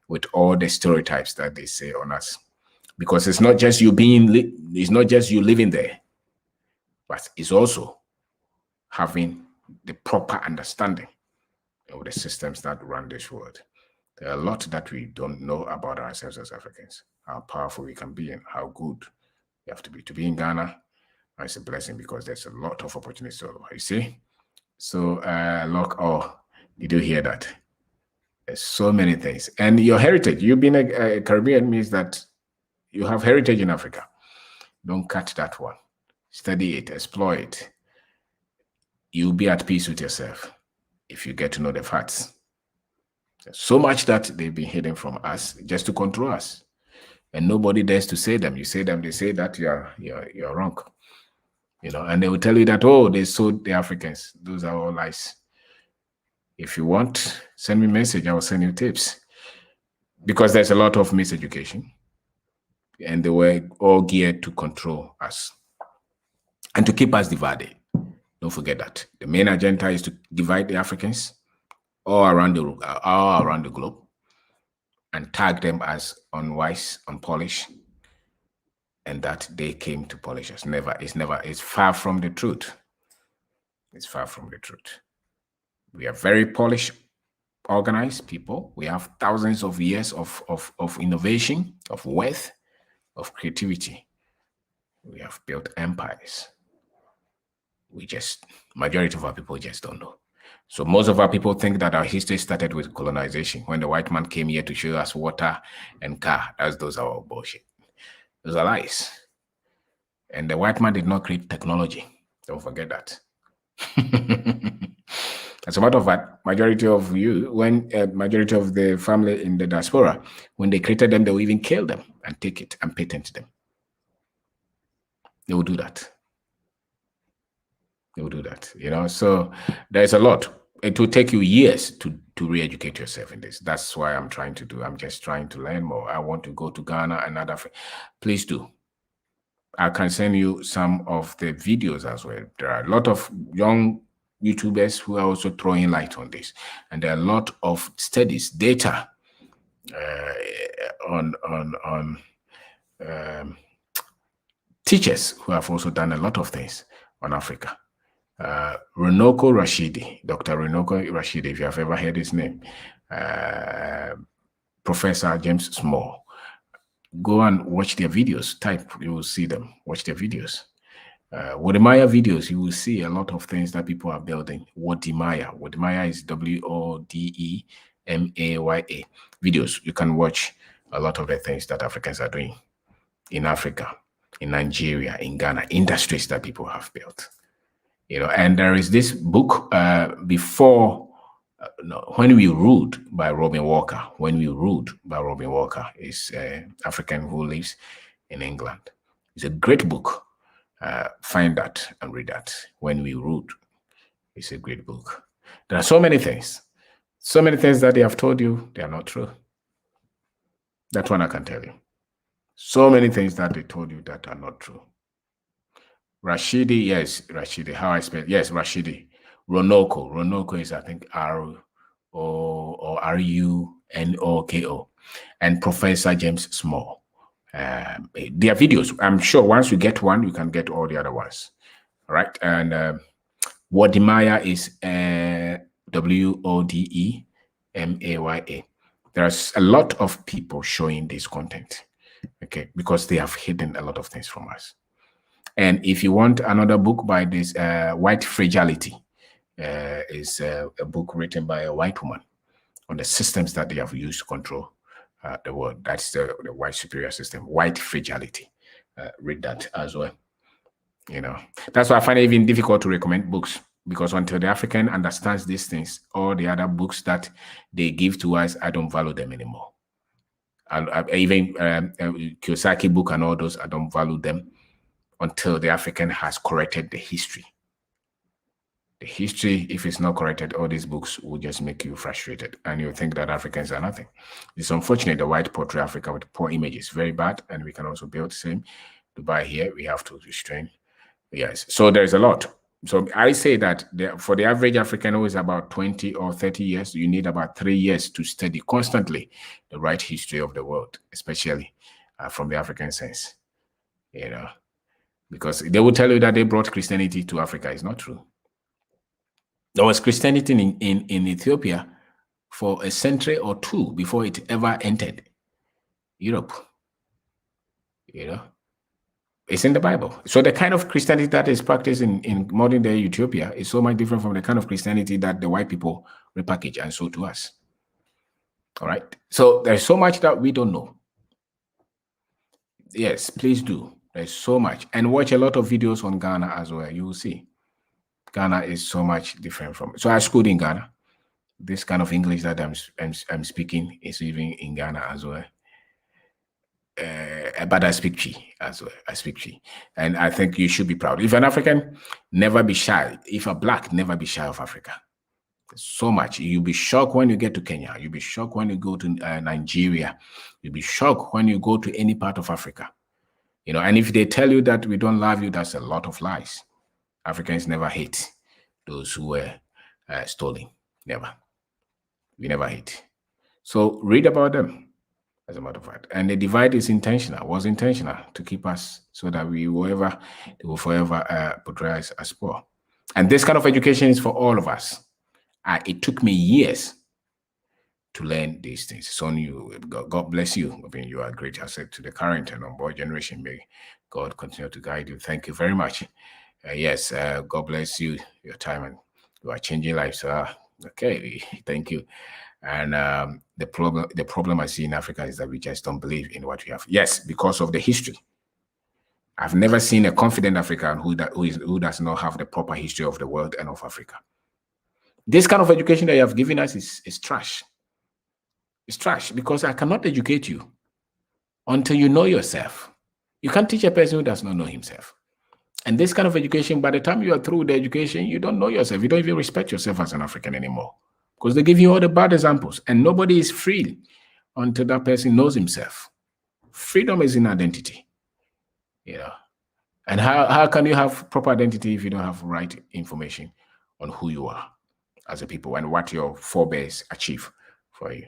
with all the stereotypes that they say on us. Because it's not just you it's not just you living there, but it's also having the proper understanding of the systems that run this world. There are a lot that we don't know about ourselves as Africans, how powerful we can be and how good we have to be. To be in Ghana, it's a blessing because there's a lot of opportunities all over, you see? So, did you hear that? There's so many things. And your heritage, you being a Caribbean means that you have heritage in Africa. Don't cut that one. Study it, explore it. You'll be at peace with yourself if you get to know the facts. There's so much that they've been hidden from us just to control us. And nobody dares to say them. You say them, they say that you're wrong. You know, and they will tell you that, oh, they sold the Africans. Those are all lies. If you want, send me a message. I will send you tips. Because there's a lot of miseducation. And they were all geared to control us and to keep us divided. Don't forget that. The main agenda is to divide the Africans all around the globe and tag them as unwise, unpolished, and that they came to polish us. It's far from the truth. It's far from the truth. We are very polished, organized people. We have thousands of years of innovation, of wealth, of creativity. We have built empires. Majority of our people just don't know. So most of our people think that our history started with colonization, when the white man came here to show us water and car. Those are all bullshit. Those are lies. And the white man did not create technology. Don't forget that. As a matter of fact, majority of the family in the diaspora, when they created them, they will even kill them and take it and patent them. They will do that. They will do that, you know. So there's a lot. It will take you years to re-educate yourself in this. That's why I'm trying to do. I'm just trying to learn more. I want to go to Ghana and other. Please do. I can send you some of the videos as well. There are a lot of young YouTubers who are also throwing light on this, and there are a lot of studies, data on teachers who have also done a lot of things on Africa. Runoko Rashidi, Dr. Runoko Rashidi, if you have ever heard his name, Professor James Small. Go and watch their videos. Type, you will see them. Watch their videos. Wodemaya videos, you will see a lot of things that people are building. Wodemaya. Wodemaya is Wodemaya videos. You can watch a lot of the things that Africans are doing in Africa, in Nigeria, in Ghana, industries that people have built. You know, and there is this book When We Ruled by Robin Walker. When We Ruled by Robin Walker is an African who lives in England. It's a great book. Find that and read that. When We Ruled. It's a great book. There are so many things that they have told you, they are not true. That one I can tell you. So many things that they told you that are not true. Rashidi, yes, Rashidi. How I spell? Yes, Rashidi. Runoko. Runoko is, I think, R-U-N-O-K-O. And Professor James Small. Their videos. I'm sure once you get one, you can get all the other ones. All right. And Wodemaya is Wodemaya. There's a lot of people showing this content. Okay, because they have hidden a lot of things from us. And if you want another book by this White Fragility, is a book written by a white woman on the systems that they have used to control the world. That's the white superior system, White Fragility. Read that as well. You know, that's why I find it even difficult to recommend books, because until the African understands these things, all the other books that they give to us, I don't value them anymore. And even Kiyosaki book and all those, I don't value them until the African has corrected the history. The history, if it's not corrected, all these books will just make you frustrated and you think that Africans are nothing. It's unfortunate the white portray Africa with poor images, very bad, and we can also build the same. Dubai here, we have to restrain. Yes, so there's a lot. So I say that for the average African who is about 20 or 30 years, you need about 3 years to study constantly the right history of the world, especially from the African sense, you know, because they will tell you that they brought Christianity to Africa. It's not true. There was Christianity in Ethiopia for a century or two before it ever entered Europe. You know, it's in the Bible. So the kind of Christianity that is practiced in modern day Ethiopia is so much different from the kind of Christianity that the white people repackage and sold to us. All right. So there's so much that we don't know. Yes, please do. There's so much. And watch a lot of videos on Ghana as well. You will see. Ghana is so much different from. So I schooled in Ghana. This kind of English that I'm speaking is even in Ghana as well. But I speak Chi as well. I speak Chi. And I think you should be proud. If an African, never be shy. If a Black, never be shy of Africa. So much. You'll be shocked when you get to Kenya. You'll be shocked when you go to Nigeria. You'll be shocked when you go to any part of Africa. You know, and if they tell you that we don't love you, that's a lot of lies. Africans never hate those who were stolen. Never. We never hate. So read about them, as a matter of fact. And the divide is intentional, was intentional to keep us so that they will forever portray us as poor. And this kind of education is for all of us. It took me years to learn these things. So God bless you. I mean, you are a great asset to the current and onboard generation. May God continue to guide you. Thank you very much. Yes, God bless you, your time, and you are changing lives. Okay, thank you. And the problem I see in Africa is that we just don't believe in what we have. Yes, because of the history. I've never seen a confident African who does not have the proper history of the world and of Africa. This kind of education that you have given us is trash. It's trash because I cannot educate you until you know yourself. You can't teach a person who does not know himself. And this kind of education, by the time you are through the education, you don't know yourself. You don't even respect yourself as an African anymore because they give you all the bad examples and nobody is free until that person knows himself. Freedom is in identity, you know. And how can you have proper identity if you don't have right information on who you are as a people and what your forebears achieve for you?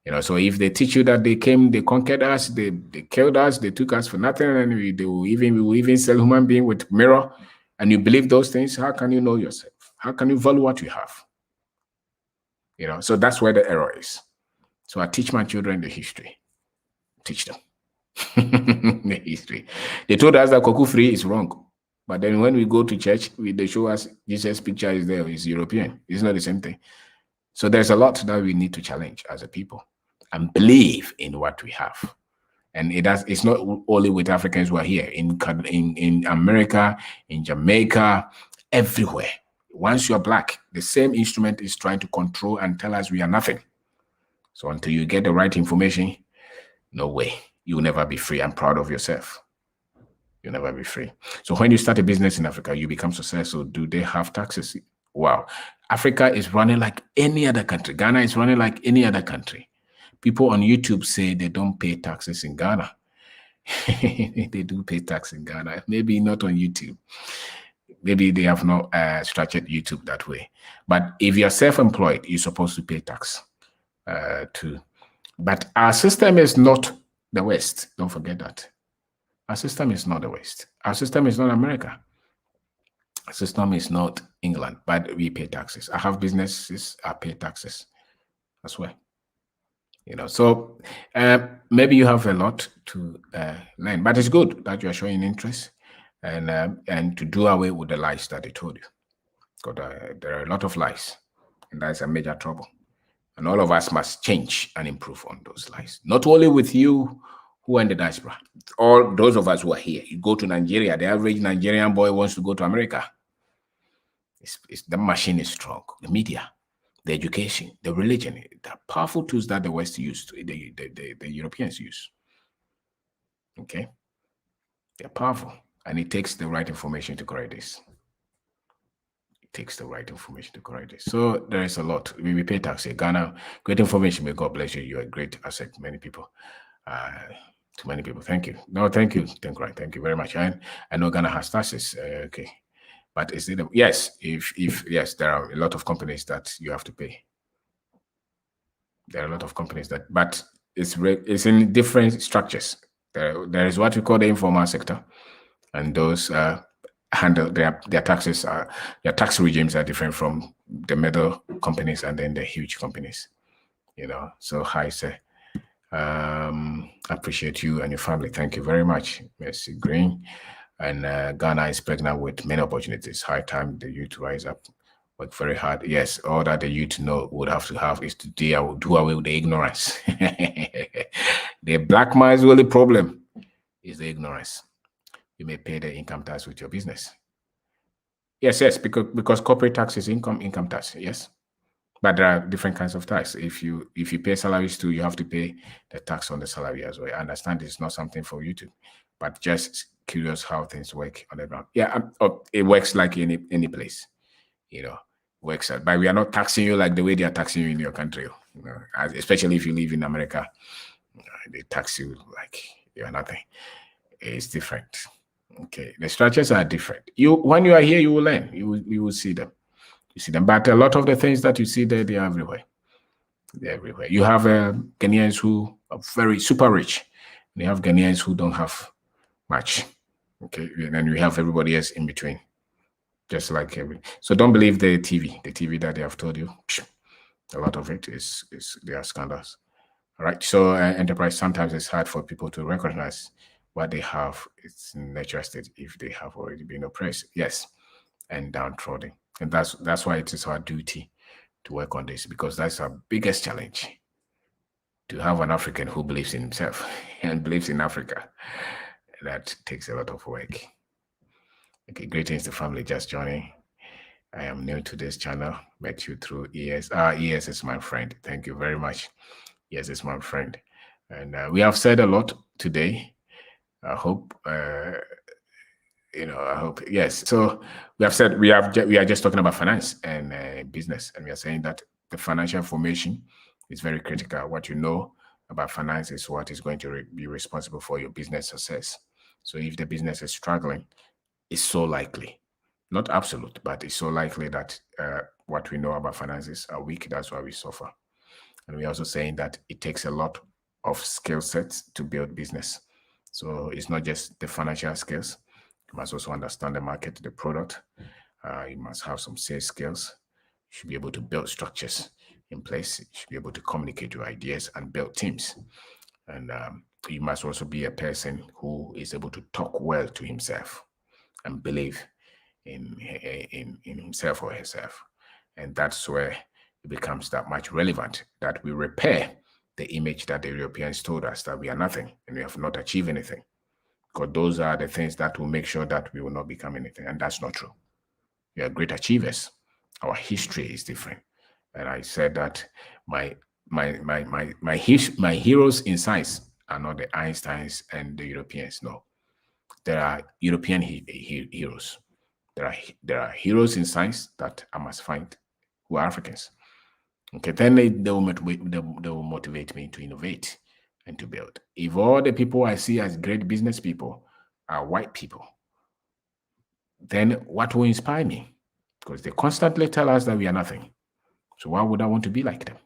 You know, so if they teach you that they came, they conquered us, they killed us, they took us for nothing, and we will even sell human being with mirror, and you believe those things, how can you know yourself? How can you value what you have? You know, so that's where the error is. So I teach my children the history. Teach them the history. They told us that Koku free is wrong. But then when we go to church, they show us Jesus' picture is there, it's European. It's not the same thing. So there's a lot that we need to challenge as a people and believe in what we have. And it's not only with Africans who are here, in America, in Jamaica, everywhere. Once you're Black, the same instrument is trying to control and tell us we are nothing. So until you get the right information, no way. You'll never be free. I'm proud of yourself. You'll never be free. So when you start a business in Africa, you become successful. Do they have taxes? Wow. Africa is running like any other country. Ghana is running like any other country. People on YouTube say they don't pay taxes in Ghana. They do pay tax in Ghana. Maybe not on YouTube. Maybe they have not structured YouTube that way. But if you're self-employed, you're supposed to pay tax too. But our system is not the West. Don't forget that. Our system is not the West. Our system is not America. Our system is not England, but we pay taxes. I have businesses, I pay taxes as well. You know, so maybe you have a lot to learn, but it's good that you're showing interest and to do away with the lies that they told you. Because there are a lot of lies, and that's a major trouble. And all of us must change and improve on those lies. Not only with you who are in the diaspora, all those of us who are here. You go to Nigeria, the average Nigerian boy wants to go to America. The machine is strong. The media, the education, the religion, the powerful tools that the West used, the Europeans use. Okay? They're powerful. And it takes the right information to correct this. It takes the right information to correct this. So there is a lot. We pay tax in Ghana. Great information. May God bless you. You are a great asset to many people. To many people. Thank you. No, thank you. Thank you very much. And I know Ghana has taxes. Okay. But is it yes, if yes, there are a lot of companies that you have to pay. There are a lot of companies that, but it's in different structures. There is what we call the informal sector, and those handle their taxes their tax regimes are different from the middle companies and then the huge companies. So hi sir. Appreciate you and your family. Thank you very much, Mercy Green. And Ghana is pregnant with many opportunities. High time the youth rise up, work very hard. Yes, all that the youth would have to have is to do away with the ignorance. The black man's only problem is the ignorance. You may pay the income tax with your business. Yes, because corporate tax is income tax. Yes. But there are different kinds of tax. If you pay salaries too, you have to pay the tax on the salary as well. I understand it's not something for you to, but just curious how things work on the ground. Yeah, it works like any place, works. But we are not taxing you like the way they are taxing you in your country. Especially if you live in America, they tax you like you're nothing. It's different. Okay, the structures are different. When you are here, you will learn. You will see them. You see them, but a lot of the things that you see there, they are everywhere. They're everywhere. You have Ghanaians who are very super rich. And you have Ghanaians who don't have much. Okay, and then we have everybody else in between, just like So don't believe the TV that they have told you. A lot of it is they are scandals. All right. So enterprise, sometimes it's hard for people to recognize what they have. It's natural state if they have already been oppressed. Yes, and downtrodden. And that's why it is our duty to work on this, because that's our biggest challenge. To have an African who believes in himself and believes in Africa, that takes a lot of work. Okay, greetings to family just joining. I am new to this channel. Met you through ES. ES is my friend. Thank you very much. ES is my friend. And we have said a lot today. I hope I hope, yes. So we have said we are just talking about finance and business, and we are saying that the financial information is very critical. What you know about finance is what is going to be responsible for your business success. So if the business is struggling, it's so likely, not absolute, but it's so likely that what we know about finances are weak. That's why we suffer. And we're also saying that it takes a lot of skill sets to build business. So it's not just the financial skills. You must also understand the market, the product. You must have some sales skills. You should be able to build structures in place. You should be able to communicate your ideas and build teams. And you must also be a person who is able to talk well to himself and believe in himself or herself. And that's where it becomes that much relevant that we repair the image that the Europeans told us that we are nothing and we have not achieved anything. Because those are the things that will make sure that we will not become anything. And that's not true. We are great achievers. Our history is different. And I said that my heroes in science are not the Einsteins and the Europeans. No. There are European heroes. There are heroes in science that I must find who are Africans. Okay, then they will motivate me to innovate and to build. If all the people I see as great business people are white people, then what will inspire me? Because they constantly tell us that we are nothing. So why would I want to be like them?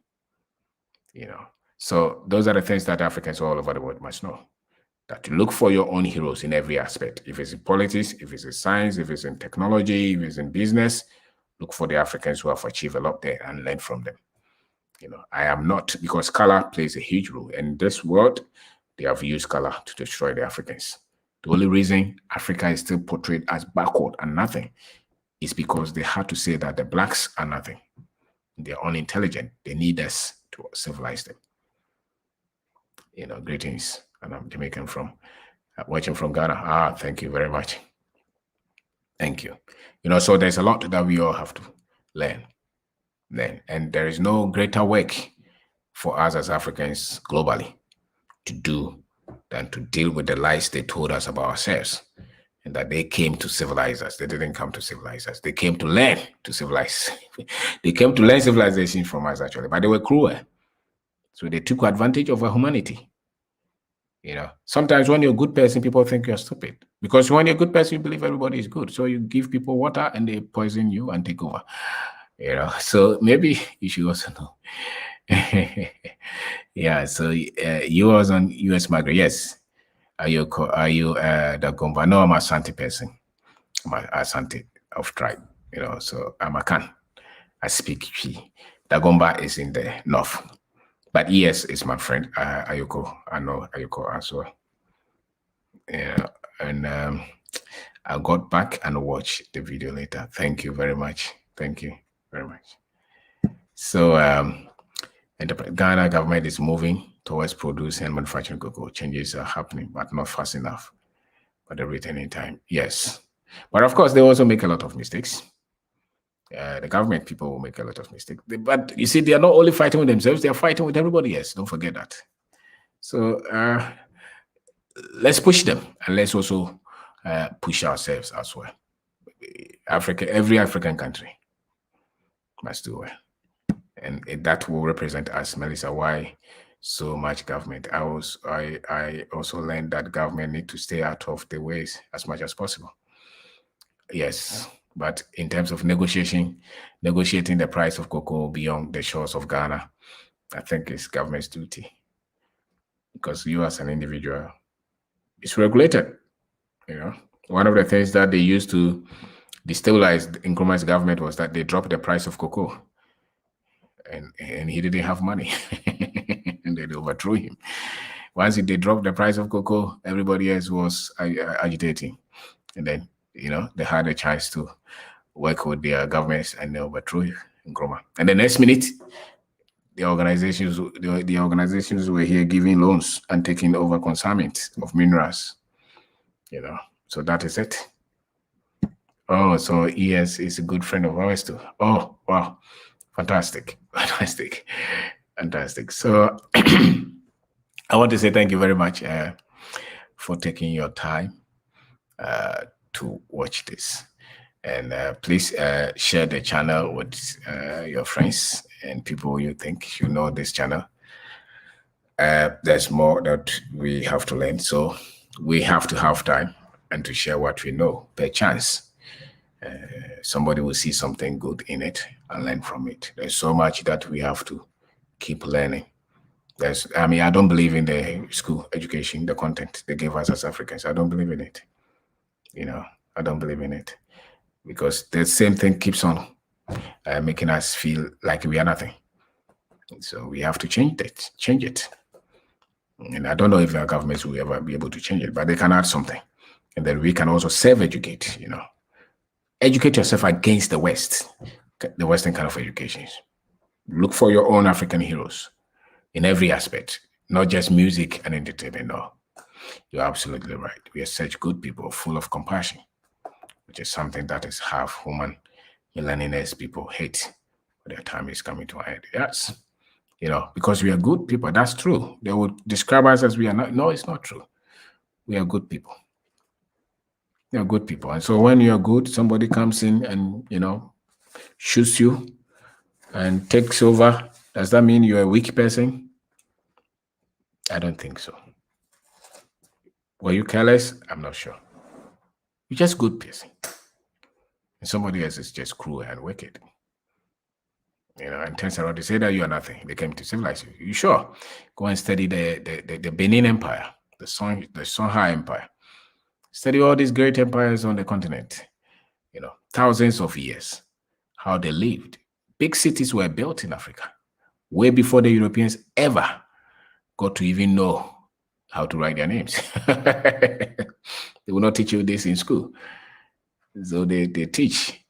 So those are the things that Africans all over the world must know. That you look for your own heroes in every aspect. If it's in politics, if it's in science, if it's in technology, if it's in business, look for the Africans who have achieved a lot there and learn from them. I am not, because color plays a huge role. In this world, they have used color to destroy the Africans. The only reason Africa is still portrayed as backward and nothing is because they had to say that the blacks are nothing. They're unintelligent. They need us to civilize them. Greetings. And I'm Jamaican watching from Ghana. Thank you very much. Thank you. So there's a lot that we all have to learn. And there is no greater work for us as Africans globally to do than to deal with the lies they told us about ourselves and that they came to civilize us. They didn't come to civilize us. They came to learn to civilize. They came to learn civilization from us, actually, but they were cruel. So they took advantage of our humanity. Sometimes when you're a good person, people think you're stupid. Because when you're a good person, you believe everybody is good. So you give people water and they poison you and take over. So maybe you should also know. Yeah, so you was on US Margaret. Yes. Are you the Gomba? No, I'm a Asante person. I'm a Asante of tribe, so I'm a Kan. I speak Chi. Dagomba is in the north. But yes, it's my friend, Ayoko. I know Ayoko as well. Yeah, and I got back and watched the video later. Thank you very much. Thank you very much. So the Ghana government is moving towards producing and manufacturing cocoa. Changes are happening, but not fast enough. But the returning time, yes. But of course, they also make a lot of mistakes. The government people will make a lot of mistakes. But you see, they are not only fighting with themselves, they are fighting with everybody else. Don't forget that. So let's push them, and let's also push ourselves as well. Every African country must do well. And that will represent us, Melissa, why so much government. I also learned that government need to stay out of the ways as much as possible. Yes, but in terms of negotiating the price of cocoa beyond the shores of Ghana, I think it's government's duty. Because you as an individual, it's regulated. One of the things that they used to destabilize the Nkrumah's government was that they dropped the price of cocoa. And he didn't have money. And they overthrew him. Once they dropped the price of cocoa, everybody else was agitating. And then, they had a chance to work with their governments and they overthrew Nkrumah. And the next minute, the organizations were here giving loans and taking over consignment of minerals. So that is it. Oh, so ES is a good friend of ours too. Oh, wow. Fantastic. So I want to say thank you very much for taking your time to watch this. And please share the channel with your friends and people you think should know this channel. There's more that we have to learn. So we have to have time and to share what we know per chance. Somebody will see something good in it and learn from it. There's so much that we have to keep learning. I don't believe in the school education, the content they give us as Africans. I don't believe in it. I don't believe in it because the same thing keeps on making us feel like we are nothing. So we have to change it. And I don't know if our governments will ever be able to change it, but they can add something. And then we can also self-educate, Educate yourself against the West, the Western kind of educations. Look for your own African heroes in every aspect, not just music and entertainment. No, you're absolutely right. We are such good people, full of compassion, which is something that is half human millennials people hate. But their time is coming to an end. Yes, because we are good people. That's true. They would describe us as we are not. No, it's not true. We are good people. They're good people. And so when you're good, somebody comes in and, shoots you and takes over. Does that mean you're a weak person? I don't think so. Were you careless? I'm not sure. You're just a good person. And somebody else is just cruel and wicked. And turns around, they say that you are nothing. They came to civilize you. You sure? Go and study the Benin Empire, the Songhai Empire. Study all these great empires on the continent, thousands of years, how they lived. Big cities were built in Africa way before the Europeans ever got to even know how to write their names. They will not teach you this in school. So they teach.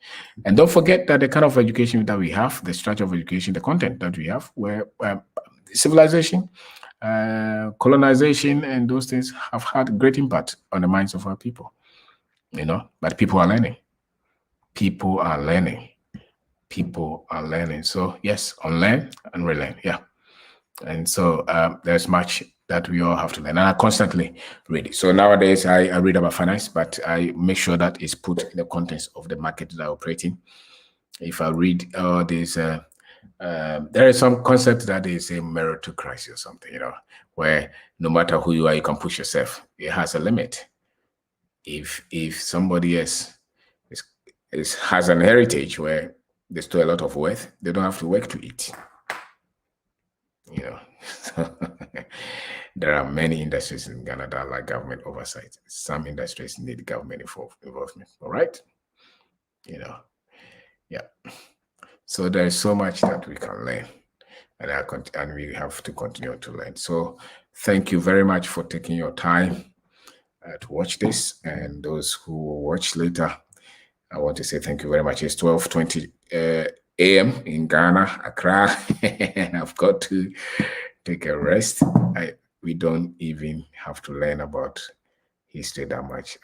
And don't forget that the kind of education that we have, the structure of education, the content that we have, where civilization, colonization, and those things have had great impact on the minds of our people, but people are learning. People are learning. So yes, unlearn and relearn. Yeah. And so there's much that we all have to learn. And I constantly read it. So nowadays I read about finance, but I make sure that it's put in the context of the market that I operate in. If I read there is some concept that is a meritocracy or something, where no matter who you are, you can push yourself. It has a limit. If somebody else has an heritage where they store a lot of wealth, they don't have to work to eat. There are many industries in Ghana that like government oversight. Some industries need government involvement. All right, yeah. So there is so much that we can learn, and we have to continue to learn. So thank you very much for taking your time to watch this, and those who will watch later, I want to say thank you very much. It's 12:20 a.m. in Ghana, Accra, and I've got to take a rest. We don't even have to learn about history that much.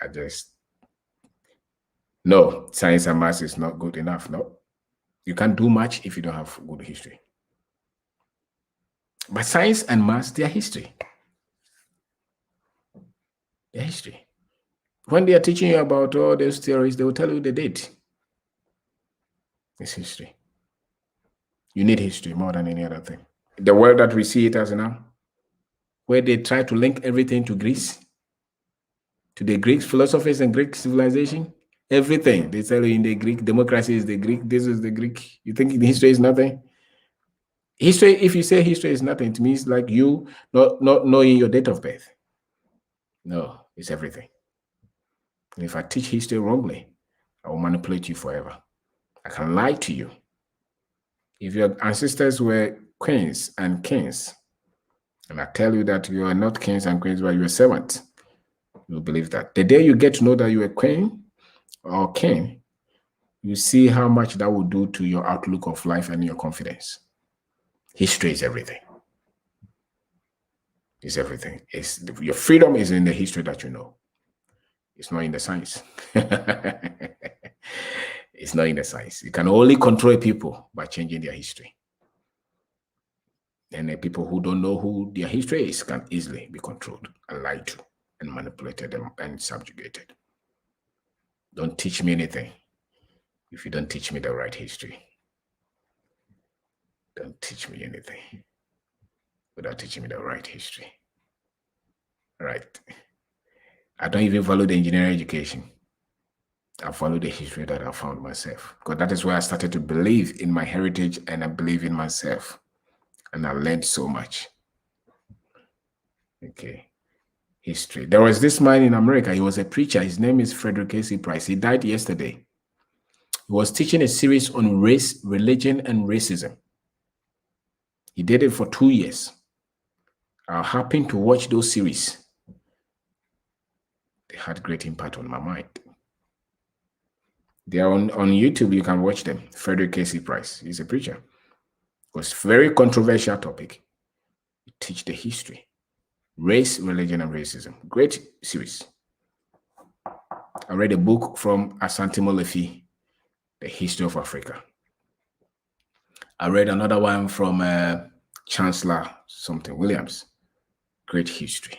No, science and maths is not good enough. No, you can't do much if you don't have good history. But science and maths, they are history. They're history. When they are teaching you about all those theories, they will tell you the date. It's history. You need history more than any other thing. The world that we see it as now, where they try to link everything to Greece, to the Greek philosophers and Greek civilization, everything. They tell you in the Greek, democracy is the Greek, this is the Greek. You think the history is nothing? History, if you say history is nothing, it means like you not knowing your date of birth. No, it's everything. And if I teach history wrongly, I will manipulate you forever. I can lie to you. If your ancestors were queens and kings, and I tell you that you are not kings and queens, but you are servants, you believe that. The day you get to know that you are queen or king, you see how much that will do to your outlook of life and your confidence. History is everything. It's everything. Your freedom is in the history that you know. It's not in the science. It's not in the science. You can only control people by changing their history. And the people who don't know who their history is can easily be controlled and lied to and manipulated and subjugated. Don't teach me anything if you don't teach me the right history. Don't teach me anything without teaching me the right history. Right. I don't even follow the engineering education. I follow the history that I found myself, because that is where I started to believe in my heritage and I believe in myself. And I learned so much. Okay. History. There was this man in America. He was a preacher. His name is Frederick Casey Price. He died yesterday. He was teaching a series on race, religion, and racism. He did it for 2 years. I happened to watch those series. They had great impact on my mind. They are on YouTube. You can watch them. Frederick Casey Price. He's a preacher. It was a very controversial topic. He teach the history. Race, religion, and racism. Great series. I read a book from Asante Molefi, The History of Africa. I read another one from Chancellor something Williams. Great history.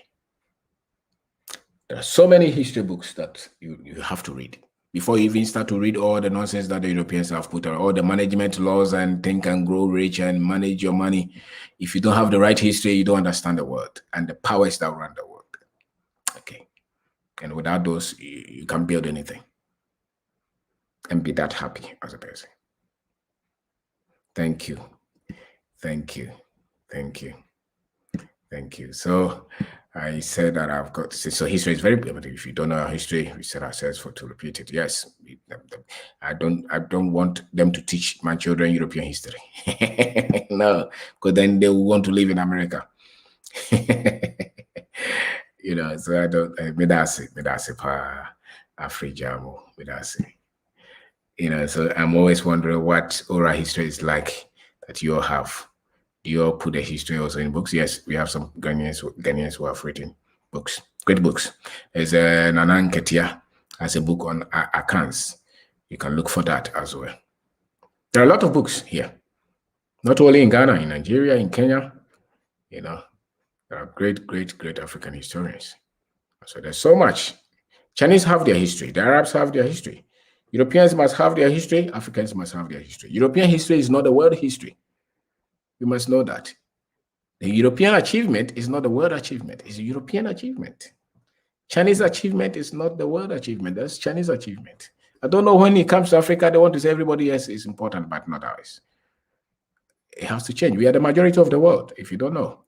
There are so many history books that you have to read before you even start to read all the nonsense that the Europeans have put out, all the management laws and think and grow rich and manage your money. If you don't have the right history, you don't understand the world and the powers that run the world. Okay. And without those, you can't build anything and be that happy as a person. Thank you. Thank you. Thank you. Thank you. So I said that I've got to say, so history is very important. If you don't know our history, we set ourselves for to repeat it. Yes, I don't want them to teach my children European history. No, because then they will want to live in America. So I don't. Medase pa Afrijamo. Medase. So I'm always wondering what oral history is like that you all have. You all put the history also in books? Yes, we have some Ghanaians who have written books, great books. There's Nana Nketia has a book on accounts. You can look for that as well. There are a lot of books here, not only in Ghana, in Nigeria, in Kenya. There are great, great, great African historians. So there's so much. Chinese have their history. The Arabs have their history. Europeans must have their history. Africans must have their history. European history is not the world history. You must know that. The European achievement is not the world achievement. It's a European achievement. Chinese achievement is not the world achievement. That's Chinese achievement. I don't know, when it comes to Africa, they want to say everybody else is important, but not ours. It has to change. We are the majority of the world, if you don't know.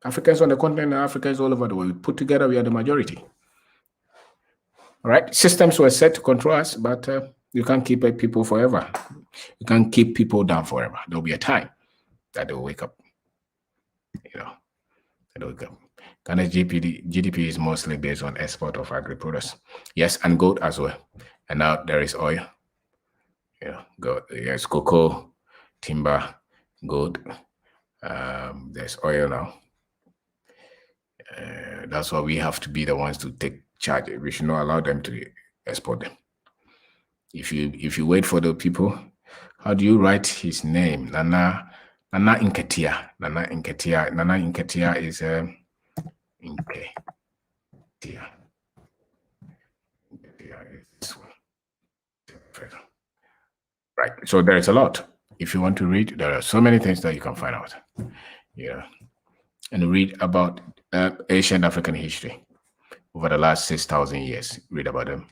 Africans on the continent and Africans all over the world, put together, we are the majority. All right? Systems were set to control us, but you can't keep people forever. You can't keep people down forever. There'll be a time that they'll wake up. You know, they'll wake up. Ghana's GDP is mostly based on export of agri-products. Yes, and gold as well. And now there is oil. Gold. Yes, cocoa, timber, gold. There's oil now. That's why we have to be the ones to take charge. We should not allow them to export them. If you wait for the people, how do you write his name? Nana Nketia. Nana Nketia is Nketia. Right. So there is a lot. If you want to read, there are so many things that you can find out. Yeah. And read about ancient African history over the last 6,000 years. Read about them.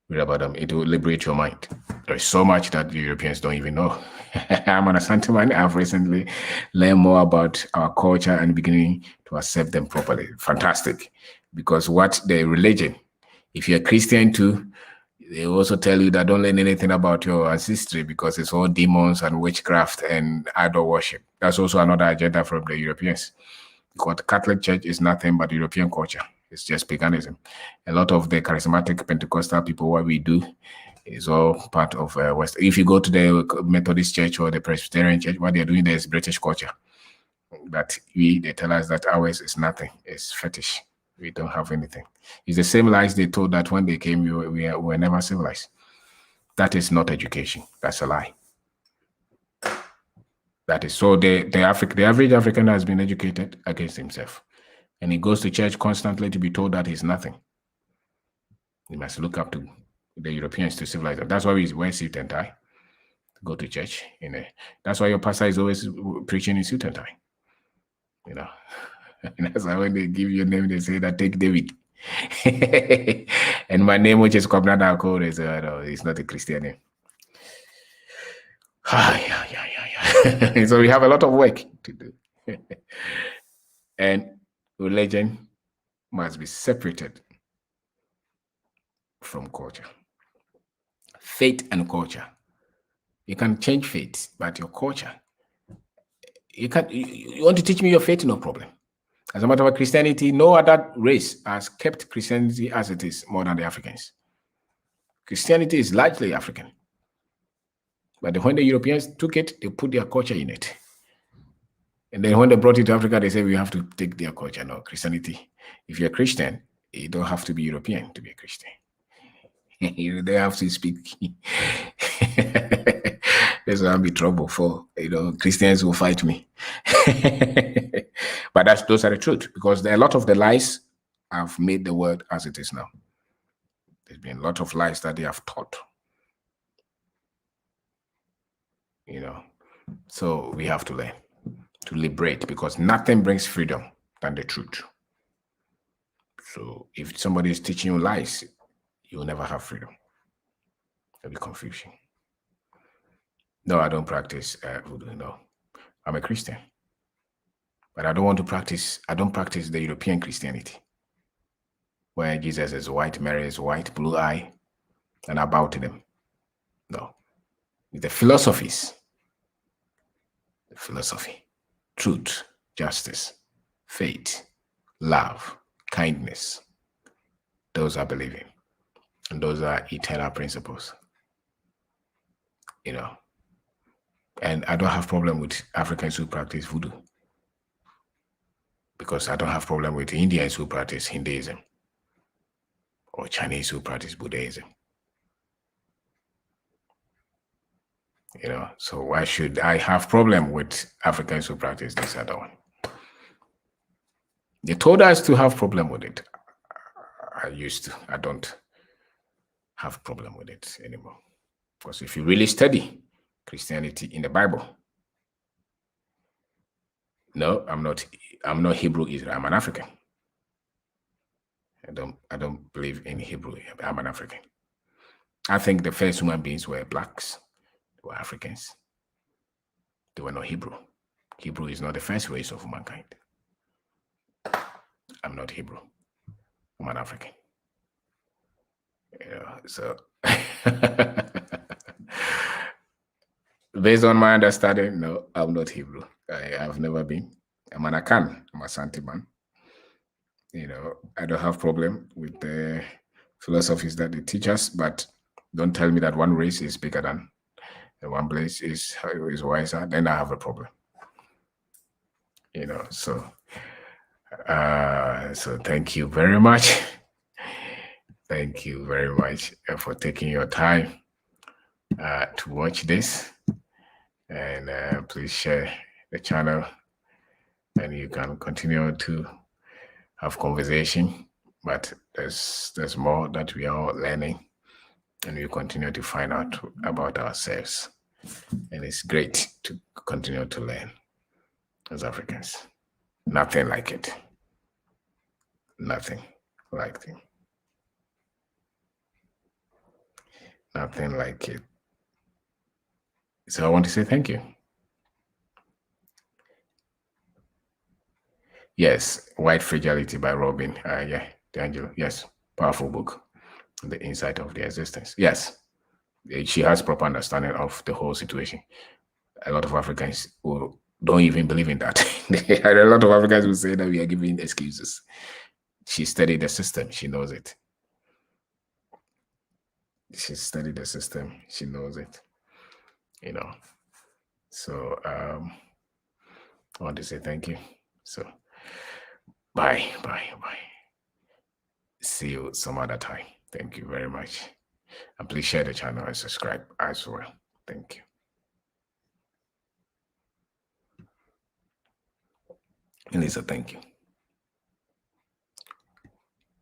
Read about them. It will liberate your mind. There is so much that the Europeans don't even know. I'm an Asante man. I've recently learned more about our culture and beginning to accept them properly. Fantastic. Because what the religion, if you're a Christian too, they also tell you that don't learn anything about your ancestry because it's all demons and witchcraft and idol worship. That's also another agenda from the Europeans. Because the Catholic Church is nothing but European culture. It's just paganism. A lot of the charismatic Pentecostal people, what we do is all part of West. If you go to the Methodist Church or the Presbyterian Church, what they're doing there is British culture. But they tell us that ours is nothing. It's fetish. We don't have anything. It's the same lies they told that when they came, we were never civilized. That is not education. That's a lie. That is so. The average African has been educated against himself, and he goes to church constantly to be told that he's nothing. He must look up to the Europeans to civilize them. That's why we wear suit and tie. Go to church. That's why your pastor is always preaching in suit and tie. And that's why when they give you a name, they say that take David. And my name, which is Kwabena and Marie, it's not a Christian name. So we have a lot of work to do. And religion must be separated from culture. Faith and culture. You can change faith, but your culture, you can't. You want to teach me your faith? No problem. As a matter of fact, Christianity, no other race has kept Christianity as it is more than the Africans. Christianity is largely African. But when the Europeans took it, they put their culture in it. And then when they brought it to Africa, they said, we have to take their culture. No, Christianity. If you're a Christian, you don't have to be European to be a Christian. You don't have to speak. That's why I'm in trouble for, Christians will fight me. But those are the truth, because a lot of the lies have made the world as it is now. There's been a lot of lies that they have taught. So we have to learn to liberate, because nothing brings freedom than the truth. So if somebody is teaching you lies, you will never have freedom. There'll be confusion. No, I don't practice voodoo. No, I'm a Christian. But I don't practice the European Christianity, where Jesus is white, Mary is white, blue eye, and I bow to them. No. The philosophy, truth, justice, faith, love, kindness. Those I believe in. And those are eternal principles. And I don't have problem with Africans who practice voodoo, because I don't have problem with Indians who practice Hinduism or Chinese who practice Buddhism. So why should I have problem with Africans who practice this other one? They told us to have problem with it. I used to. I don't have problem with it anymore. Because if you really study Christianity in the Bible, no, I'm not Hebrew Israel. I'm an African. I don't believe in Hebrew. I'm an African. I think the first human beings were blacks, they were Africans. They were not Hebrew. Hebrew is not the first race of mankind. I'm not Hebrew. I'm an African. So based on my understanding, no, I'm not Hebrew. I have never been. I'm an Akan. I'm a Santi man. I don't have problem with the philosophies that they teach us, but don't tell me that one race is bigger than the one place is wiser. Then I have a problem. So thank you very much. Thank you very much for taking your time to watch this, and please share the channel, and you can continue to have conversation, but there's more that we are all learning, and we continue to find out about ourselves, and it's great to continue to learn as Africans. Nothing like it. Nothing like it. Nothing like it. So I want to say thank you. Yes, White Fragility by Robin. Yeah, D'Angelo. Yes, powerful book. The Insight of the Existence. Yes, she has proper understanding of the whole situation. A lot of Africans who don't even believe in that. A lot of Africans will say that we are giving excuses. She studied the system. She knows it. She studied the system. She knows it. So I want to say thank you. So bye. See you some other time. Thank you very much. And please share the channel and subscribe as well. Thank you. Elisa, thank you.